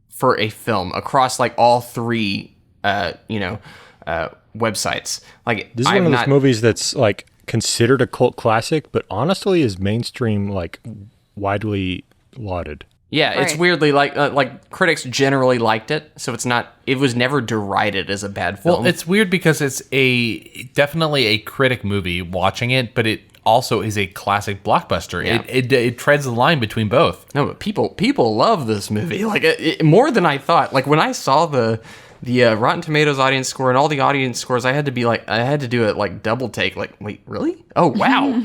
for a film across like all three websites. Like This is one of those movies that's like considered a cult classic, but honestly is mainstream, like widely lauded. Yeah, it's Right. weirdly like critics generally liked it, so it was never derided as a bad film. Well, it's weird because it's definitely a critic movie watching it, but it also is a classic blockbuster. Yeah. It treads the line between both. No, but people love this movie like it, more than I thought. Like when I saw the The Rotten Tomatoes audience score and all the audience scores, I had to do it like double take. Like, wait, really? Oh, wow.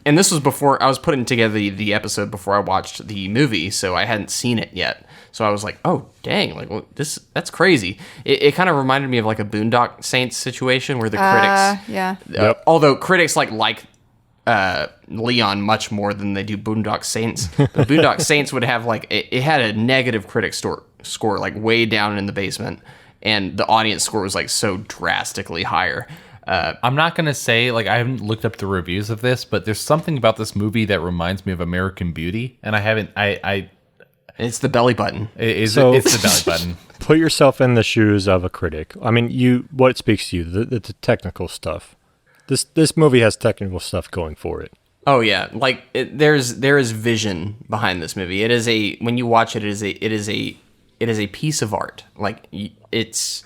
And this was before I was putting together the episode before I watched the movie, so I hadn't seen it yet. So I was like, oh, dang, that's crazy. It kind of reminded me of like a Boondock Saints situation where the critics, Yeah. although critics like Leon much more than they do Boondock Saints. The Boondock Saints would have it had a negative critic score like way down in the basement, and the audience score was like so drastically higher. I'm not gonna say I haven't looked up the reviews of this, but there's something about this movie that reminds me of American Beauty, and I haven't. It's the belly button. It's the belly button. Put yourself in the shoes of a critic. I mean, what speaks to you? The technical stuff. This movie has technical stuff going for it. Oh yeah, there is vision behind this movie. It is when you watch it, it is a piece of art. It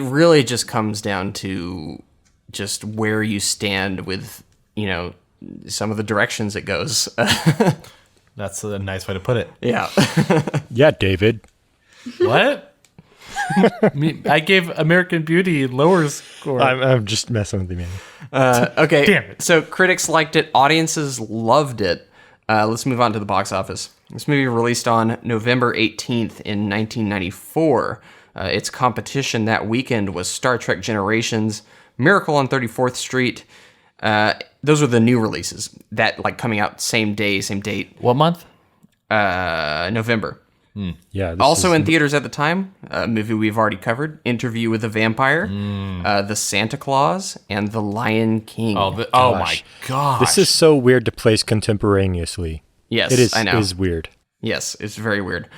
really just comes down to just where you stand with some of the directions it goes. That's a nice way to put it. Yeah. Yeah, David. What? I gave American Beauty lower score. I'm just messing with you, man. Okay. Damn it. So critics liked it. Audiences loved it. Let's move on to the box office. This movie released on November 18th in 1994. Its competition that weekend was Star Trek Generations, Miracle on 34th Street. Those were the new releases that coming out same day, same date. What month? November. Yeah. Also in theaters at the time, a movie we've already covered, Interview with the Vampire, The Santa Claus, and The Lion King. Oh my gosh. This is so weird to place contemporaneously. Yes, it is. I know. It is weird. Yes, it's very weird.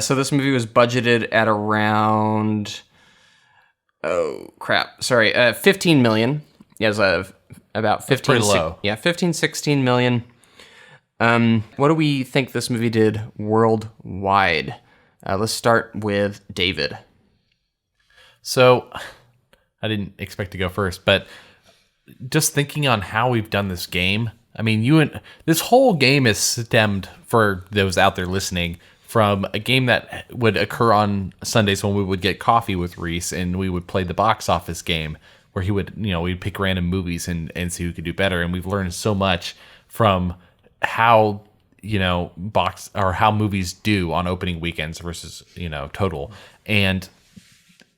So this movie was budgeted at around, 15 million. Yeah, it was about 15. Pretty low. 15, 16 million. What do we think this movie did worldwide? Let's start with David. So, I didn't expect to go first, but just thinking on how we've done this game, I mean, this whole game is stemmed, for those out there listening, from a game that would occur on Sundays when we would get coffee with Reese and we would play the box office game where he would, we'd pick random movies and see who could do better. And we've learned so much from how, how movies do on opening weekends versus, total. And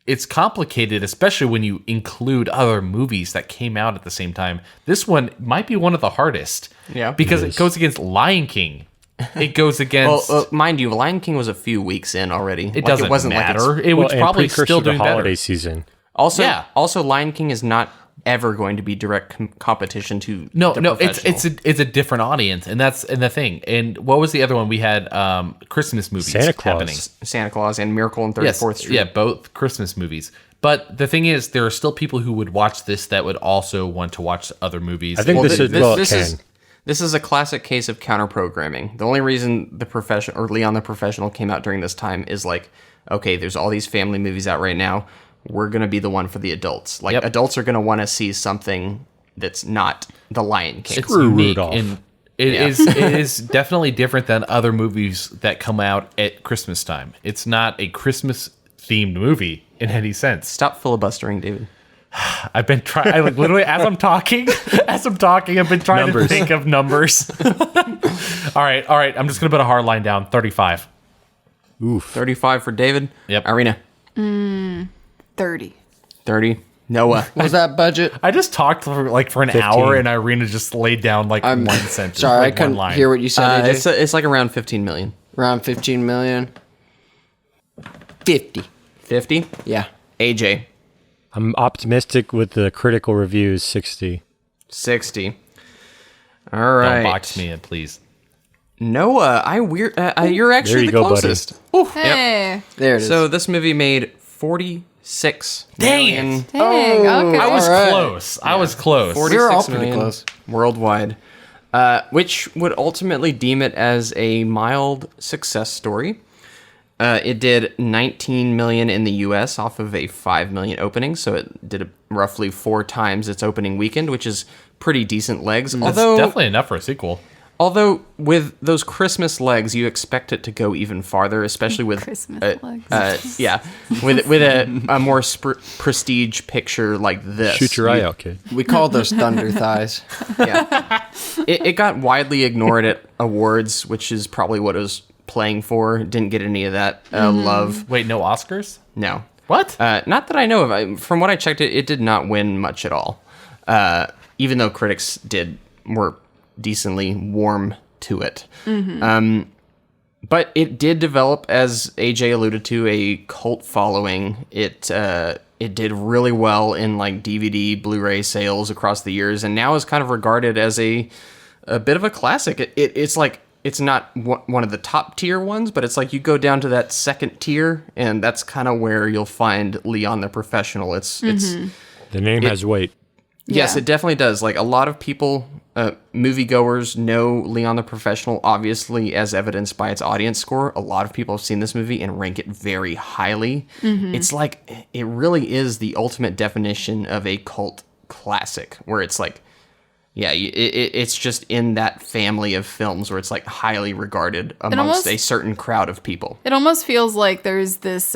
it's complicated, especially when you include other movies that came out at the same time. This one might be one of the hardest. Yeah. Because it goes against Lion King. It goes against... Well, mind you, Lion King was a few weeks in already. It doesn't matter. It was and probably precursor still to doing holiday better. season. Also, Lion King is not ever going to be direct competition to No, The Professional. it's a different audience, and that's the thing. And what was the other one? We had Christmas movies Santa Claus. happening. Santa Claus and Miracle on 34th Street. Yeah, both Christmas movies. But the thing is, there are still people who would watch this that would also want to watch other movies. I think This is a classic case of counter-programming. The only reason Leon the Professional came out during this time is okay, there's all these family movies out right now. We're going to be the one for the adults. Adults are going to want to see something that's not The Lion King. It's unique, and it is definitely different than other movies that come out at Christmas time. It's not a Christmas-themed movie in any sense. Stop filibustering, David. I've been trying, literally, as I'm talking, I've been trying to think of numbers. All right. I'm just going to put a hard line down. 35. Oof. 35 for David. Yep. Irina. 30. 30. Noah. What was that budget? I just talked for an 15. hour, and Irina just laid down one sentence. Sorry, I one couldn't line. hear what you said. AJ. It's around 15 million. Around 15 million. 50. 50? Yeah. AJ. I'm optimistic with the critical reviews, 60. 60. All right. Don't box me in, please. Noah, you're actually the closest. Hey. There it is. So this movie made 46 Dang million. it. Dang, okay. I was All right. close. I was close. 46 all pretty million close. worldwide, which would ultimately deem it as a mild success story. It did 19 million in the U.S. off of a 5 million opening, so it did roughly 4 times its opening weekend, which is pretty decent legs. That's definitely enough for a sequel. Although with those Christmas legs, you expect it to go even farther, especially with Christmas legs. with a more prestige picture like this. Shoot your eye out, kid. We call those thunder thighs. Yeah, it got widely ignored at awards, which is probably what it was playing for. Didn't get any of that love. Wait, no Oscars? No. What? Not that I know of. From what I checked, it did not win much at all. Even though critics were decently warm to it. But it did develop, as AJ alluded to, a cult following. It did really well in like DVD, Blu-ray sales across the years, and now is kind of regarded as a bit of a classic. It's like, it's not one of the top tier ones, but it's like you go down to that second tier, and that's kind of where you'll find Léon the Professional. It's The name has weight. Yes, Yeah. it definitely does. Like, a lot of people, moviegoers, know Léon the Professional, obviously, as evidenced by its audience score. A lot of people have seen this movie and rank it very highly. It's like, it really is the ultimate definition of a cult classic, where it's like, yeah, it's just in that family of films where it's like highly regarded amongst a certain crowd of people. It almost feels like there's this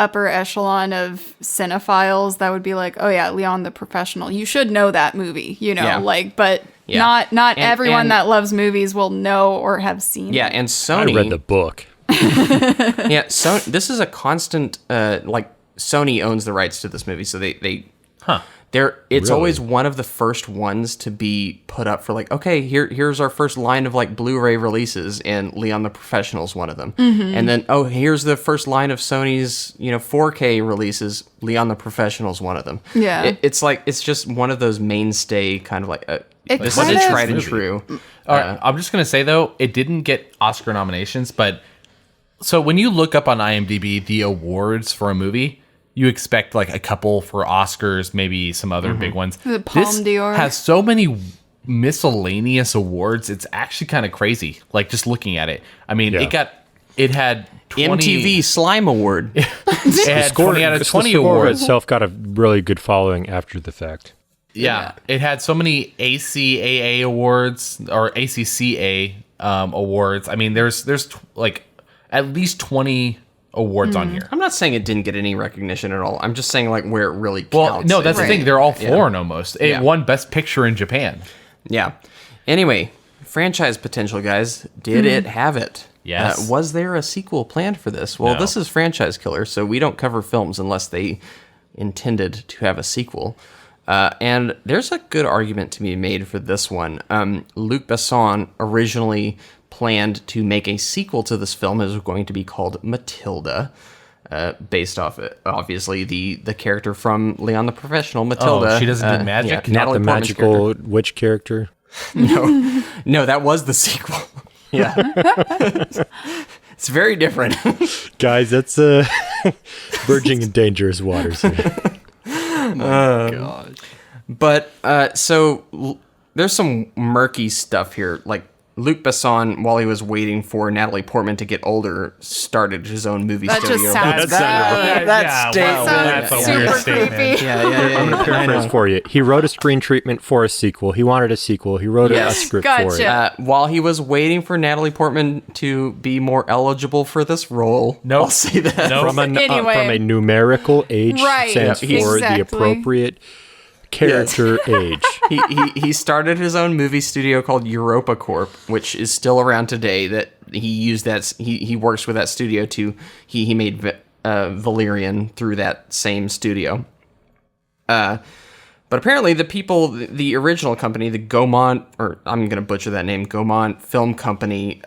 upper echelon of cinephiles that would be like, oh yeah, Léon the Professional. You should know that movie, you know, Yeah. but Yeah. not And- everyone and- that loves movies will know or have seen Yeah, it. and I Sony... read the book. Yeah, so this is a constant, like, Sony owns the rights to this movie, so it's Really? always one of the first ones to be put up for like, okay, here's our first line of like Blu-ray releases, and Léon the Professional's one of them. And then, oh, here's the first line of Sony's, 4K releases, Léon the Professional's one of them. Yeah. It's like, it's just one of those mainstay kind of like, this is kind a of- tried and Movie. true. All right, I'm just going to say, though, it didn't get Oscar nominations, but so when you look up on IMDb the awards for a movie, you expect like a couple for Oscars, maybe some other big ones. The Palme This d'Or. has so many miscellaneous awards. It's actually kind of crazy. Like just looking at it. I mean, Yeah. it had 20, MTV Slime Award. It had 20 out of 20 the score awards. itself got a really good following after the fact. Yeah, it had so many ACAA awards or ACCA awards. I mean, there's like at least 20 awards on here. I'm not saying it didn't get any recognition at all. I'm just saying like where it really counts. Well, no, that's the Right. thing. They're all foreign almost. It Yeah. won Best Picture in Japan. Yeah. Anyway, franchise potential, guys. Did it have it? Yes. Was there a sequel planned for this? Well, No. this is Franchise Killer, so we don't cover films unless they intended to have a sequel. And there's a good argument to be made for this one. Luc Besson originally planned to make a sequel to this film. It was going to be called Matilda, based off, obviously, the character from Léon the Professional, Matilda. Oh, she doesn't do magic? Yeah, Not Natalie the Portman's magical character. witch character. No, that was the sequel. Yeah. It's very different. Guys, that's verging in dangerous waters here. But there's some murky stuff here. Like Luc Besson, while he was waiting for Natalie Portman to get older, started his own movie That studio. just sounds bad. That's that's a Sounds weird super statement. creepy. I'm going to paraphrase for you. He wrote a screen treatment for a sequel. He wanted a sequel. He wrote a Yes. script for it. Gotcha. While he was waiting for Natalie Portman to be more eligible for this role, Nope. I'll say that. Nope. From Anyway. from a numerical age Right, stands yeah, for exactly. the appropriate character age. He started his own movie studio called Europa Corp, which is still around today. That he used that he works with that studio to he made Valerian through that same studio. But apparently the original company, the Gaumont, or I'm gonna butcher that name, Gaumont Film Company,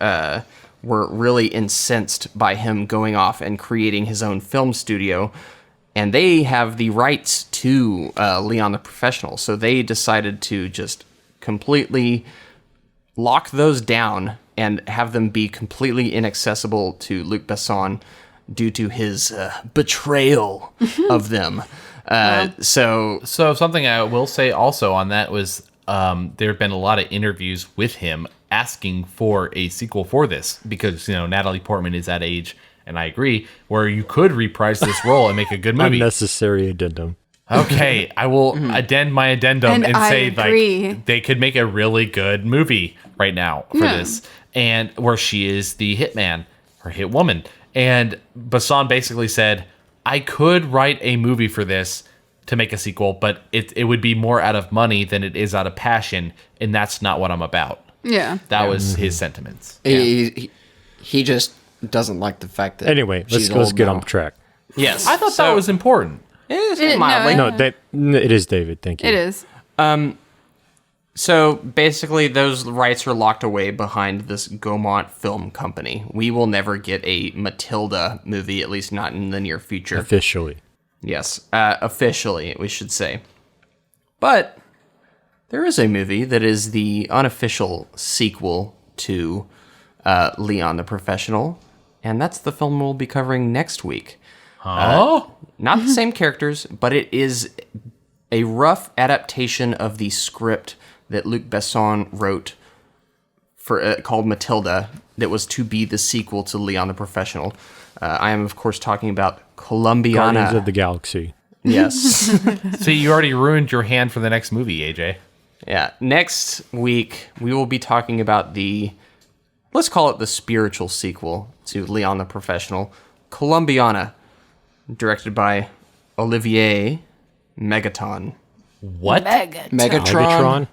were really incensed by him going off and creating his own film studio. And they have the rights to Léon the Professional, so they decided to just completely lock those down and have them be completely inaccessible to Luc Besson due to his betrayal of them. So something I will say also on that was there have been a lot of interviews with him asking for a sequel for this because Natalie Portman is that age. And I agree, where you could reprise this role and make a good movie. Unnecessary addendum. Okay, I will addend my addendum and I say agree. like they could make a really good movie right now for this, and where she is the hitman or hit woman. And Besson basically said, I could write a movie for this to make a sequel, but it would be more out of money than it is out of passion, and that's not what I'm about. Yeah. That was his sentiments. He just doesn't like the fact that. Anyway, let's she's let's old get now. on track. Yes. I thought that was important. Mildly. No, it is David. Thank you. It is. So basically, those rights are locked away behind this Gaumont Film Company. We will never get a Matilda movie, at least not in the near future. Officially. Yes, officially, we should say. But there is a movie that is the unofficial sequel to Léon the Professional, and that's the film we'll be covering next week. Oh? Not the same characters, but it is a rough adaptation of the script that Luc Besson wrote for called Matilda that was to be the sequel to Léon the Professional. I am, of course, talking about Columbiana. Guardians of the Galaxy. Yes. See, you already ruined your hand for the next movie, AJ. Yeah. Next week, we will be talking about let's call it the spiritual sequel to Léon the Professional, Columbiana, directed by Olivier Megaton. What? Megatron.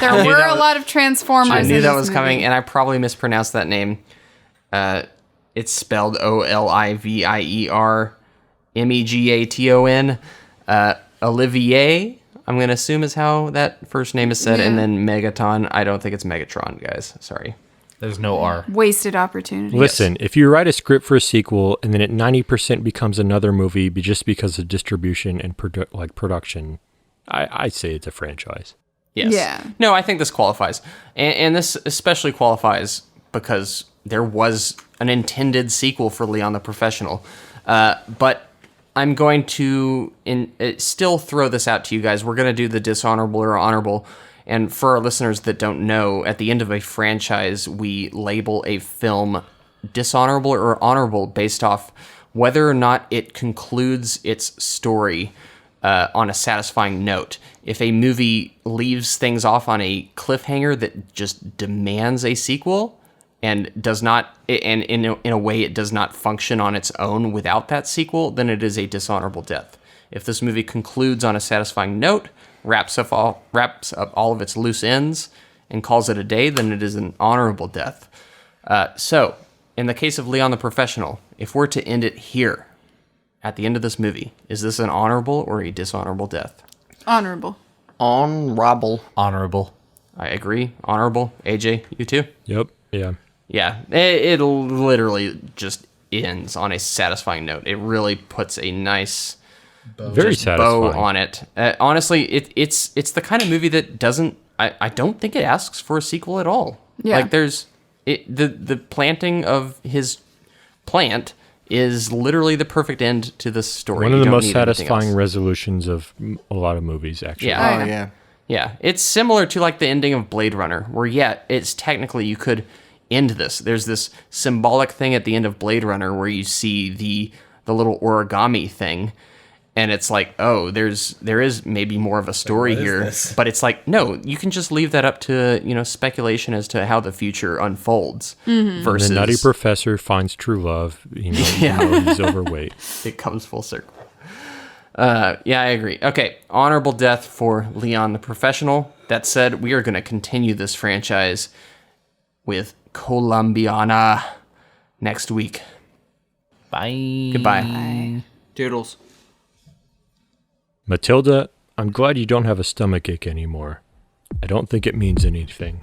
There were a lot of Transformers. I knew in that this was coming, movie. and I probably mispronounced that name. It's spelled Oliviermegaton. Olivier, I'm going to assume is how that first name is said, and then Megaton. I don't think it's Megatron, guys. Sorry. There's no R. Wasted opportunity. Listen, if you write a script for a sequel and then it 90% becomes another movie just because of distribution and production, I say it's a franchise. Yes. Yeah. No, I think this qualifies. And this especially qualifies because there was an intended sequel for Léon the Professional. But I'm going to still throw this out to you guys. We're going to do the dishonorable or honorable. And for our listeners that don't know, at the end of a franchise, we label a film dishonorable or honorable based off whether or not it concludes its story on a satisfying note. If a movie leaves things off on a cliffhanger that just demands a sequel and does not, and in a way it does not function on its own without that sequel, then it is a dishonorable death. If this movie concludes on a satisfying note, wraps up all of its loose ends, and calls it a day, then it is an honorable death. So, in the case of Léon the Professional, if we're to end it here, at the end of this movie, is this an honorable or a dishonorable death? Honorable. Honorable. Honorable. I agree. Honorable. AJ, you too? Yep. Yeah. Yeah, it literally just ends on a satisfying note. It really puts a nice Very satisfying. bow on it. Honestly, it's the kind of movie that doesn't. I don't think it asks for a sequel at all. Yeah. Like the planting of his plant is literally the perfect end to this story. One of You the don't most need anything satisfying else. resolutions of a lot of movies, actually. Yeah. Oh, yeah. Yeah, it's similar to like the ending of Blade Runner, where it's technically you could end this. There's this symbolic thing at the end of Blade Runner where you see the little origami thing, and it's like, oh, there is maybe more of a story here, but it's like, no, you can just leave that up to speculation as to how the future unfolds. Versus The nutty professor finds true love. Even though he's overweight. it comes full circle. Yeah, I agree. Okay, honorable death for Léon the Professional. That said, we are going to continue this franchise with Columbiana next week. Bye. Goodbye. Doodles. Matilda, I'm glad you don't have a stomachache anymore. I don't think it means anything.